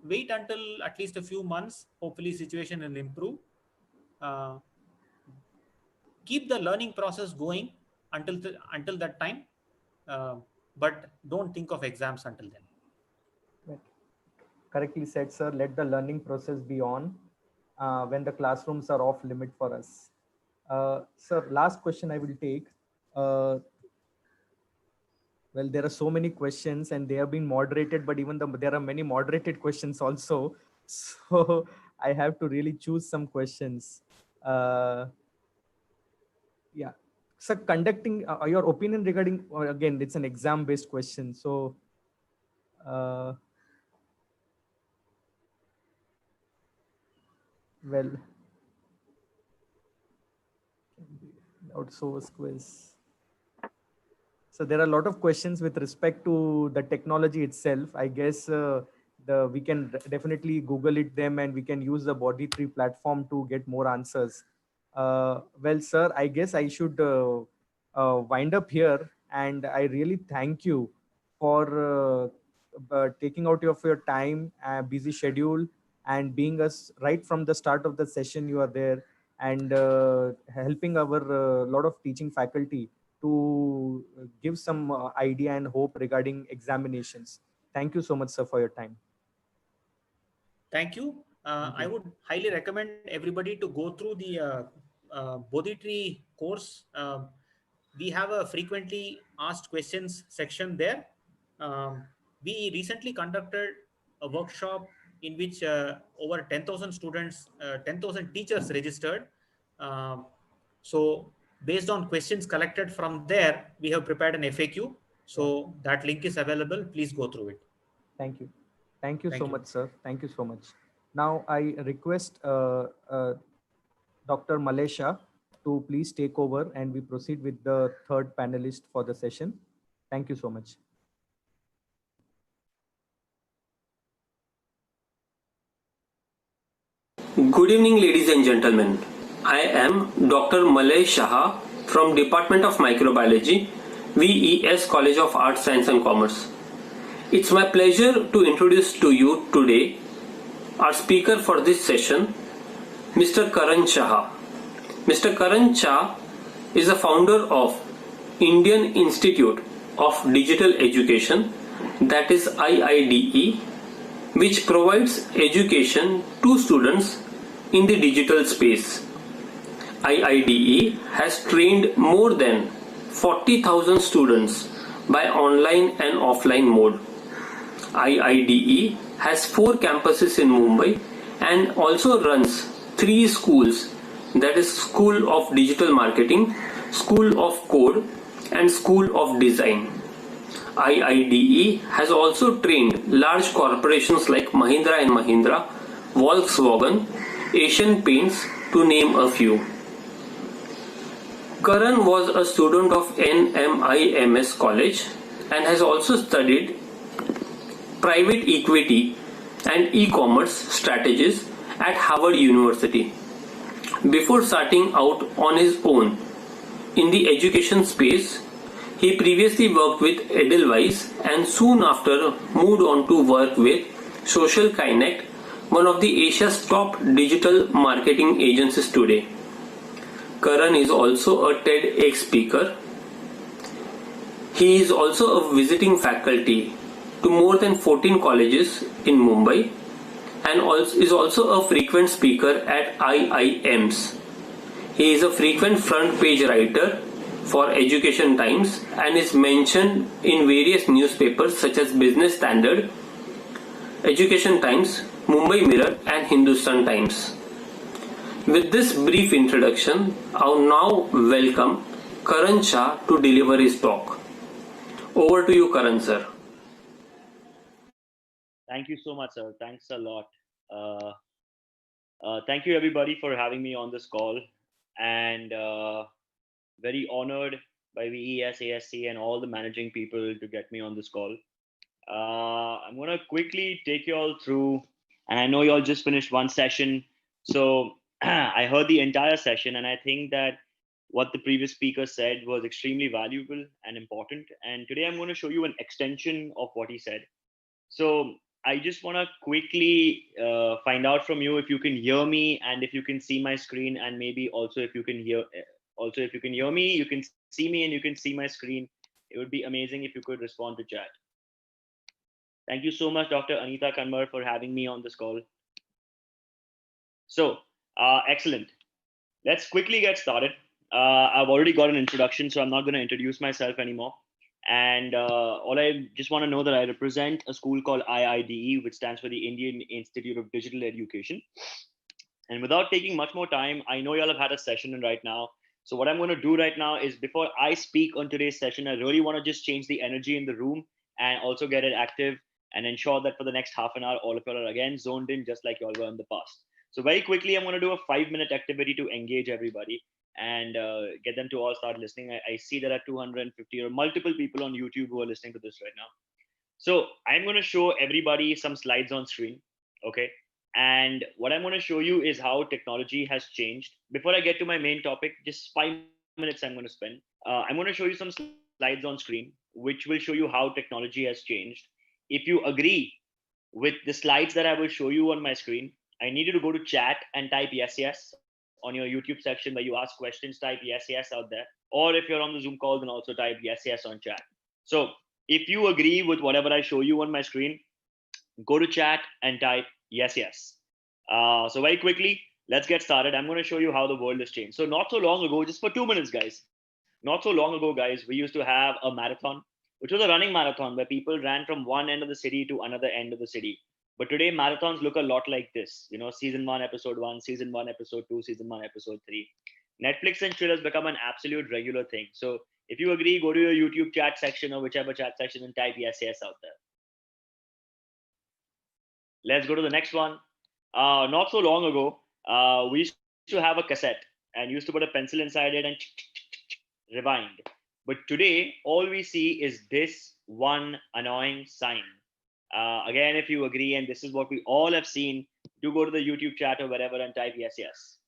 wait until at least a few months. Hopefully situation will improve. Keep the learning process going until that time, but don't think of exams until then. Right. Correctly said, sir. Let the learning process be on when the classrooms are off limit for us. Sir, last question I will take. Well, there are so many questions and they have been moderated, but even there are many moderated questions also. So I have to really choose some questions. Yeah. So conducting your opinion regarding, again, it's an exam based question. So well, outsource quiz. So there are a lot of questions with respect to the technology itself. I guess we can definitely Google it them and we can use the Body Tree platform to get more answers. Well, sir, I guess I should wind up here, and I really thank you for taking out of your time, busy schedule, and being us right from the start of the session. You are there and helping our lot of teaching faculty to give some idea and hope regarding examinations. Thank you so much, sir, for your time. Thank you. I would highly recommend everybody to go through the Bodhi Tree course. We have a frequently asked questions section there. We recently conducted a workshop in which over 10,000 students, 10,000 teachers registered. So based on questions collected from there, we have prepared an FAQ. So that link is available. Please go through it. Thank you. Thank you so much, sir. Thank you so much. Now I request Dr. Malesha to please take over and we proceed with the third panelist for the session. Thank you so much. Good evening, ladies and gentlemen. I am Dr. Malesha from Department of Microbiology, V.E.S. College of Arts, Science and Commerce. It's my pleasure to introduce to you today our speaker for this session, Mr. Karan Shah. Mr. Karan Shah is the founder of Indian Institute of Digital Education, that is IIDE, which provides education to students in the digital space. IIDE has trained more than 40,000 students by online and offline mode. IIDE has 4 campuses in Mumbai and also runs 3 schools, that is School of Digital Marketing, School of Code and School of Design. IIDE has also trained large corporations like Mahindra & Mahindra, Volkswagen, Asian Paints, to name a few. Karan was a student of NMIMS College and has also studied private equity and e-commerce strategies at Harvard University. Before starting out on his own in the education space. He previously worked with Edelweiss and soon after moved on to work with Social Kinect, one of the Asia's top digital marketing agencies today. Karan is also a TEDx speaker. He is also a visiting faculty to more than 14 colleges in Mumbai and is also a frequent speaker at IIMs. He is a frequent front page writer for Education Times and is mentioned in various newspapers such as Business Standard, Education Times, Mumbai Mirror and Hindustan Times. With this brief introduction, I'll now welcome Karan Shah to deliver his talk. Over to you, Karan sir. Thank you so much, sir. Thanks a lot. Thank you, everybody, for having me on this call. And very honored by V.E.S, ASC, and all the managing people to get me on this call. I'm going to quickly take you all through, and I know you all just finished one session. So I heard the entire session, and I think that what the previous speaker said was extremely valuable and important. And today I'm going to show you an extension of what he said. So I just want to quickly find out from you if you can hear me and if you can see my screen, and maybe also if you can hear me, you can see me and you can see my screen. It would be amazing if you could respond to chat. Thank you so much, Dr. Anita Kanwar, for having me on this call. So excellent. Let's quickly get started. I've already got an introduction, so I'm not going to introduce myself anymore. And all I just want to know that I represent a school called IIDE, which stands for the Indian Institute of Digital Education. And without taking much more time, I know y'all have had a session right now. So what I'm going to do right now is, before I speak on today's session, I really want to just change the energy in the room and also get it active and ensure that for the next half an hour, all of y'all are again zoned in just like y'all were in the past. So very quickly, I'm going to do a 5-minute activity to engage everybody and get them to all start listening. I see there are 250 or multiple people on YouTube who are listening to this right now. So I'm going to show everybody some slides on screen. Okay. And what I'm going to show you is how technology has changed. Before I get to my main topic, just 5 minutes I'm going to spend. I'm going to show you some slides on screen, which will show you how technology has changed. If you agree with the slides that I will show you on my screen, I need you to go to chat and type yes on your YouTube section where you ask questions. Type yes out there. Or if you're on the Zoom call, then also type yes on chat. So if you agree with whatever I show you on my screen, go to chat and type yes. So very quickly, let's get started. I'm going to show you how the world has changed. So not so long ago, just for 2 minutes, guys. Not so long ago, guys, we used to have a marathon, which was a running marathon where people ran from one end of the city to another end of the city. But today, marathons look a lot like this. You know, season 1, episode 1, season 1, episode 2, season 1, episode 3. Netflix and chill has become an absolute regular thing. So if you agree, go to your YouTube chat section or whichever chat section and type yes out there. Let's go to the next one. Not so long ago, we used to have a cassette and used to put a pencil inside it and rewind. But today, all we see is this one annoying sign. Again, if you agree, and this is what we all have seen, do go to the YouTube chat or wherever and type yes.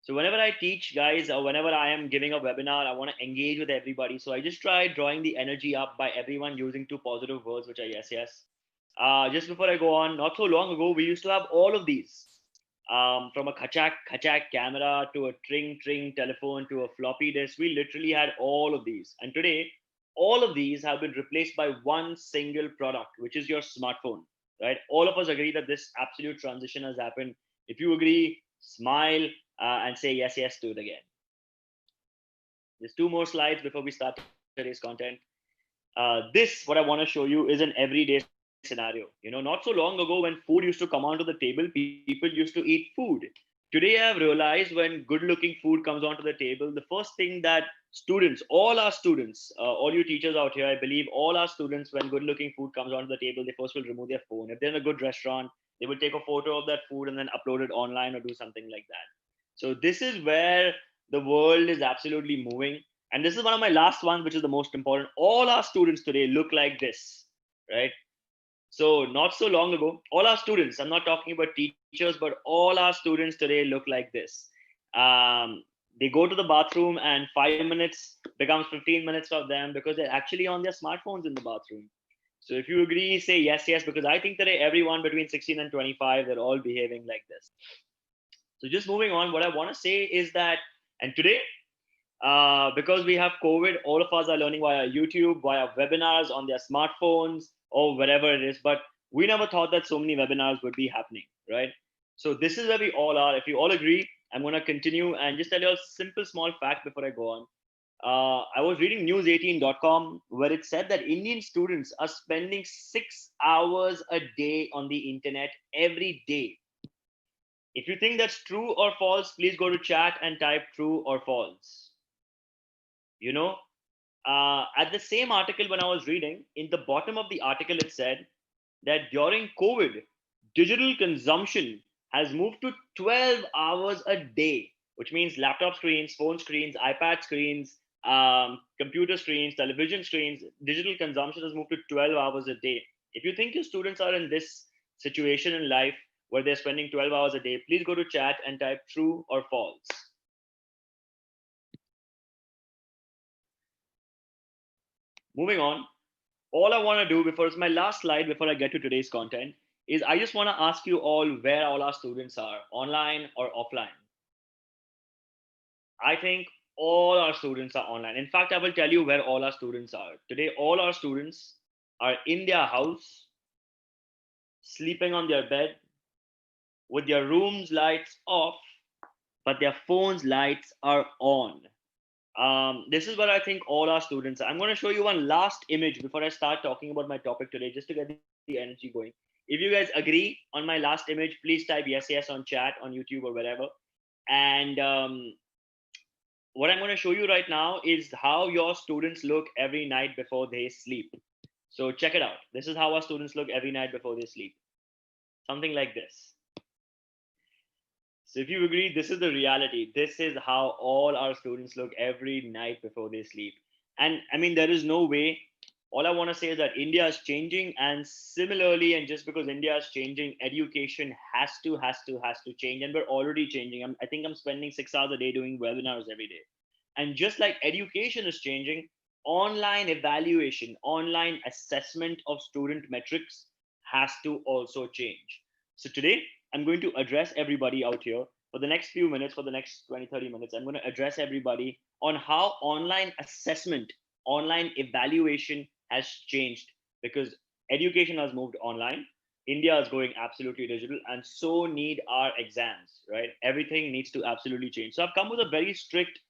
So whenever I teach, guys, or whenever I am giving a webinar, I want to engage with everybody. So I just try drawing the energy up by everyone using 2 positive words, which are yes. Just before I go on, not so long ago, we used to have all of these. From a khachak camera to a tring telephone to a floppy disk, we literally had all of these. And today, all of these have been replaced by one single product, which is your smartphone, right? All of us agree that this absolute transition has happened. If you agree, smile and say yes to it again. There's 2 more slides before we start today's content. This, what I want to show you, is an everyday scenario. You know, not so long ago when food used to come onto the table, people used to eat food. Today, I've realized when good-looking food comes onto the table, the first thing that students, all our students, all you teachers out here, I believe all our students, when good-looking food comes onto the table, they first will remove their phone. If they're in a good restaurant, they will take a photo of that food and then upload it online or do something like that. So this is where the world is absolutely moving. And this is one of my last ones, which is the most important. All our students today look like this, right? So not so long ago, all our students, I'm not talking about teachers, but all our students today look like this. They go to the bathroom and 5 minutes becomes 15 minutes of them because they're actually on their smartphones in the bathroom. So if you agree, say yes, yes, because I think that everyone between 16 and 25, they're all behaving like this. So just moving on, what I want to say is that, and today, because we have COVID, all of us are learning via YouTube, via webinars on their smartphones or wherever it is. But we never thought that so many webinars would be happening, right? So this is where we all are. If you all agree, I'm going to continue and just tell you a simple small fact before I go on. I was reading news18.com where it said that Indian students are spending 6 hours a day on the internet every day. If you think that's true or false, please go to chat and type true or false. You know, at the same article when I was reading, in the bottom of the article, it said that during COVID, digital consumption has moved to 12 hours a day, which means laptop screens, phone screens, iPad screens, computer screens, television screens. Digital consumption has moved to 12 hours a day. If you think your students are in this situation in life where they're spending 12 hours a day, please go to chat and type true or false. Moving on, all I want to do before it's my last slide before I get to today's content is I just want to ask you all where all our students are, online or offline. I think all our students are online. In fact, I will tell you where all our students are. Today, all our students are in their house, sleeping on their bed, with their room's lights off, but their phone's lights are on. This is what I think all our students are. I'm going to show you one last image before I start talking about my topic today, just to get the energy going. If you guys agree on my last image, please type yes, yes on chat, on YouTube or wherever. And what I'm going to show you right now is how your students look every night before they sleep. So check it out. This is how our students look every night before they sleep. Something like this. So if you agree, this is the reality. This is how all our students look every night before they sleep. And I mean, there is no way. All I want to say is that India is changing, and similarly, and just because India is changing, education has to change, and we're already changing. I think I'm spending 6 hours a day doing webinars every day. And just like education is changing, online evaluation, online assessment of student metrics has to also change. So today, I'm going to address everybody out here for the next few minutes, for the next 20, 30 minutes. I'm going to address everybody on how online assessment, online evaluation has changed, because education has moved online. India is going absolutely digital, and so need our exams, right? Everything needs to absolutely change. So I've come with a very strict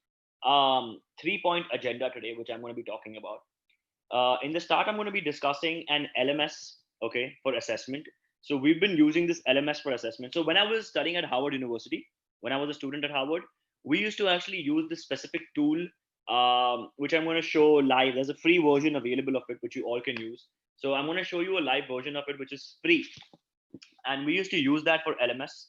3-point agenda today, which I'm going to be talking about. In the start, I'm going to be discussing an LMS, okay, for assessment. So we've been using this LMS for assessment. So when I was studying at Harvard University, when I was a student at Harvard, we used to actually use this specific tool, which I'm going to show live. There's a free version available of it, which you all can use. So I'm going to show you a live version of it, which is free. And we used to use that for LMS.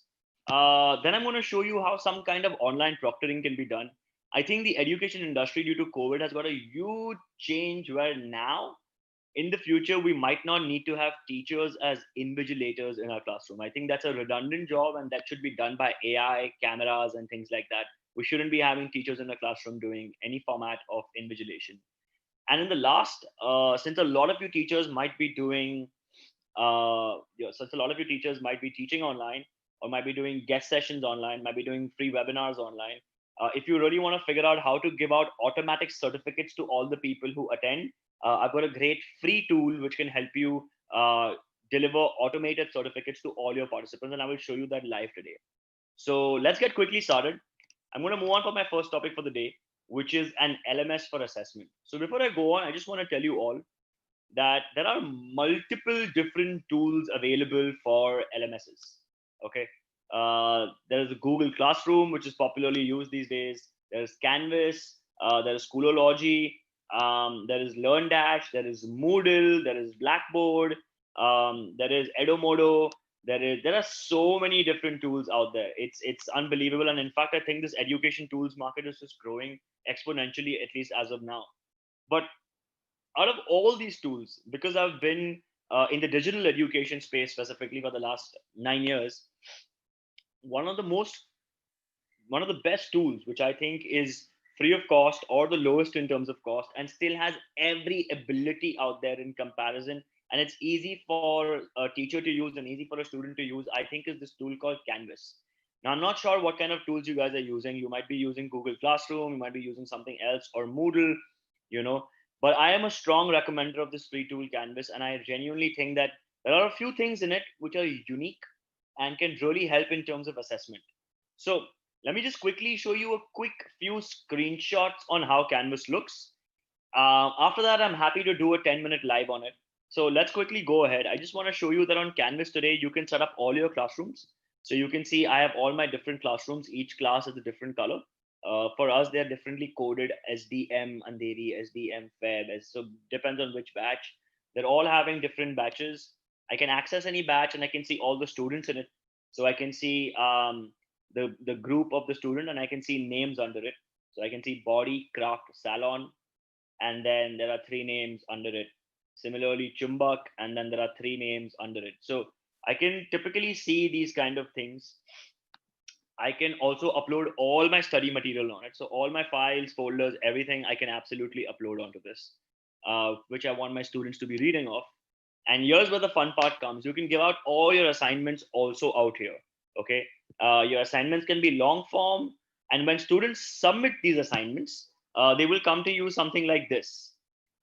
Then I'm going to show you how some kind of online proctoring can be done. I think the education industry due to COVID has got a huge change where now in the future, we might not need to have teachers as invigilators in our classroom. I think that's a redundant job, and that should be done by AI, cameras, and things like that. We shouldn't be having teachers in the classroom doing any format of invigilation. And in the last, since a lot of you teachers might be doing, since a lot of you teachers might be teaching online, or might be doing guest sessions online, might be doing free webinars online. If you really want to figure out how to give out automatic certificates to all the people who attend, I've got a great free tool which can help you deliver automated certificates to all your participants, and I will show you that live today. So let's get quickly started. I'm going to move on for my first topic for the day, which is an LMS for assessment. So before I go on, I just want to tell you all that there are multiple different tools available for LMSs. Okay. There is a Google Classroom, which is popularly used these days. There's Canvas, there is Schoolology, there is LearnDash, there is Moodle, there is Blackboard, there is Edomodo. There are so many different tools out there. It's unbelievable, and in fact, I think this education tools market is just growing exponentially, at least as of now. But out of all these tools, because I've been in the digital education space specifically for the last 9 years, one of the most one of the best tools, which I think is free of cost or the lowest in terms of cost, and still has every ability out there in comparison. And it's easy for a teacher to use and easy for a student to use, I think, is this tool called Canvas. Now, I'm not sure what kind of tools you guys are using. You might be using Google Classroom, you might be using something else, or Moodle, you know. But I am a strong recommender of this free tool, Canvas, and I genuinely think that there are a few things in it which are unique and can really help in terms of assessment. So let me just quickly show you a quick few screenshots on how Canvas looks. After that, I'm happy to do a 10-minute live on it. So let's quickly go ahead. I just want to show you that on Canvas today, you can set up all your classrooms. So you can see I have all my different classrooms. Each class is a different color. For us, they're differently coded: SDM, Andheri, SDM, Feb. So depends on which batch. They're all having different batches. I can access any batch and I can see all the students in it. So I can see the group of the student and I can see names under it. So I can see body, craft, salon, and then there are 3 names under it. Similarly, Chumbak, and then there are 3 names under it. So I can typically see these kind of things. I can also upload all my study material on it. So all my files, folders, everything I can absolutely upload onto this, which I want my students to be reading off. And here's where the fun part comes. You can give out all your assignments also out here. Okay. Your assignments can be long form. And when students submit these assignments, they will come to you something like this.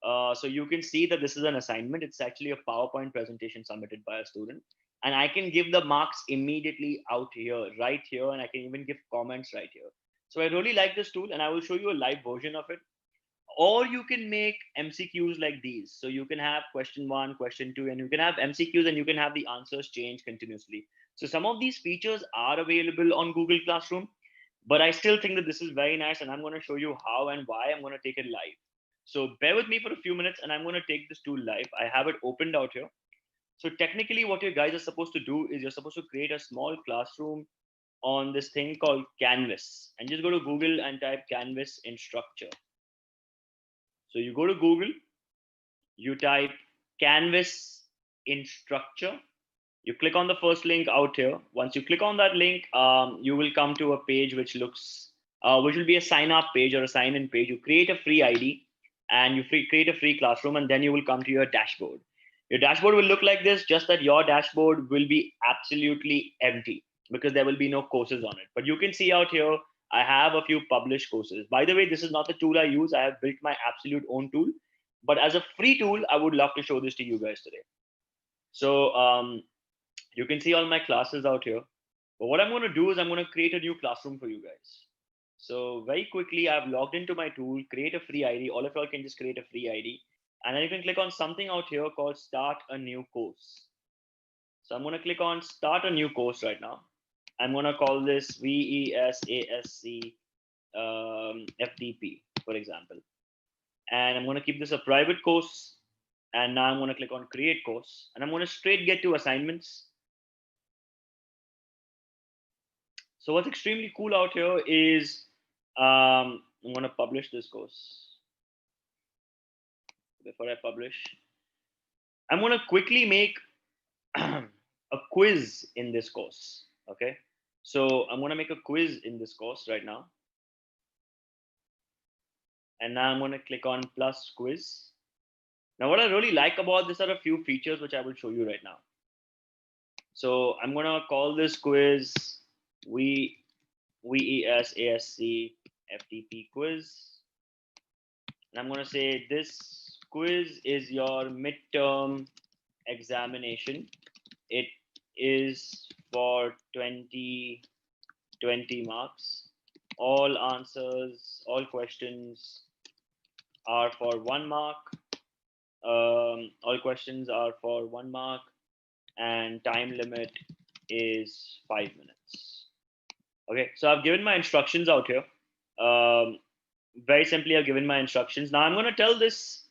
So you can see that this is an assignment. It's actually a PowerPoint presentation submitted by a student. And I can give the marks immediately out here, right here. And I can even give comments right here. So I really like this tool and I will show you a live version of it. Or you can make MCQs like these. So you can have question 1, question 2, and you can have MCQs and you can have the answers change continuously. So some of these features are available on Google Classroom, but I still think that this is very nice. And I'm going to show you how and why I'm going to take it live. So bear with me for a few minutes and I'm going to take this tool live. I have it opened out here. So technically what you guys are supposed to do is you're supposed to create a small classroom on this thing called Canvas, and just go to Google and type Canvas instructor. So you go to Google, you type Canvas instructor, you click on the first link out here. Once you click on that link, you will come to a page which looks, which will be a sign up page or a sign in page. You create a free ID and you create a free classroom, and then you will come to your dashboard. Your dashboard will look like this, just that your dashboard will be absolutely empty because there will be no courses on it. But you can see out here, I have a few published courses. By the way, this is not the tool I use. I have built my absolute own tool. But as a free tool, I would love to show this to you guys today. So you can see all my classes out here. But what I'm going to do is I'm going to create a new classroom for you guys. So very quickly, I've logged into my tool, create a free ID. All of y'all can just create a free ID. And then you can click on something out here called Start a New Course. So I'm going to click on Start a New Course right now. I'm going to call this V.E.S. ASC FTP, for example. And I'm going to keep this a private course. And now I'm going to click on Create Course. And I'm going to straight get to assignments. So what's extremely cool out here is I'm going to publish this course. Before I publish, I'm going to quickly make a quiz in this course. Okay, so I'm going to make a quiz in this course right now. And now I'm going to click on plus quiz. Now, what I really like about this are a few features which I will show you right now. So I'm going to call this quiz V.E.S. ASC FTP quiz. And I'm going to say this quiz is your midterm examination. It is for 20 marks. All answers, all questions are for 1 mark. All questions are for 1 mark, and time limit is 5 minutes. Okay, so I've given my instructions out here. Very simply, I've given my instructions. Now I'm going to tell this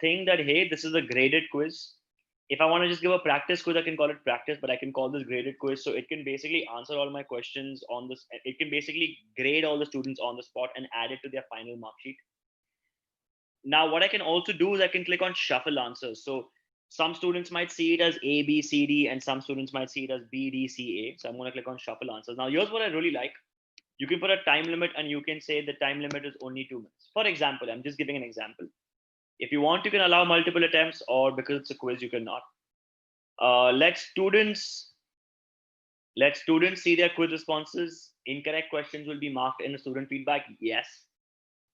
thing that, hey, this is a graded quiz. If I want to just give a practice quiz, I can call it practice, but I can call this graded quiz. So it can basically answer all my questions on this. It can basically grade all the students on the spot and add it to their final mark sheet. Now, what I can also do is I can click on shuffle answers. So some students might see it as A, B, C, D, and some students might see it as B, D, C, A. So I'm going to click on shuffle answers. Now, here's what I really like. You can put a time limit and you can say the time limit is only 2 minutes. For example, I'm just giving an example. If you want, you can allow multiple attempts, or because it's a quiz, you cannot. Let students see their quiz responses. Incorrect questions will be marked in the student feedback. Yes.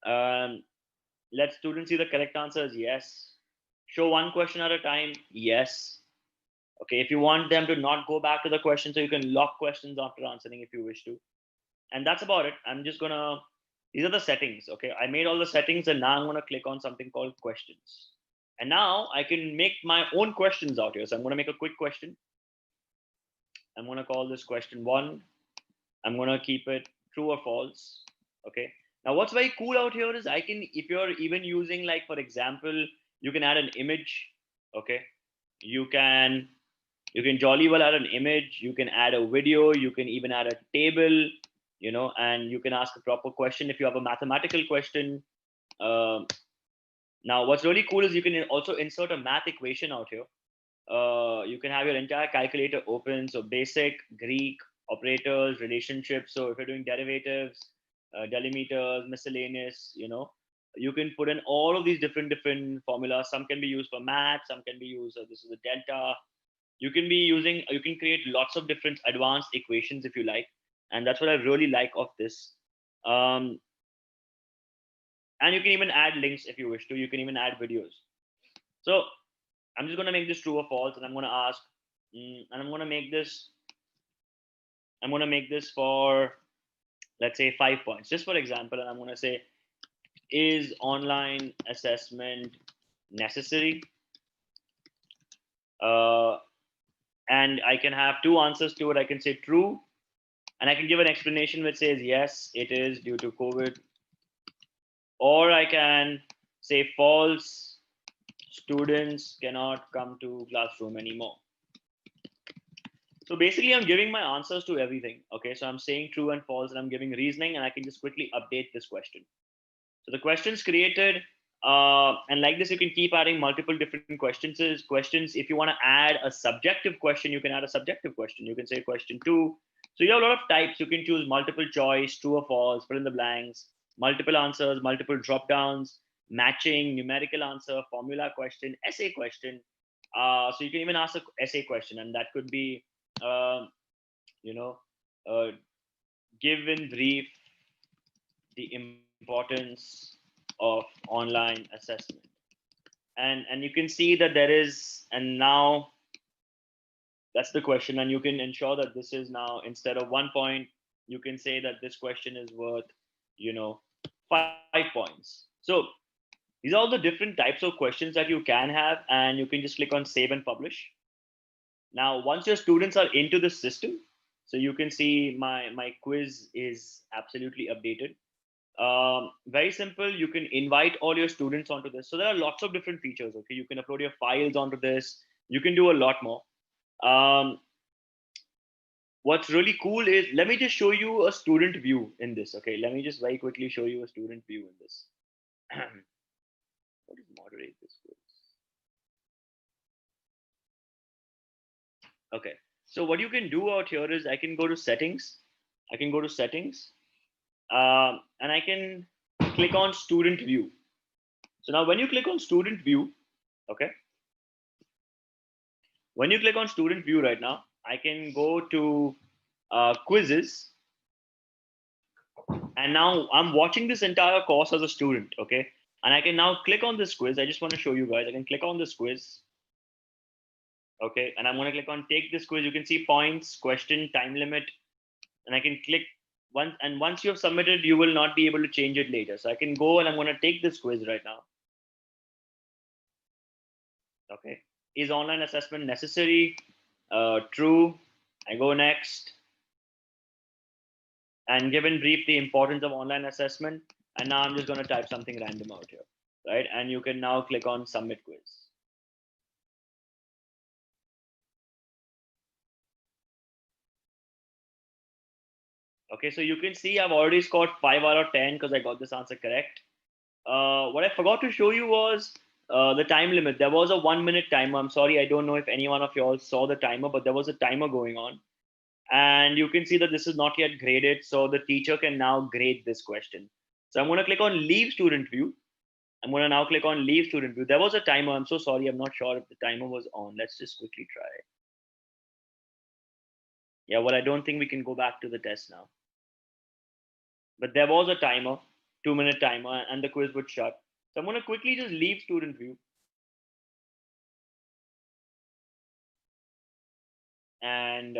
Let students see the correct answers. Yes. Show one question at a time. Yes. Okay. If you want them to not go back to the question, so you can lock questions after answering if you wish to. And that's about it. I'm just gonna, these are the settings. Okay. I made all the settings, and now I'm gonna click on something called questions. And now I can make my own questions out here. So I'm gonna make a quick question. I'm gonna call this question 1. I'm gonna keep it true or false. Okay. Now what's very cool out here is I can, if you're even using, like, for example, you can add an image. Okay. You can jolly well add an image. You can add a video. You can even add a table, you know, and you can ask a proper question if you have a mathematical question. Now what's really cool is you can also insert a math equation out here. You can have your entire calculator open. So basic, Greek, operators, relationships. So if you're doing derivatives, delimiters, miscellaneous, you know, you can put in all of these different formulas. Some can be used for math, some can be used, this is a delta. You can create lots of different advanced equations if you like. And that's what I really like of this. And you can even add links if you wish to. You can even add videos. So I'm just going to make this true or false, and I'm going to ask, and I'm going to make this for, let's say, 5 points, just for example. And I'm going to say, is online assessment necessary? And I can have 2 answers to it. I can say true, and I can give an explanation which says, yes, it is due to COVID. Or I can say false, students cannot come to classroom anymore. So basically I'm giving my answers to everything. Okay, so I'm saying true and false, and I'm giving reasoning, and I can just quickly update this question. So the question's created, and like this, you can keep adding multiple different questions. If you want to add a subjective question, you can add a subjective question. You can say question 2. So you have a lot of types. You can choose multiple choice, true or false, fill in the blanks, multiple answers, multiple drop downs, matching, numerical answer, formula question, essay question. So you can even ask an essay question, and that could be, give in brief the importance of online assessment. And you can see that there is, and now that's the question, and you can ensure that this is now, instead of 1 point, you can say that this question is worth, 5 points. So these are all the different types of questions that you can have, and you can just click on save and publish. Now, once your students are into the system, so you can see my quiz is absolutely updated. Very simple. You can invite all your students onto this. So there are lots of different features. Okay, you can upload your files onto this. You can do a lot more. What's really cool is, let me just show you a student view in this. Okay, let me just very quickly show you a student view in this. What is moderate this quiz? Okay, so what you can do out here is I can go to settings. And I can click on student view. So now when you click on student view, okay, when you click on student view right now, I can go to quizzes, and now I'm watching this entire course as a student. Okay, and I can now click on this quiz. I just want to show you guys. I can click on this quiz. Okay, and I'm going to click on take this quiz. You can see points, question, time limit, and I can click once. And once you have submitted, you will not be able to change it later. So I can go and I'm going to take this quiz right now. Okay, is online assessment necessary? True. I go next, and given brief the importance of online assessment. And now I'm just going to type something random out here, right? And you can now click on submit quiz. Okay, so you can see I've already scored 5 out of 10 because I got this answer correct. What I forgot to show you was the time limit. There was a 1 minute timer. I'm sorry, I don't know if any one of you all saw the timer, but there was a timer going on. And you can see that this is not yet graded. So the teacher can now grade this question. So I'm going to click on leave student view. I'm going to now click on leave student view. There was a timer. I'm so sorry. I'm not sure if the timer was on. Let's just quickly try. Yeah, well, I don't think we can go back to the test now. But there was a timer, 2-minute timer, and the quiz would shut. So I'm going to quickly just leave student view. And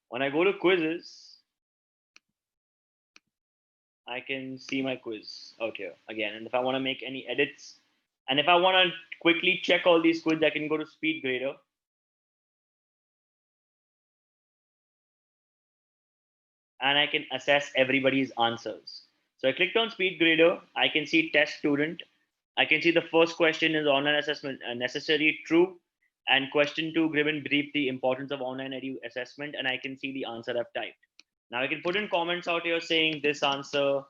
when I go to quizzes, I can see my quiz out here again. And if I want to make any edits, and if I want to quickly check all these quizzes, I can go to Speed Grader. And I can assess everybody's answers. So I clicked on Speed Grader. I can see test student. I can see the first question is online assessment necessary, true. And question 2, given brief the importance of online edu assessment. And I can see the answer I've typed. Now I can put in comments out here saying this answer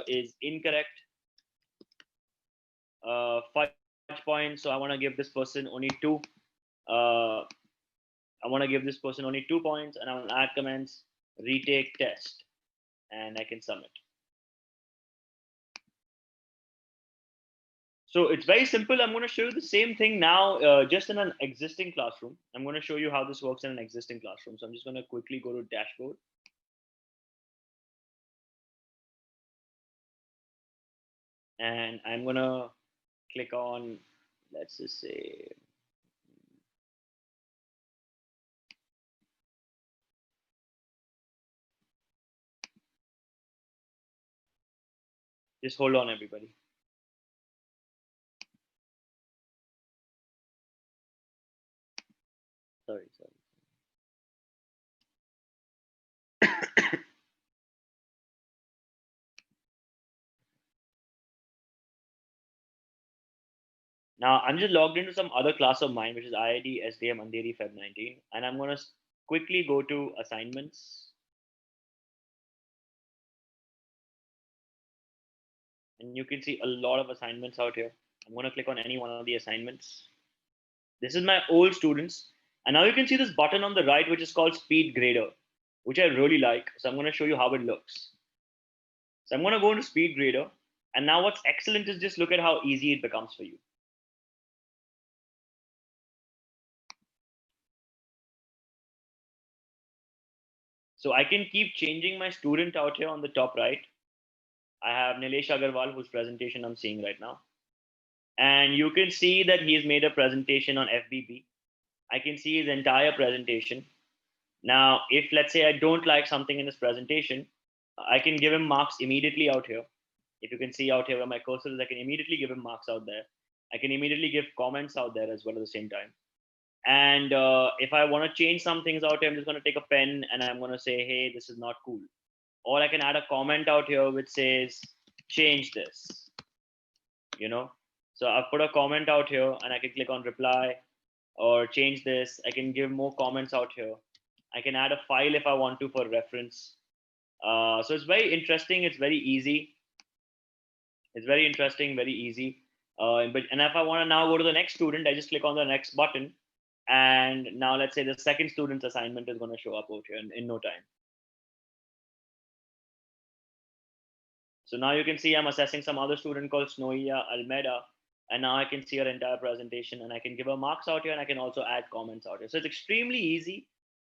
is incorrect. 5 points. So I want to give this person only 2. I want to give this person only 2 points, and I will add comments, retake test, and I can submit. So it's very simple. I'm going to show you the same thing now, just in an existing classroom. I'm going to show you how this works in an existing classroom. So I'm just going to quickly go to dashboard. And I'm going to click on, let's just say, just hold on, everybody. Sorry. Now I'm just logged into some other class of mine, which is IIT SDM Andheri Feb 19, and I'm going to quickly go to assignments. And you can see a lot of assignments out here. I'm going to click on any one of the assignments. This is my old students. And now you can see this button on the right, which is called Speed Grader, which I really like. So I'm going to show you how it looks. So I'm going to go into Speed Grader. And now what's excellent is just look at how easy it becomes for you. So I can keep changing my student out here on the top right. I have Nilesh Agarwal, whose presentation I'm seeing right now. And you can see that he's made a presentation on FBB. I can see his entire presentation. Now, if let's say I don't like something in this presentation, I can give him marks immediately out here. If you can see out here where my cursor is, I can immediately give him marks out there. I can immediately give comments out there as well at the same time. And if I want to change some things out here, I'm just going to take a pen and I'm going to say, hey, this is not cool. Or I can add a comment out here which says, change this, So I've put a comment out here and I can click on reply or change this. I can give more comments out here. I can add a file if I want to for reference. So it's very interesting. It's very easy. It's very interesting, very easy. And if I want to now go to the next student, I just click on the next button. And now let's say the second student's assignment is going to show up out here in no time. So now you can see I'm assessing some other student called Snoia Almeida. And now I can see her entire presentation and I can give her marks out here and I can also add comments out here. So it's extremely easy.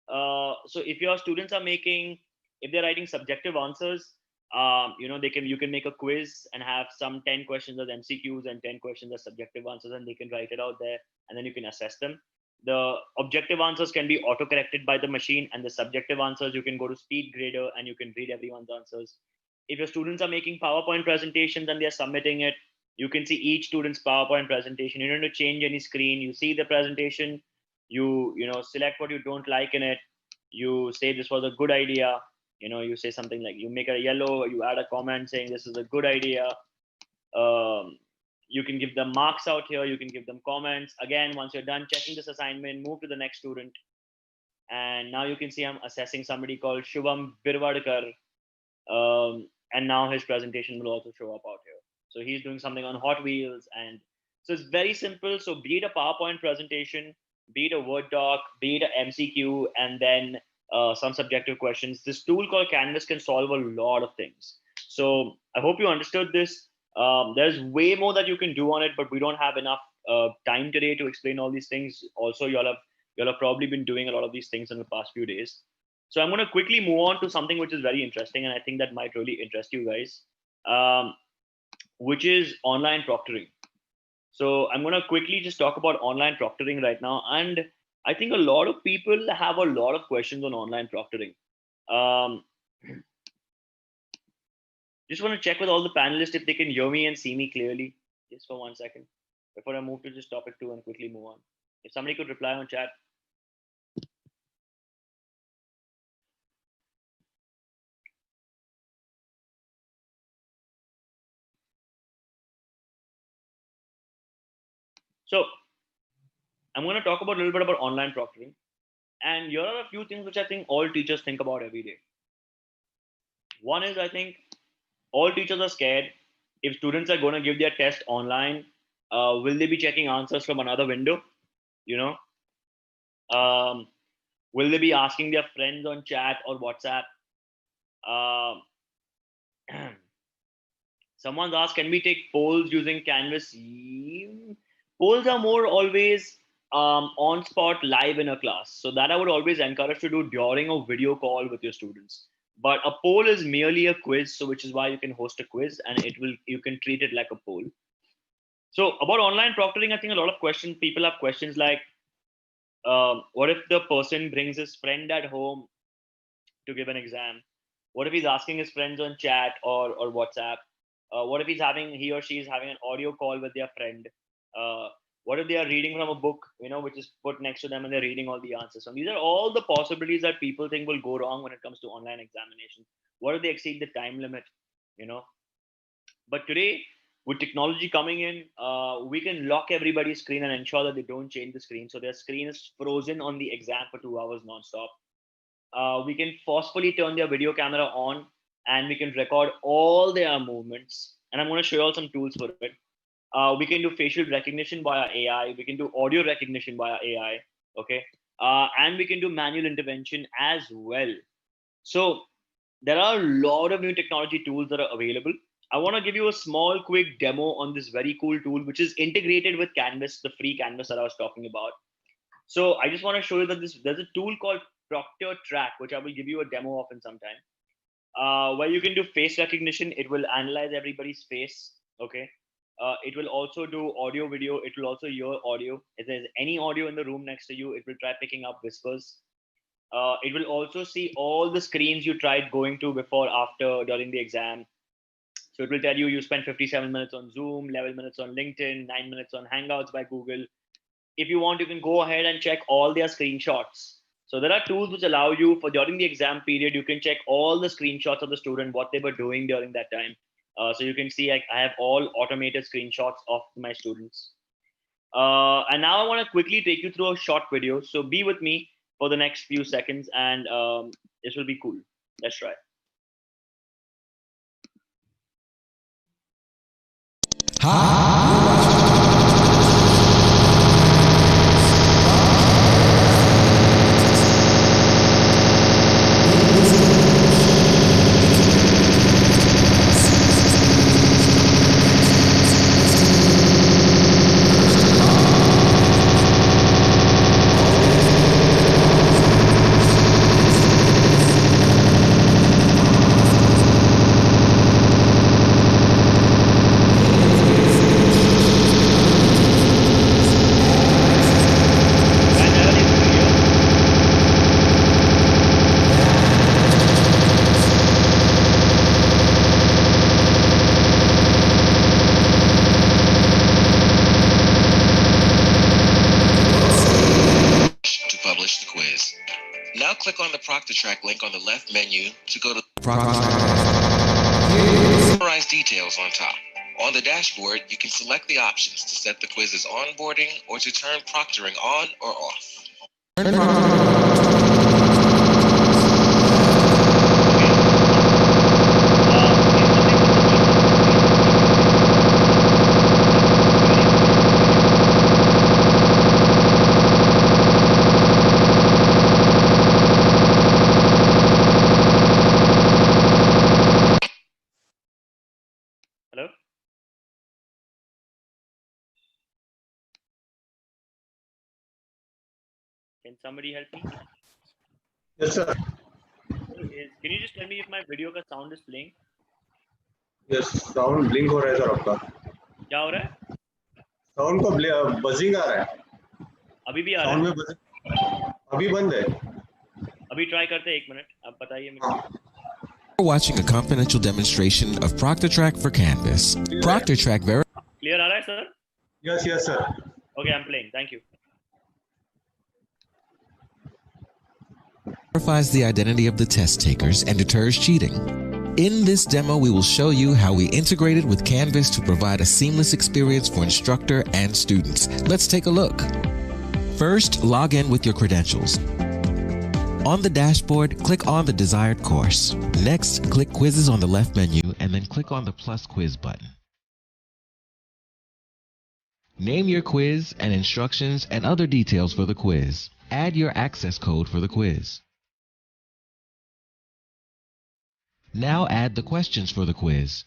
So if your students are if they're writing subjective answers, you can make a quiz and have some 10 questions as MCQs and 10 questions as subjective answers, and they can write it out there and then you can assess them. The objective answers can be auto-corrected by the machine, and the subjective answers, you can go to Speed Grader and you can read everyone's answers. If your students are making PowerPoint presentations and they're submitting it, you can see each student's PowerPoint presentation. You don't need to change any screen. You see the presentation, you select what you don't like in it. You say this was a good idea. You say something like, you make a yellow, you add a comment saying this is a good idea. You can give them marks out here. You can give them comments. Again, once you're done checking this assignment, move to the next student. And now you can see I'm assessing somebody called Shubham Birwadkar. And now his presentation will also show up out here. So he's doing something on Hot Wheels, and So it's very simple. So be it a PowerPoint presentation, be it a Word doc, be it a MCQ, and then some subjective questions, this tool called Canvas can solve a lot of things. So I hope you understood this. There's way more that you can do on it, but we don't have enough time today to explain all these things. Also, y'all have probably been doing a lot of these things in the past few days. So I'm going to quickly move on to something which is very interesting, and I think that might really interest you guys, which is online proctoring. So I'm going to quickly just talk about online proctoring right now. And I think a lot of people have a lot of questions on online proctoring. Just want to check with all the panelists if they can hear me and see me clearly, just for 1 second, before I move to just topic 2 and quickly move on. If somebody could reply on chat. So I'm going to talk about a little bit about online proctoring. And here are a few things which I think all teachers think about every day. One is, I think all teachers are scared if students are going to give their test online, will they be checking answers from another window? You know, will they be asking their friends on chat or WhatsApp? Someone's asked, can we take polls using Canvas? Polls are more always on spot live in a class. So that I would always encourage to do during a video call with your students. But a poll is merely a quiz, so which is why you can host a quiz and you can treat it like a poll. So about online proctoring, I think a lot of people have questions like, what if the person brings his friend at home to give an exam? What if he's asking his friends on chat or WhatsApp? What if he or she is having an audio call with their friend? What if they are reading from a book, which is put next to them and they're reading all the answers? So these are all the possibilities that people think will go wrong when it comes to online examinations. What if they exceed the time limit, But today, with technology coming in, we can lock everybody's screen and ensure that they don't change the screen. So their screen is frozen on the exam for 2 hours nonstop. We can forcefully turn their video camera on and we can record all their movements. And I'm going to show you all some tools for it. We can do facial recognition via AI. We can do audio recognition via AI. Okay. And we can do manual intervention as well. So there are a lot of new technology tools that are available. I want to give you a small, quick demo on this very cool tool, which is integrated with Canvas, the free Canvas that I was talking about. So I just want to show you that there's a tool called Proctoring, which I will give you a demo of in some time, where you can do face recognition. It will analyze everybody's face. Okay. It will also do audio, video. It will also hear audio. If there's any audio in the room next to you, it will try picking up whispers. It will also see all the screens you tried going to before, after, during the exam. So it will tell you spent 57 minutes on Zoom, 11 minutes on LinkedIn, 9 minutes on Hangouts by Google. If you want, you can go ahead and check all their screenshots. So there are tools which allow you for during the exam period, you can check all the screenshots of the student, what they were doing during that time. So you can see I have all automated screenshots of my students. And now I want to quickly take you through a short video. So be with me for the next few seconds and this will be cool. Let's try. Click on the Proctoring link on the left menu to go to summarize details on top. On the dashboard, you can select the options to set the quiz's onboarding or to turn proctoring on or off. Can somebody help me? Yes, sir. Can you just tell me if my video का sound is playing? Yes, sound blink हो रहा है sir आपका. क्या हो रहा है? Sound को बजिंग आ रहा है. अभी भी आ रहा साउंड है? में बजिंग अभी बंद है. अभी ट्राई करते हैं, 1 मिनट. अब बताइए मुझे. We're watching a confidential demonstration of Proctoring for Canvas. Proctoring Clear आ रहा है sir? Yes, yes, sir. Okay, I'm playing. Thank you. verifies the identity of the test takers and deters cheating. In this demo, we will show you how we integrated with Canvas to provide a seamless experience for instructor and students. Let's take a look. First, log in with your credentials. On the dashboard, click on the desired course. Next, click Quizzes on the left menu and then click on the plus quiz button. Name your quiz and instructions and other details for the quiz. Add your access code for the quiz. Now add the questions for the quiz.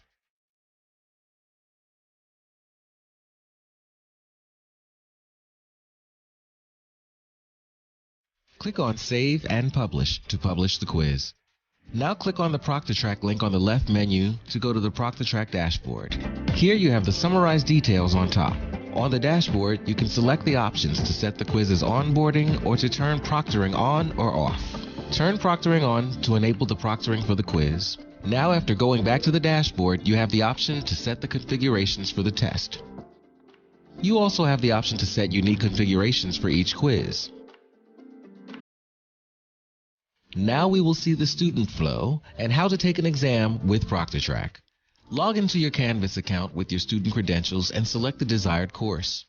Click on Save and Publish to publish the quiz. Now click on the Proctoring link on the left menu to go to the Proctoring dashboard. Here you have the summarized details on top. On the dashboard, you can select the options to set the quiz's onboarding or to turn proctoring on or off. Turn proctoring on to enable the proctoring for the quiz. Now, after going back to the dashboard, you have the option to set the configurations for the test. You also have the option to set unique configurations for each quiz. Now we will see the student flow and how to take an exam with Proctoring. Log into your Canvas account with your student credentials and select the desired course.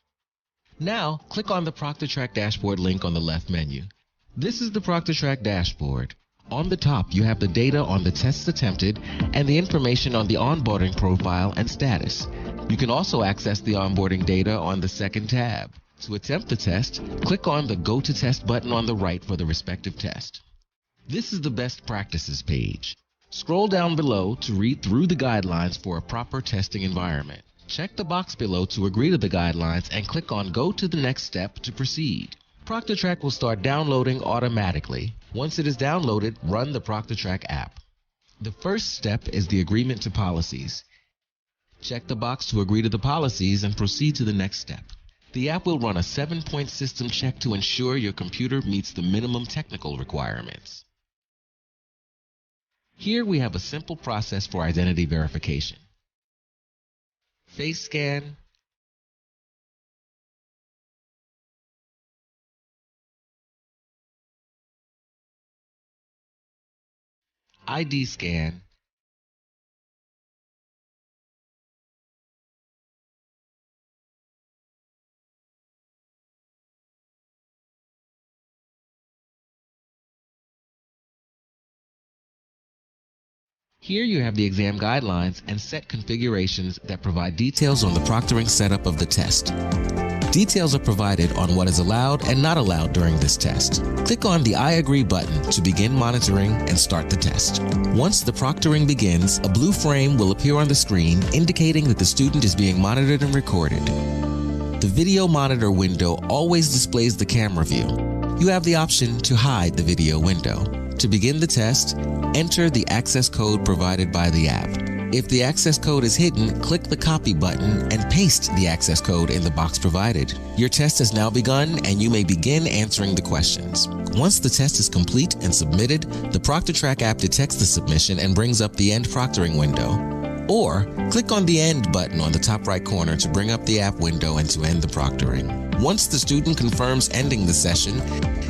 Now, click on the Proctoring dashboard link on the left menu. This is the Proctoring dashboard. On the top, you have the data on the tests attempted and the information on the onboarding profile and status. You can also access the onboarding data on the second tab. To attempt the test, click on the Go to Test button on the right for the respective test. This is the Best Practices page. Scroll down below to read through the guidelines for a proper testing environment. Check the box below to agree to the guidelines and click on Go to the next step to proceed. Proctoring will start downloading automatically. Once it is downloaded, run the Proctoring app. The first step is the agreement to policies. Check the box to agree to the policies and proceed to the next step. The app will run a 7-point system check to ensure your computer meets the minimum technical requirements. Here we have a simple process for identity verification. Face scan, ID scan, Here you have the exam guidelines and set configurations that provide details on the proctoring setup of the test. Details are provided on what is allowed and not allowed during this test. Click on the I agree button to begin monitoring and start the test. Once the proctoring begins, a blue frame will appear on the screen indicating that the student is being monitored and recorded. The video monitor window always displays the camera view. You have the option to hide the video window. To begin the test, enter the access code provided by the app. If the access code is hidden, click the copy button and paste the access code in the box provided. Your test has now begun and you may begin answering the questions. Once the test is complete and submitted, the Proctoring app detects the submission and brings up the End Proctoring window. Or click on the End button on the top right corner to bring up the app window and to end the proctoring. Once the student confirms ending the session,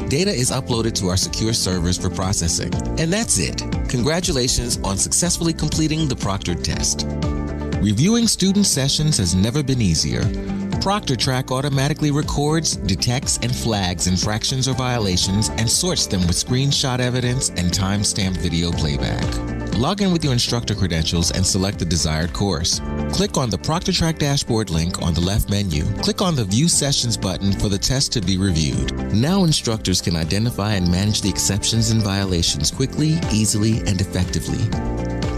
data is uploaded to our secure servers for processing. And that's it. Congratulations on successfully completing the proctored test. Reviewing student sessions has never been easier. Proctoring automatically records, detects, and flags infractions or violations and sorts them with screenshot evidence and time-stamped video playback. Log in with your instructor credentials and select the desired course. Click on the Proctoring dashboard link on the left menu. Click on the View Sessions button for the test to be reviewed. Now instructors can identify and manage the exceptions and violations quickly, easily, and effectively.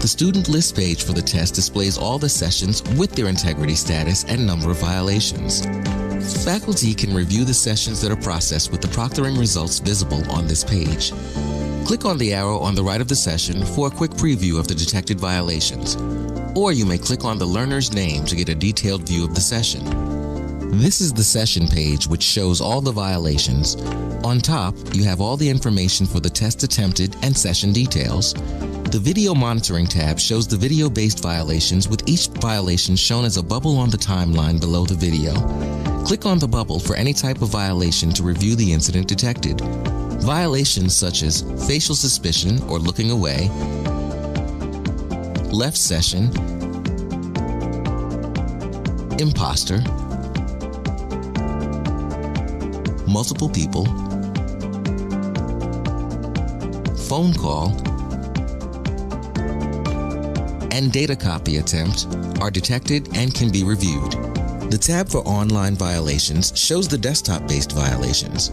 The student list page for the test displays all the sessions with their integrity status and number of violations. Faculty can review the sessions that are processed with the proctoring results visible on this page. Click on the arrow on the right of the session for a quick preview of the detected violations, or you may click on the learner's name to get a detailed view of the session. This is the session page, which shows all the violations. On top, you have all the information for the test attempted and session details. The Video Monitoring tab shows the video-based violations, with each violation shown as a bubble on the timeline below the video. Click on the bubble for any type of violation to review the incident detected. Violations such as facial suspicion or looking away, left session, imposter, multiple people, phone call, and data copy attempt are detected and can be reviewed. The tab for online violations shows the desktop-based violations.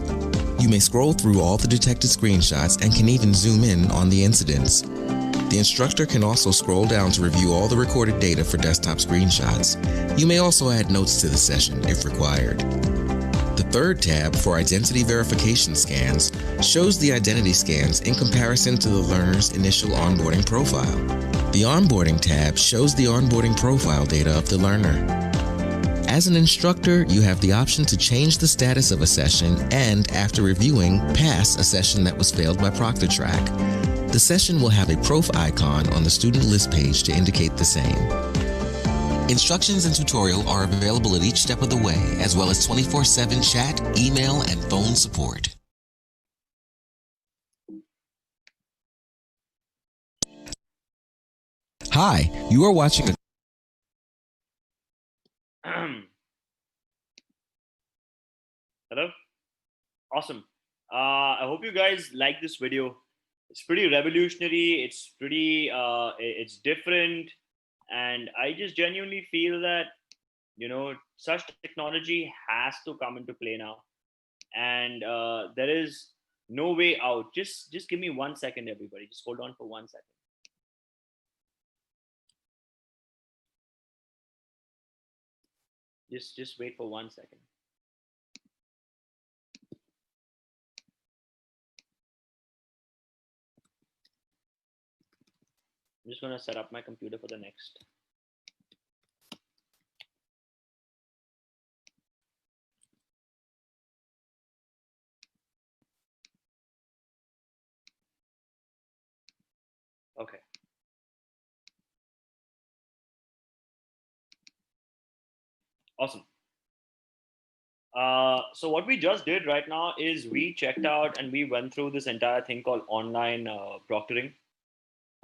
You may scroll through all the detected screenshots and can even zoom in on the incidents. The instructor can also scroll down to review all the recorded data for desktop screenshots. You may also add notes to the session if required. The third tab for identity verification scans shows the identity scans in comparison to the learner's initial onboarding profile. The onboarding tab shows the onboarding profile data of the learner. As an instructor, you have the option to change the status of a session and, after reviewing, pass a session that was failed by ProctorTrack. The session will have a prof icon on the student list page to indicate the same. Instructions and tutorial are available at each step of the way, as well as 24/7 chat, email, and phone support. Hi, you are watching a Hello? Awesome. I hope you guys like this video. It's pretty revolutionary. It's pretty, it's different. And I just genuinely feel that, such technology has to come into play now. And there is no way out. Just give me 1 second, everybody. Just hold on for 1 second. Just wait for 1 second. I'm just going to set up my computer for the next. Okay. Awesome. So what we just did right now is we checked out and we went through this entire thing called online proctoring.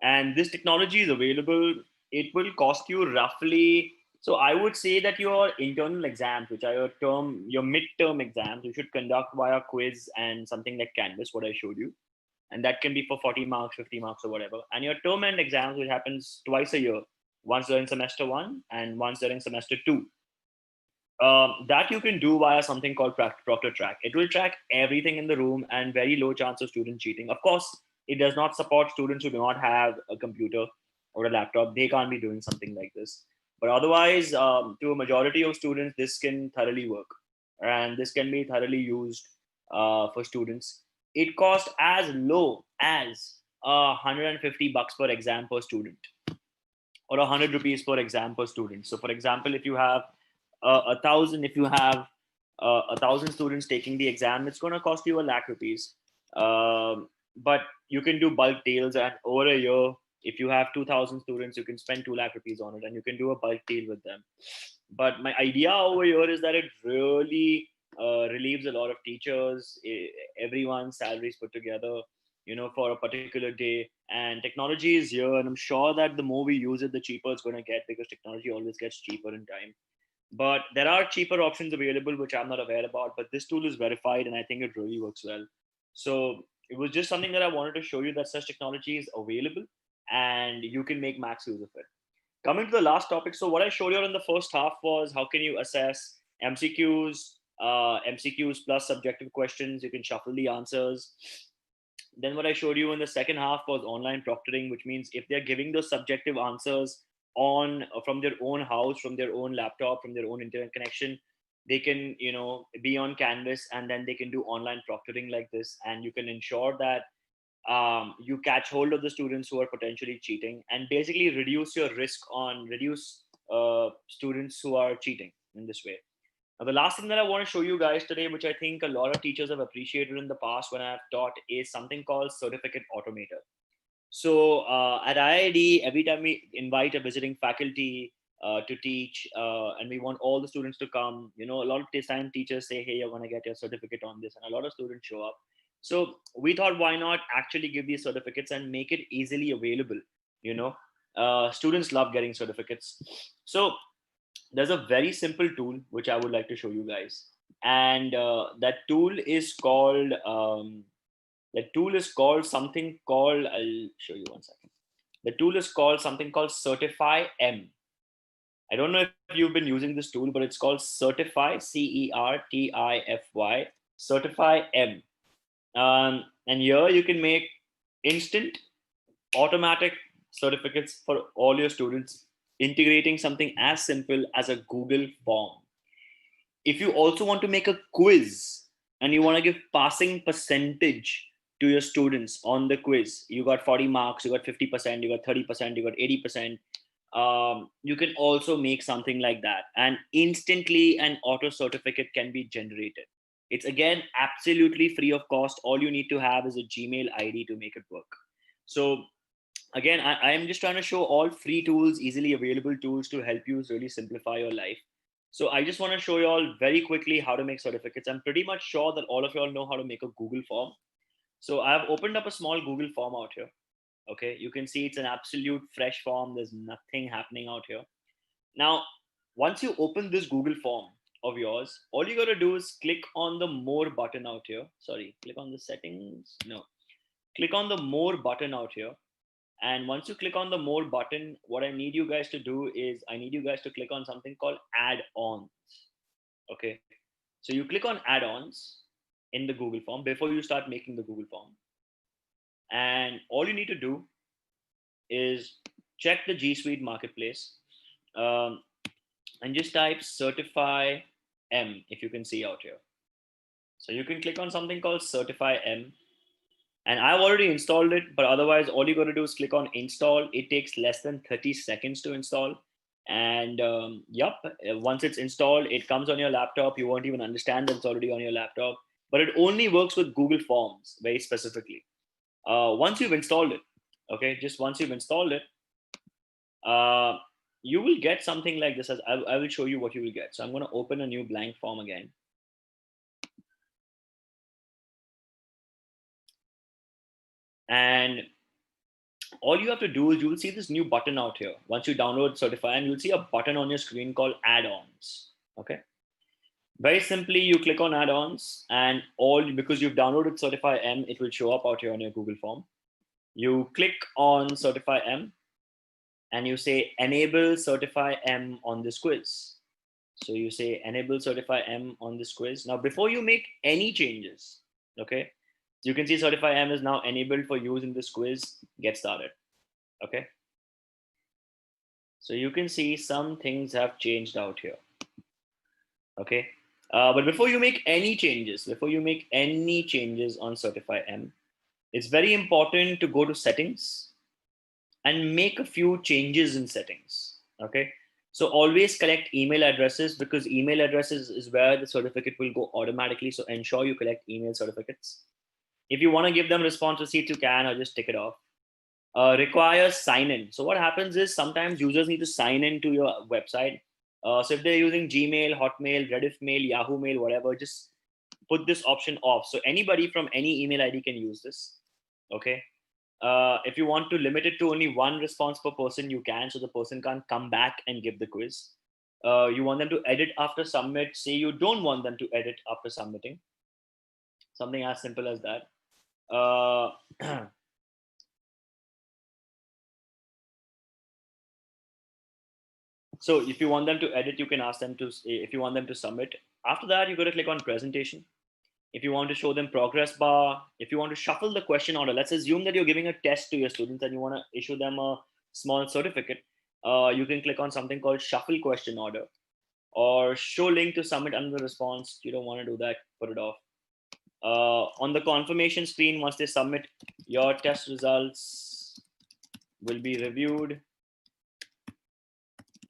And this technology is available. It will cost you roughly. So I would say that your internal exams, which are your midterm exams, you should conduct via quiz and something like Canvas, what I showed you. And that can be for 40 marks, 50 marks or whatever. And your term end exams, which happens twice a year, once during semester 1 and once during semester 2. That you can do via something called ProctorTrack. It will track everything in the room and very low chance of student cheating. Of course, it does not support students who do not have a computer or a laptop. They can't be doing something like this. But otherwise, to a majority of students, this can thoroughly work. And this can be thoroughly used for students. It costs as low as $150 per exam per student, or 100 rupees per exam per student. So for example, if you have 1,000, if you have 1,000 students taking the exam, it's going to cost you ₹1,00,000. But you can do bulk deals, and over a year, if you have 2,000 students, you can spend ₹2,00,000 on it, and you can do a bulk deal with them. But my idea over here is that it really relieves a lot of teachers, everyone's salaries put together, for a particular day. And technology is here, and I'm sure that the more we use it, the cheaper it's going to get, because technology always gets cheaper in time. But there are cheaper options available, which I'm not aware about, but this tool is verified and I think it really works well. So it was just something that I wanted to show you, that such technology is available and you can make max use of it. Coming to the last topic. So what I showed you in the first half was how can you assess MCQs, MCQs plus subjective questions. You can shuffle the answers. Then what I showed you in the second half was online proctoring, which means if they're giving those subjective answers from their own house, from their own laptop, from their own internet connection, they can, be on Canvas, and then they can do online proctoring like this, and you can ensure that you catch hold of the students who are potentially cheating, and basically reduce your risk on reduce students who are cheating in this way. Now, the last thing that I want to show you guys today, which I think a lot of teachers have appreciated in the past when I have taught, is something called Certificate Automator. So at IID, every time we invite a visiting faculty to teach, and we want all the students to come, a lot of time teachers say, hey, you're going to get your certificate on this, and a lot of students show up. So we thought, why not actually give these certificates and make it easily available? Students love getting certificates. So there's a very simple tool which I would like to show you guys, and that tool is called something called, I'll show you one second. The tool is called something called Certify M. I don't know if you've been using this tool, but it's called Certify, Certify, Certify M. And here you can make instant automatic certificates for all your students, integrating something as simple as a Google form. If you also want to make a quiz and you want to give passing percentage to your students on the quiz, you got 40 marks, you got 50%, you got 30%, you got 80%. You can also make something like that, and instantly an auto certificate can be generated. It's again absolutely free of cost. All you need to have is a Gmail ID to make it work. So again, I am just trying to show all free tools, easily available tools to help you really simplify your life. So I just want to show you all very quickly how to make certificates. I'm pretty much sure that all of you all know how to make a Google form. So I've opened up a small Google form out here. Okay, you can see it's an absolute fresh form. There's nothing happening out here. Now, once you open this Google form of yours, all you got to do is click on the more button out here. Sorry, click on the settings. No, click on the more button out here. And once you click on the more button, what I need you guys to do is I need you guys to click on something called add-ons. Okay, so you click on add-ons in the Google form before you start making the Google form. And all you need to do is check the G Suite marketplace and just type Certify M, if you can see out here. So you can click on something called Certify M. And I've already installed it, but otherwise all you got to do is click on install. It takes less than 30 seconds to install. And once it's installed, it comes on your laptop. You won't even understand that it's already on your laptop, but it only works with Google Forms very specifically. Once you've installed it, okay, just once you've installed it, you will get something like this. As I will show you what you will get. So I'm going to open a new blank form again. And all you have to do is you will see this new button out here. Once you download Certify, and you'll see a button on your screen called add-ons. Okay. Very simply, you click on add-ons, and because you've downloaded Certify M, it will show up out here on your Google form. You click on Certify M and you say enable Certify M on this quiz. So you say enable Certify M on this quiz. Now, before you make any changes, okay, you can see Certify M is now enabled for use in this quiz. Get started. Okay. So you can see some things have changed out here. Okay. But before you make any changes, on Certify M, it's very important to go to settings and make a few changes in settings. Okay. So always collect email addresses, because email addresses is where the certificate will go automatically. So ensure you collect email certificates. If you want to give them response receipts, you can, or just tick it off. Requires sign in. So what happens is sometimes users need to sign in to your website. So if they're using Gmail, Hotmail, Rediff Mail, Yahoo Mail, whatever, just put this option off. So anybody from any email ID can use this. Okay. If you want to limit it to only one response per person, you can, so the person can't come back and give the quiz. You want them to edit after submit. Say you don't want them to edit after submitting. Something as simple as that. So if you want them to edit, you can ask them to, if you want them to submit. After that, you got to click on presentation. If you want to show them progress bar, if you want to shuffle the question order, let's assume that you're giving a test to your students and you want to issue them a small certificate. You can click on something called shuffle question order. or show link to submit under the response. You don't want to do that, put it off. On the confirmation screen, once they submit, your test results will be reviewed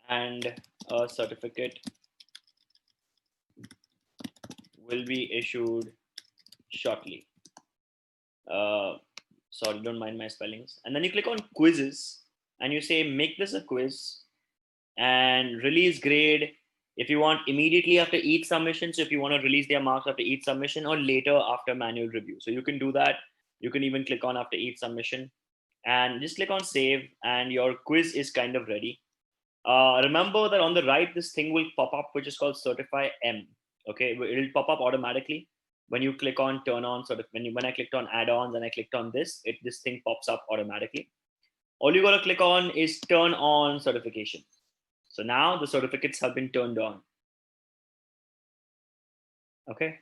and a certificate will be issued shortly. Sorry, don't mind my spellings. And then you click on quizzes and you say, make this a quiz and release grade if you want immediately after each submission. So if you want to release their marks after each submission or later after manual review. So you can do that. You can even click on after each submission and just click on save and your quiz is kind of ready. Remember that on the right, this thing will pop up, which is called Certify M. Okay, it'll pop up automatically when you click on turn on. Sort of when I clicked on add-ons and I clicked on this thing pops up automatically. All you got to click on is turn on certification. So now the certificates have been turned on. Okay.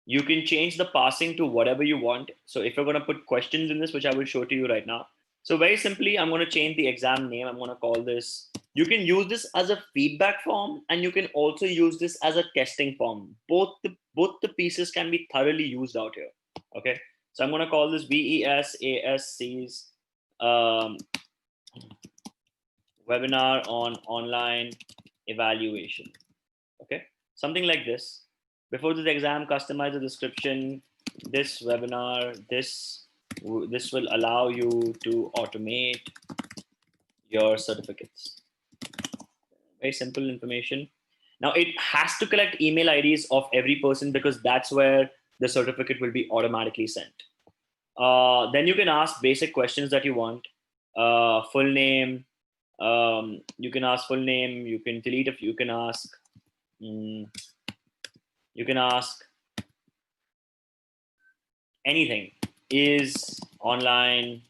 You can change the passing to whatever you want. So if you're going to put questions in this, which I will show to you right now. So very simply, I'm going to change the exam name. I'm going to call this, you can use this as a feedback form and you can also use this as a testing form. Both the pieces can be thoroughly used out here. Okay. So I'm going to call this V.E.S. ASC's webinar on online evaluation. Okay. Something like this. Before this exam, customize the description. This webinar, this will allow you to automate your certificates. Very simple information. Now it has to collect email IDs of every person because that's where the certificate will be automatically sent. Then you can ask basic questions that you want. Full name. You can ask full name. You can delete if you can ask. You can ask anything. Is online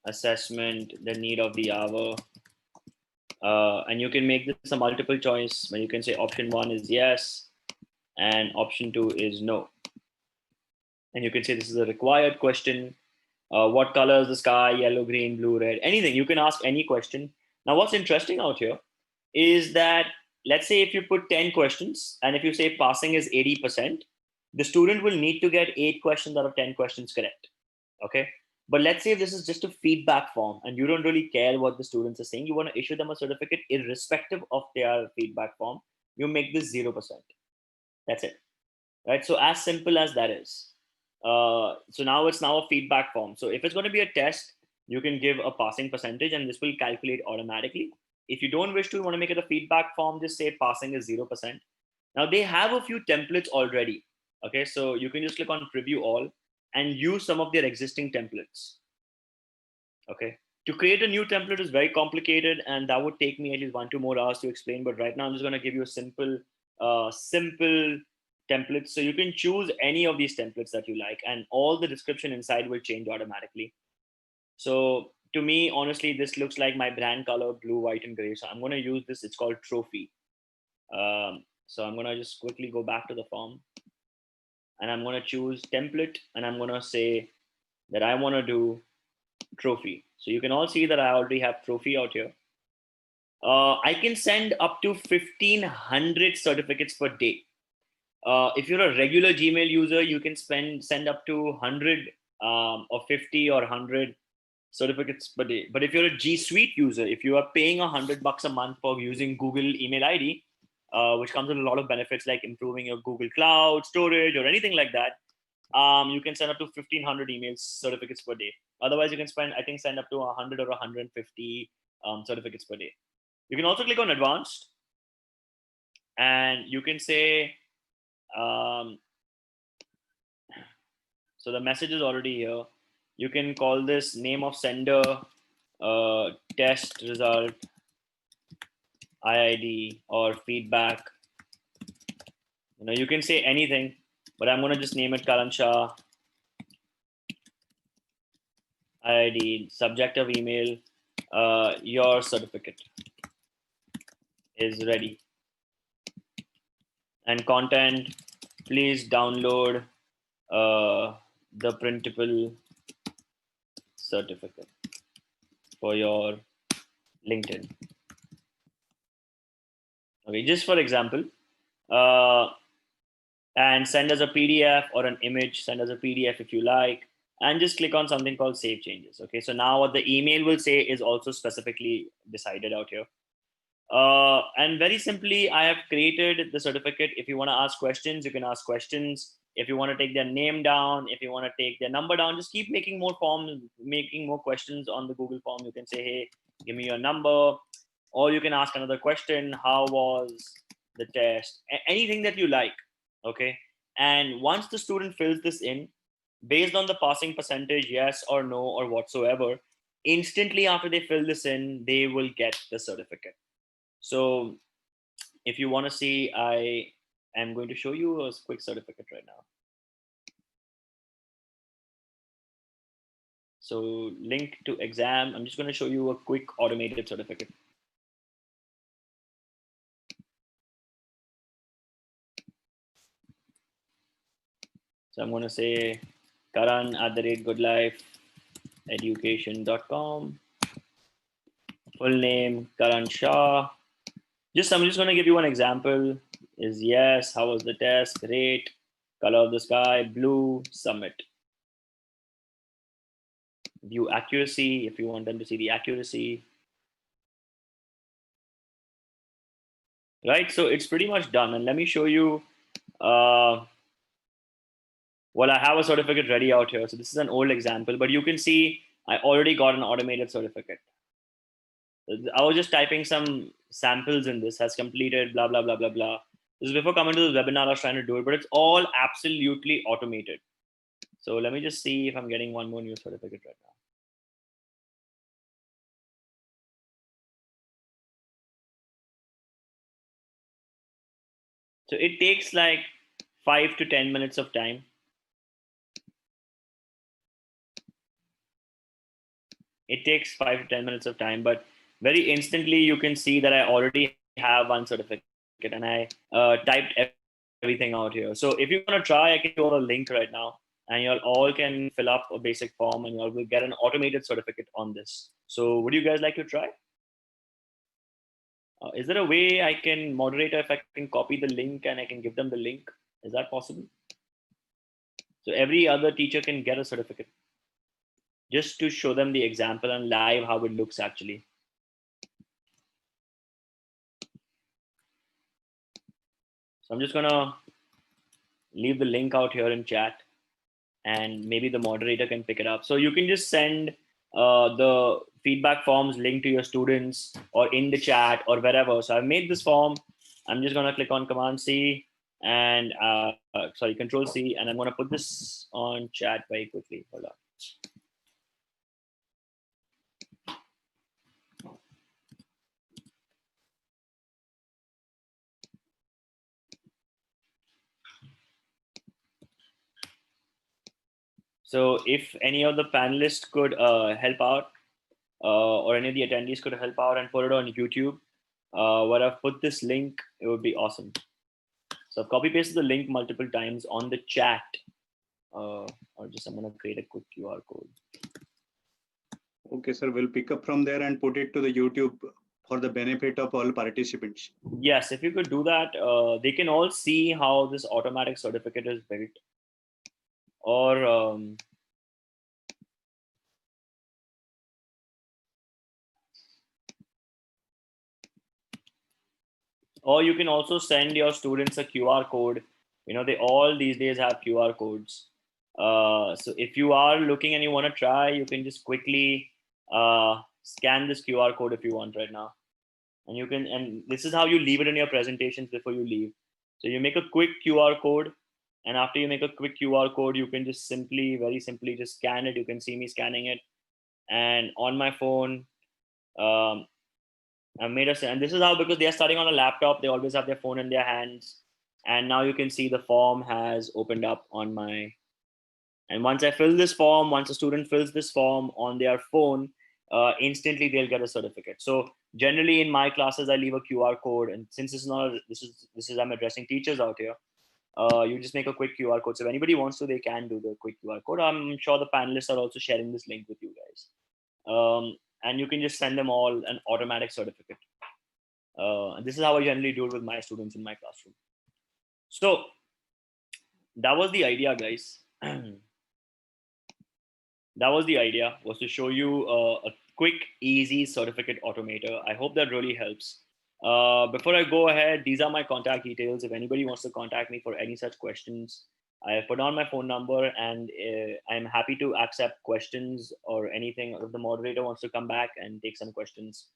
assessment the need of the hour? And you can make this a multiple choice when you can say option 1 is yes and option 2 is no. And you can say this is a required question. What color is the sky? Yellow, green, blue, red, anything. You can ask any question. Now what's interesting out here is that let's say if you put 10 questions and if you say passing is 80%, the student will need to get 8 questions out of 10 questions correct. Okay. But let's say if this is just a feedback form and you don't really care what the students are saying, you want to issue them a certificate irrespective of their feedback form, you make this 0%. That's it. Right. So as simple as that is. So now it's a feedback form. So if it's going to be a test, you can give a passing percentage and this will calculate automatically. If you don't wish to, you want to make it a feedback form, just say passing is 0%. Now they have a few templates already. Okay, so you can just click on preview all and use some of their existing templates. Okay, to create a new template is very complicated and that would take me at least 1-2 more hours to explain. But right now I'm just going to give you a simple templates. So you can choose any of these templates that you like and all the description inside will change automatically. So to me, honestly, this looks like my brand color, blue, white, and gray. So I'm going to use this. It's called trophy. So I'm going to just quickly go back to the form and I'm going to choose template and I'm going to say that I want to do trophy. So you can all see that I already have trophy out here. I can send up to 1,500 certificates per day. If you're a regular Gmail user, you can send up to 100 or 50 or 100 certificates per day. But if you're a G Suite user, if you are paying $100 a month for using Google email ID, which comes with a lot of benefits like improving your Google Cloud storage or anything like that, you can send up to 1,500 emails certificates per day. Otherwise, you can send up to 100 or 150 certificates per day. You can also click on advanced and you can say, so the message is already here. You can call this name of sender, test result, IID or feedback. You can say anything, but I'm going to just name it Karan Shah, IID, subject of email, your certificate is ready. And content, please download the printable certificate for your LinkedIn. Okay, just for example, and send us a PDF or an image, send us a PDF if you like, and just click on something called Save Changes. Okay, so now what the email will say is also specifically decided out here. And very simply, I have created the certificate. If you want to ask questions, you can ask questions. If you want to take their name down, if you want to take their number down, just keep making more forms, making more questions on the Google form. You can say, hey, give me your number. Or you can ask another question. How was the test? Anything that you like. Okay. And once the student fills this in, based on the passing percentage, yes or no, or whatsoever, instantly after they fill this in, they will get the certificate. So if you want to see, I am going to show you a quick certificate right now. So link to exam. I'm just going to show you a quick automated certificate. So I'm going to say karan@goodlifeeducation.com. Full name, Karan Shah. I'm just going to give you one example. Is yes. How was the test? Great. Color of the sky, blue. Submit. View accuracy if you want them to see the accuracy. Right, so it's pretty much done. And let me show you. Well, I have a certificate ready out here. So this is an old example, but you can see I already got an automated certificate. I was just typing some samples in this, has completed, blah, blah, blah, blah, blah. This is before coming to the webinar, I was trying to do it, but it's all absolutely automated. So let me just see if I'm getting one more new certificate right now. So it takes like 5 to 10 minutes of time. It takes 5 to 10 minutes of time, but very instantly you can see that I already have one certificate and I typed everything out here. So if you want to try, I can do a link right now and you all can fill up a basic form and you all will get an automated certificate on this. So would you guys like to try? Is there a way I can moderate if I can copy the link and I can give them the link? Is that possible? So every other teacher can get a certificate just to show them the example and live how it looks actually. So I'm just gonna leave the link out here in chat and maybe the moderator can pick it up. So you can just send the feedback forms link to your students or in the chat or wherever. So I've made this form. I'm just gonna click on Command C and Control C, and I'm gonna put this on chat very quickly. Hold on. So if any of the panelists could help out or any of the attendees could help out and put it on YouTube, where I've put this link, it would be awesome. So I've copy pasted the link multiple times on the chat. Or just I'm going to create a quick QR code. Okay, sir, we'll pick up from there and put it to the YouTube for the benefit of all participants. Yes, if you could do that, they can all see how this automatic certificate is built. Or you can also send your students a QR code. You know, they all these days have QR codes. So if you are looking and you want to try, you can just quickly scan this QR code if you want right now. And you can, and this is how you leave it in your presentations before you leave. So you make a quick QR code. And after you make a quick QR code, you can just very simply just scan it. You can see me scanning it. And on my phone, I made and this is how, because they are studying on a laptop, they always have their phone in their hands. And now you can see the form has opened up on my, and once I fill this form, once a student fills this form on their phone, instantly they'll get a certificate. So generally in my classes, I leave a QR code. And since this is I'm addressing teachers out here, you just make a quick QR code. So if anybody wants to, they can do the quick QR code. I'm sure the panelists are also sharing this link with you guys. and you can just send them all an automatic certificate. And this is how I generally do it with my students in my classroom. So that was the idea, guys. That was the idea, was to show you a quick, easy certificate automator. I hope that really helps. Before I go ahead, these are my contact details. If anybody wants to contact me for any such questions, I have put on my phone number, and I'm happy to accept questions or anything. If the moderator wants to come back and take some questions.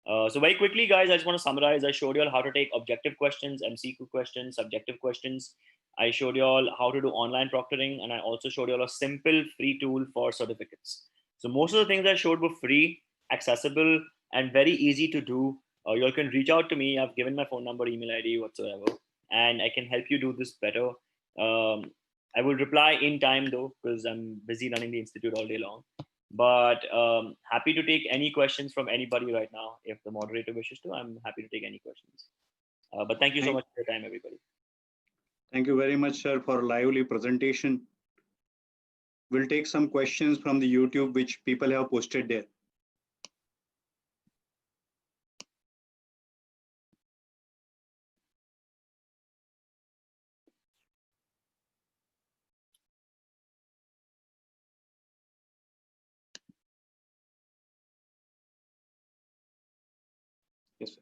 So very quickly, guys, I just want to summarize. I showed you all how to take objective questions, MCQ questions, subjective questions. I showed you all how to do online proctoring, and I also showed you all a simple free tool for certificates. So most of the things I showed were free, accessible, and very easy to do. You all can reach out to me. I've given my phone number, email ID, whatsoever, and I can help you do this better. I will reply in time though, because I'm busy running the institute all day long. But happy to take any questions from anybody right now. If the moderator wishes to, I'm happy to take any questions. But thank you so much for your time, everybody. Thank you very much, sir, for a lively presentation. We'll take some questions from the YouTube, which people have posted there. Yes, sir.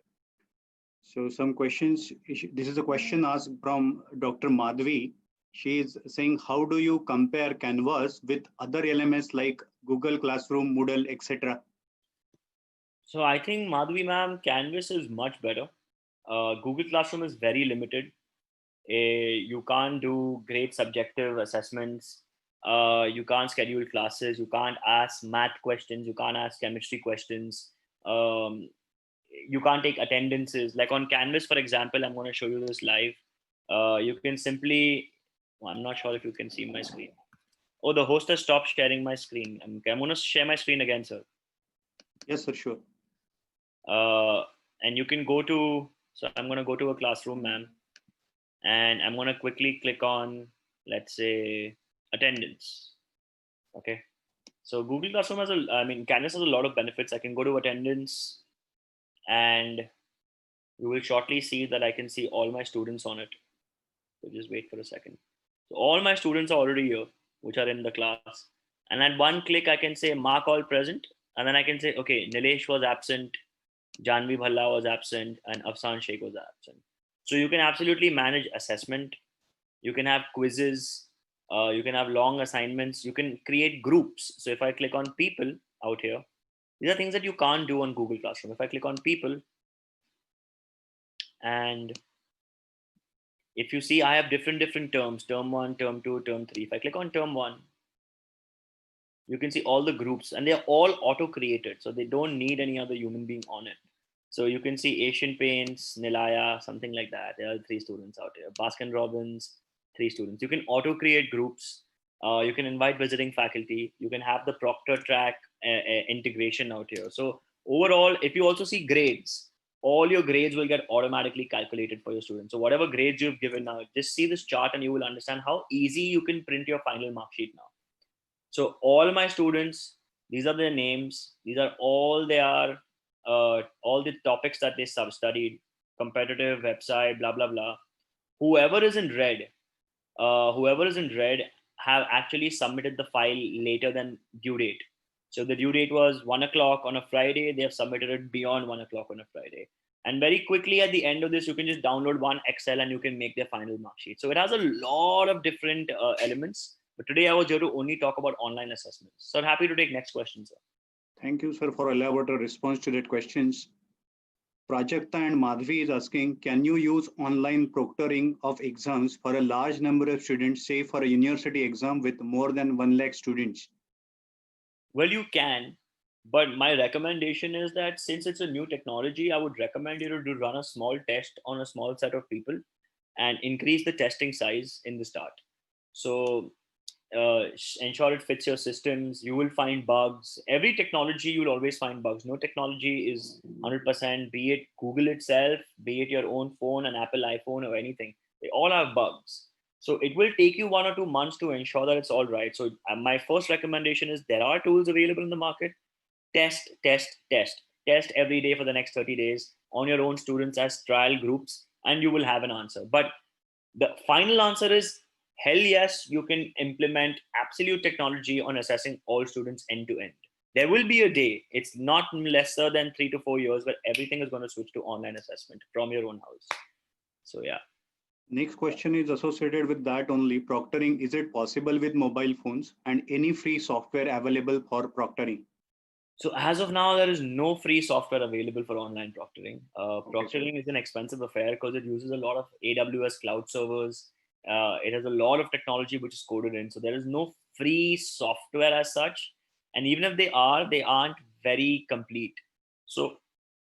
So some questions. This is a question asked from Dr. Madhvi. She is saying, how do you compare Canvas with other LMS like Google Classroom, Moodle, etc.? So I think, Madhvi ma'am, Canvas is much better. Google Classroom is very limited. You can't do great subjective assessments. You can't schedule classes. You can't ask math questions. You can't ask chemistry questions. You can't take attendances. Like on Canvas, for example, I'm going to show you this live. You can simply, well, I'm not sure if you can see my screen. Oh, the host has stopped sharing my screen. I'm going to share my screen again, sir. Yes, sir, sure. And you can go to, so I'm going to go to a classroom, ma'am. And I'm going to quickly click on, let's say, attendance. Okay. So Google Classroom has Canvas has a lot of benefits. I can go to attendance, and you will shortly see that I can see all my students on it. So just wait for a second. So all my students are already here, which are in the class. And at one click, I can say mark all present. And then I can say, okay, Nilesh was absent, Janvi Bhalla was absent, and Afsan Sheikh was absent. So you can absolutely manage assessment. You can have quizzes. You can have long assignments. You can create groups. So if I click on people out here, these are things that you can't do on Google Classroom. If I click on people, and if you see, I have different terms, term 1, term 2, term 3. If I click on term 1, you can see all the groups, and they're all auto-created. So they don't need any other human being on it. So you can see Asian Paints, Nilaya, something like that. There are 3 students out here. Baskin Robbins, 3 students. You can auto-create groups. You can invite visiting faculty. You can have the Proctor track integration out here. So overall, if you also see grades, all your grades will get automatically calculated for your students. So whatever grades you've given now, just see this chart and you will understand how easy you can print your final mark sheet now. So all my students, these are their names. These are all their all the topics that they studied, competitive, website, blah, blah, blah. Whoever is in red have actually submitted the file later than due date. So the due date was 1 o'clock on a Friday. They have submitted it beyond 1 o'clock on a Friday. And very quickly at the end of this, you can just download one Excel and you can make their final mark sheet. So it has a lot of different elements. But today I was here to only talk about online assessments. So I'm happy to take next question, sir. Thank you, sir, for elaborate response to that questions. Prajakta and Madhvi is asking, can you use online proctoring of exams for a large number of students, say for a university exam with more than 1 lakh students? Well, you can, but my recommendation is that since it's a new technology, I would recommend you to run a small test on a small set of people and increase the testing size in the start. So ensure it fits your systems. You will find bugs. Every technology, you will always find bugs. No technology is 100%, be it Google itself, be it your own phone, an Apple iPhone or anything. They all have bugs. So it will take you 1 or 2 months to ensure that it's all right. So my first recommendation is there are tools available in the market. test, test, test. Test every day for the next 30 days on your own students as trial groups, and you will have an answer. But the final answer is hell yes, you can implement absolute technology on assessing all students end to end. There will be a day, it's not lesser than 3 to 4 years, where everything is going to switch to online assessment from your own house. So, yeah. Next question is associated with that only. Proctoring, is it possible with mobile phones, and any free software available for proctoring? So as of now, there is no free software available for online proctoring. Proctoring is an expensive affair because it uses a lot of AWS cloud servers. It has a lot of technology which is coded in. So there is no free software as such. And even if they are, they aren't very complete. So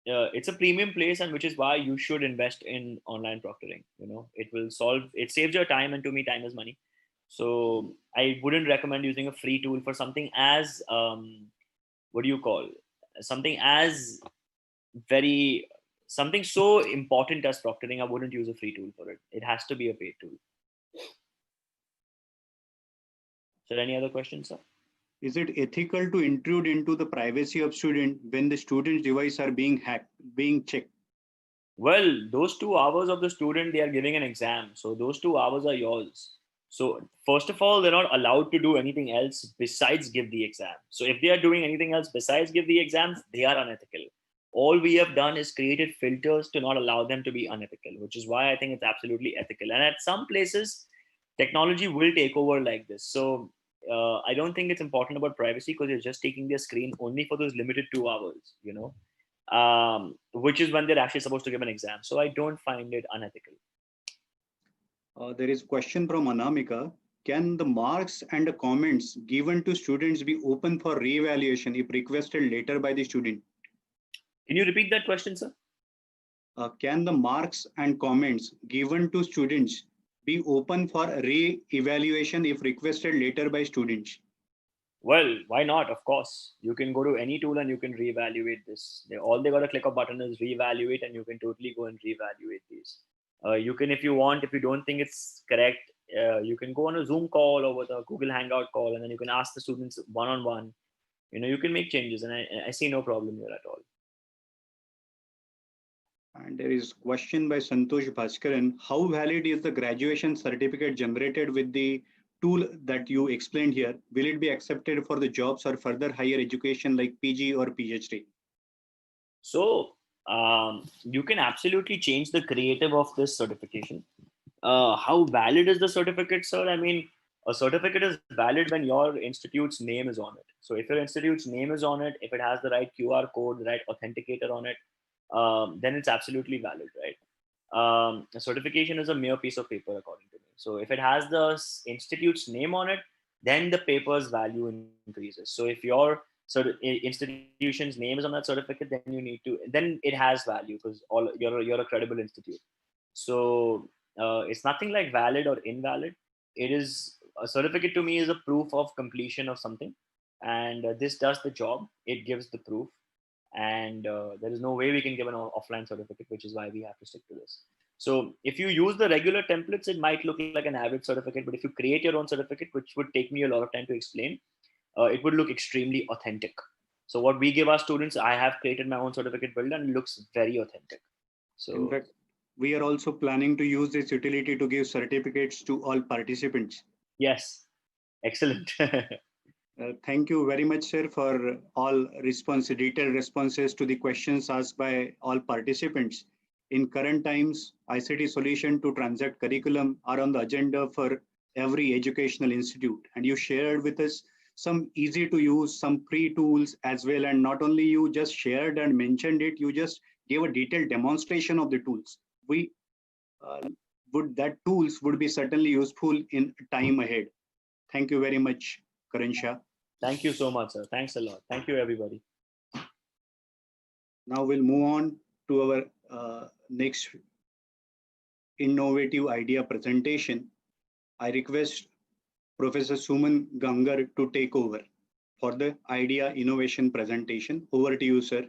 it's a premium place, and which is why you should invest in online proctoring. You know, it saves your time, and to me, time is money. So I wouldn't recommend using a free tool for something as what do you call something as very something so important as proctoring. I wouldn't use a free tool for it. It has to be a paid tool. So any other questions, sir? Is it ethical to intrude into the privacy of student when the student's device are being hacked, being checked? Well, those 2 hours of the student, they are giving an exam, so those 2 hours are yours. So first of all, they're not allowed to do anything else besides give the exam. So if they are doing anything else besides give the exams, they are unethical. All we have done is created filters to not allow them to be unethical, which is why I think it's absolutely ethical. And at some places, technology will take over like this. So I don't think it's important about privacy, because you're just taking their screen only for those limited 2 hours, you know, which is when they're actually supposed to give an exam. So I don't find it unethical. There is question from Anamika. Can the marks and the comments given to students be open for re-evaluation if requested later by the student? Can you repeat that question, sir? Can the marks and comments given to students be open for re-evaluation if requested later by students? Well, why not? Of course, you can go to any tool and you can reevaluate this. All they got to click a button is reevaluate, and you can totally go and reevaluate these. You can, if you want, if you don't think it's correct, you can go on a Zoom call or with a Google Hangout call, and then you can ask the students one-on-one. You know, you can make changes, and I see no problem here at all. And there is question by Santosh Baskaran. How valid is the graduation certificate generated with the tool that you explained here? Will it be accepted for the jobs or further higher education like PG or PhD? So you can absolutely change the creative of this certification. How valid is the certificate, sir? I mean, a certificate is valid when your institute's name is on it. So if your institute's name is on it, if it has the right QR code, the right authenticator on it, then it's absolutely valid, right? A certification is a mere piece of paper, according to me. So if it has the institute's name on it, then the paper's value increases. So if your institution's name is on that certificate, then it has value, because you're a credible institute. So it's nothing like valid or invalid. It is a certificate to me is a proof of completion of something, and this does the job. It gives the proof, and there is no way we can give an offline certificate, which is why we have to stick to this. So if you use the regular templates, it might look like an average certificate, but if you create your own certificate, which would take me a lot of time to explain, it would look extremely authentic. So what we give our students, I have created my own certificate builder, and it looks very authentic. So in fact, we are also planning to use this utility to give certificates to all participants. Yes, excellent. Thank you very much, sir, for all detailed responses to the questions asked by all participants. In current times, ICT solution to transact curriculum are on the agenda for every educational institute. And you shared with us some easy to use, some free tools as well. And not only you just shared and mentioned it, you just gave a detailed demonstration of the tools. That tools would be certainly useful in time ahead. Thank you very much, Karansha. Thank you so much, sir. Thanks a lot. Thank you, everybody. Now we'll move on to our next innovative idea presentation. I request Professor Suman Gangar to take over for the idea innovation presentation. Over to you, sir.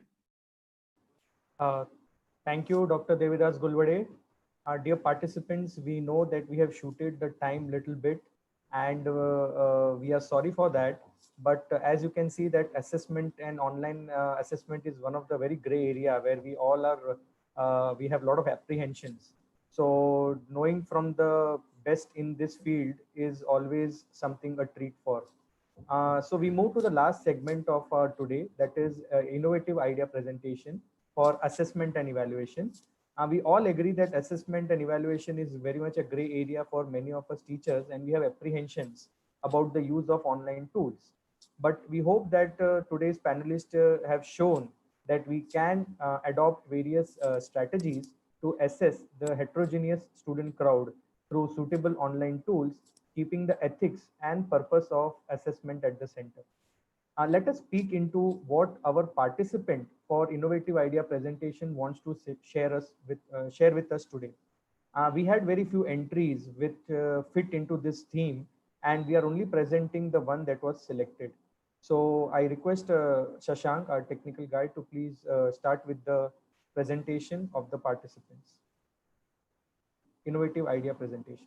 Thank you, Dr. Devidas Gulwade. Dear participants, we know that we have shooted the time little bit. and we are sorry for that. But as you can see that assessment and online assessment is one of the very gray area where we all are, we have a lot of apprehensions. So knowing from the best in this field is always something a treat for. So we move to the last segment of today, that is innovative idea presentation for assessment and evaluation. We all agree that assessment and evaluation is very much a gray area for many of us teachers, and we have apprehensions about the use of online tools. But we hope that today's panelists have shown that we can adopt various strategies to assess the heterogeneous student crowd through suitable online tools, keeping the ethics and purpose of assessment at the center. Let us speak into what our participant for innovative idea presentation wants to share with us today. We had very few entries which fit into this theme, and we are only presenting the one that was selected. So I request Shashank, our technical guy, to please start with the presentation of the participants. Innovative idea presentation.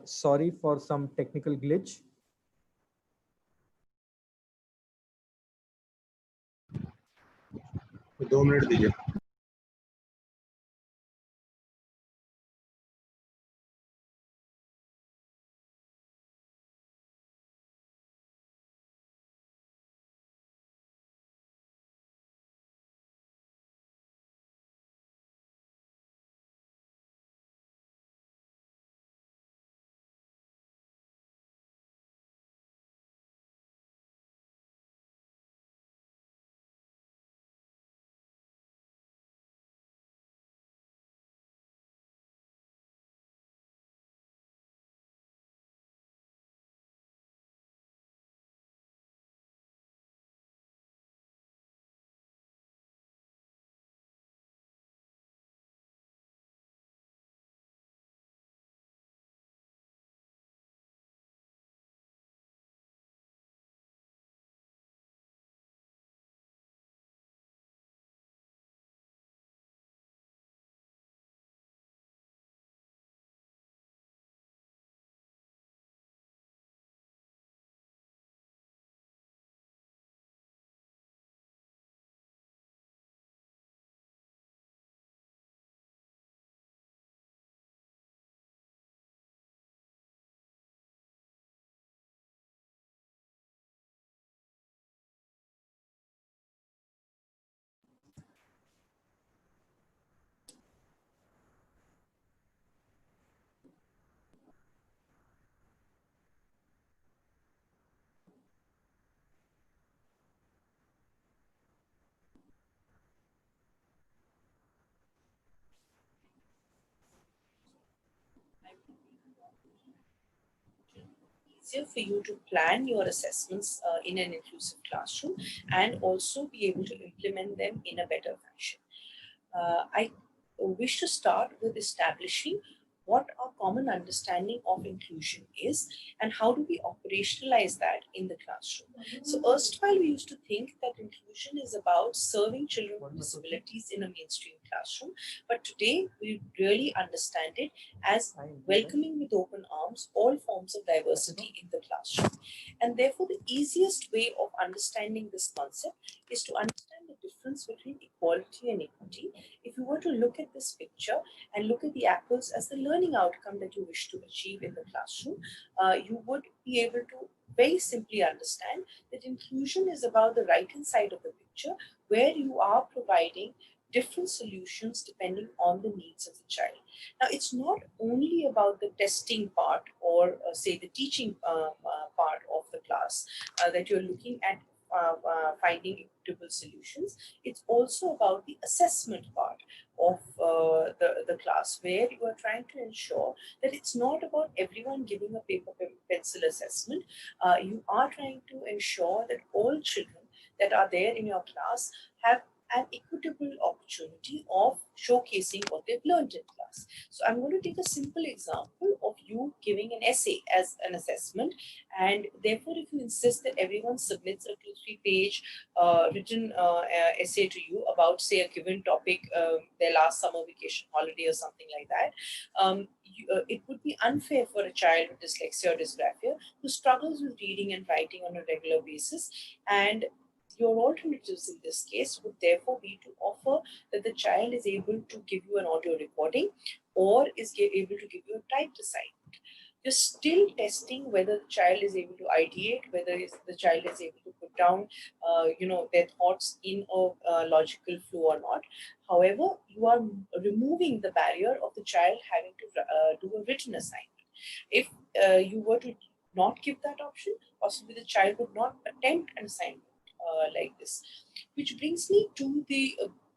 Sorry for some technical glitch. दो minute दीजिए. Easier for you to plan your assessments in an inclusive classroom and also be able to implement them in a better fashion. I wish to start with establishing what our common understanding of inclusion is and how do we operationalize that in the classroom. So erstwhile we used to think that inclusion is about serving children with disabilities in a mainstream classroom, but today we really understand it as welcoming with open arms all forms of diversity in the classroom. And therefore the easiest way of understanding this concept is to understand the difference between equality and equity. If you were to look at this picture and look at the apples as the learning outcome that you wish to achieve in the classroom, you would be able to very simply understand that inclusion is about the right hand side of the picture, where you are providing different solutions depending on the needs of the child. Now, it's not only about the testing part or say the teaching part of the class that you're looking at finding equitable solutions. It's also about the assessment part of the class, where you are trying to ensure that it's not about everyone giving a paper pencil assessment. You are trying to ensure that all children that are there in your class have an equitable opportunity of showcasing what they've learned in class. So I'm going to take a simple example of you giving an essay as an assessment, and therefore if you insist that everyone submits a 2-3 page written essay to you about say a given topic, their last summer vacation holiday or something like that, it would be unfair for a child with dyslexia or dysgraphia who struggles with reading and writing on a regular basis. And your alternatives in this case would therefore be to offer that the child is able to give you an audio recording or is able to give you a typed assignment. You're still testing whether the child is able to ideate, whether the child is able to put down their thoughts in a logical flow or not. However, you are removing the barrier of the child having to do a written assignment. If you were to not give that option, possibly the child would not attempt an assignment like this. Which brings me to the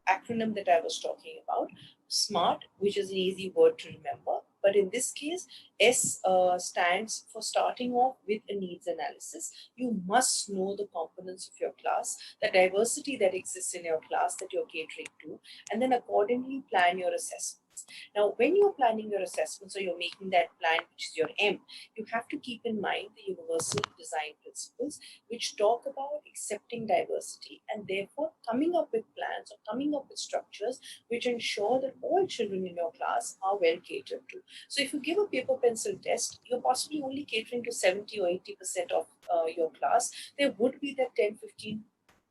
acronym that I was talking about, SMART, which is an easy word to remember. But in this case, S stands for starting off with a needs analysis. You must know the components of your class, the diversity that exists in your class that you're catering to, and then accordingly plan your assessments. Now, when you're planning your assessments or you're making that plan, which is your M, you have to keep in mind the universal design principles, which talk about accepting diversity and therefore coming up with plans or coming up with structures which ensure that all children in your class are well catered to. So if you give a paper pencil test, you're possibly only catering to 70 or 80% of your class. There would be that 10, 15,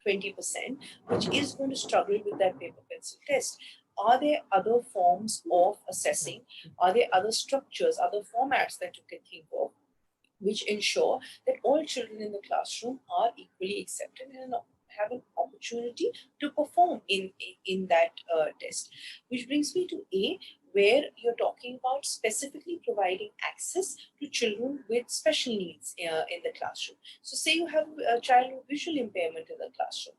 20% which is going to struggle with that paper pencil test. Are there other forms of assessing? Are there other structures, other formats that you can think of which ensure that all children in the classroom are equally accepted and have an opportunity to perform in that test? Which brings me to A, where you're talking about specifically providing access to children with special needs in the classroom. So say you have a child with visual impairment in the classroom.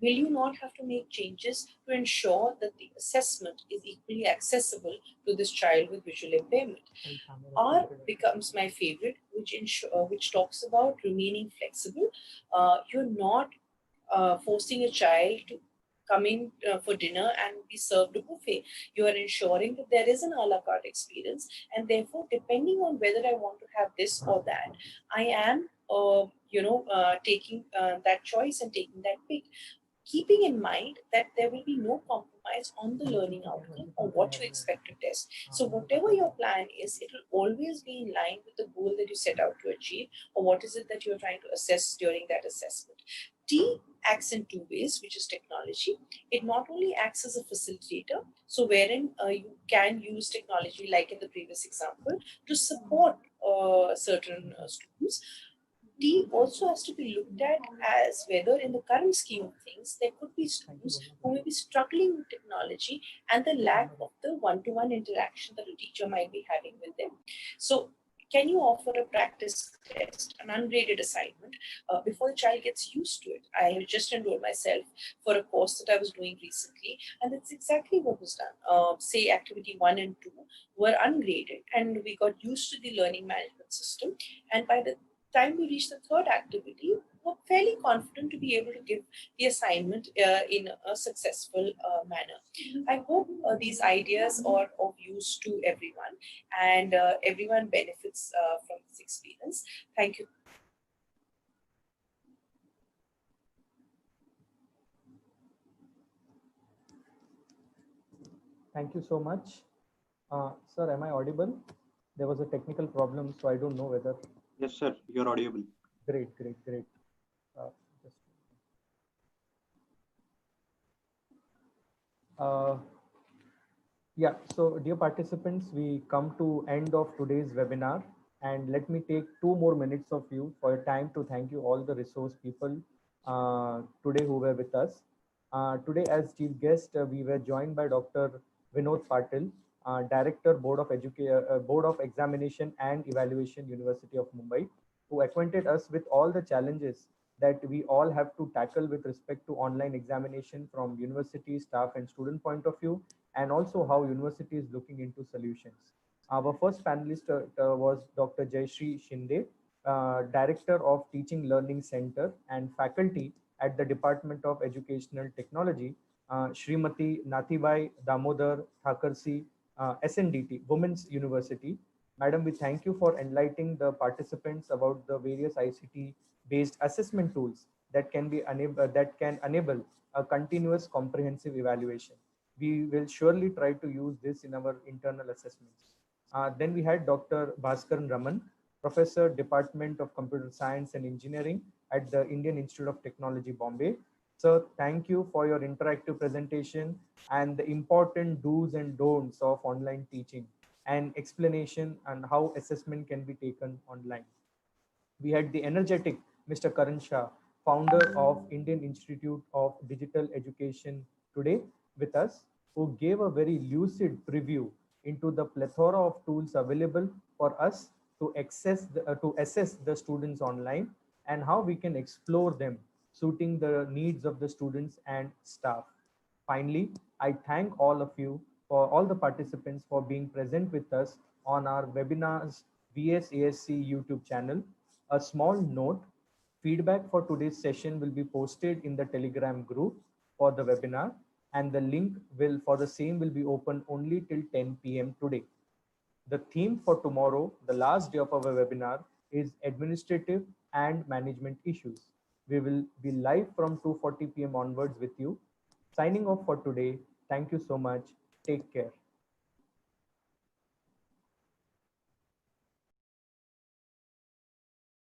Will you not have to make changes to ensure that the assessment is equally accessible to this child with visual impairment? R becomes my favorite, which talks about remaining flexible. You're not forcing a child to come in for dinner and be served a buffet. You are ensuring that there is an a la carte experience, and therefore, depending on whether I want to have this or that, I am taking that choice and taking that pick, keeping in mind that there will be no compromise on the learning outcome or what you expect to test. So whatever your plan is, it will always be in line with the goal that you set out to achieve, or what is it that you're trying to assess during that assessment. T acts in two ways, which is technology. It not only acts as a facilitator, so wherein you can use technology, like in the previous example, to support certain students. T also has to be looked at as whether in the current scheme of things, there could be students who may be struggling with technology and the lack of the one-to-one interaction that a teacher might be having with them. So can you offer a practice test, an ungraded assignment, before the child gets used to it? I have just enrolled myself for a course that I was doing recently, and that's exactly what was done. Say activity 1 and 2 were ungraded, and we got used to the learning management system. And by the time we reached the third activity, fairly confident to be able to give the assignment in a successful manner. I hope these ideas are of use to everyone, and everyone benefits from this experience. Thank you. Thank you so much. Sir, am I audible? There was a technical problem, so I don't know whether. Yes, sir, you're audible. Great, great, great. Just, yeah, so dear participants, we come to end of today's webinar, and let me take 2 more minutes of you for your time to thank you all the resource people today who were with us. Today as chief guest, we were joined by Dr. Vinod Patil, Director Board of Examination and Evaluation, University of Mumbai, who acquainted us with all the challenges that we all have to tackle with respect to online examination from university staff and student point of view, and also how university is looking into solutions. Our first panelist was Dr. Jayashree Shinde, Director of Teaching Learning Center and faculty at the Department of Educational Technology, Srimati Nathibai Damodar Thakursi, SNDT, Women's University. Madam, we thank you for enlightening the participants about the various ICT-based assessment tools that can enable a continuous comprehensive evaluation. We will surely try to use this in our internal assessments. Then we had Dr. Baskaran Raman, Professor, Department of Computer Science and Engineering at the Indian Institute of Technology, Bombay. Sir, thank you for your interactive presentation and the important do's and don'ts of online teaching and explanation on how assessment can be taken online. We had the energetic Mr. Karan Shah, founder of Indian Institute of Digital Education today with us, who gave a very lucid preview into the plethora of tools available for us to assess the students online and how we can explore them, suiting the needs of the students and staff. Finally, I thank all of you, for all the participants, for being present with us on our webinars V.E.S YouTube channel. A small note, feedback for today's session will be posted in the Telegram group for the webinar, and the link for the same will be open only till 10 p.m. today. The theme for tomorrow, the last day of our webinar, is administrative and management issues. We will be live from 2:40 p.m. onwards with you. Signing off for today. Thank you so much. Take care.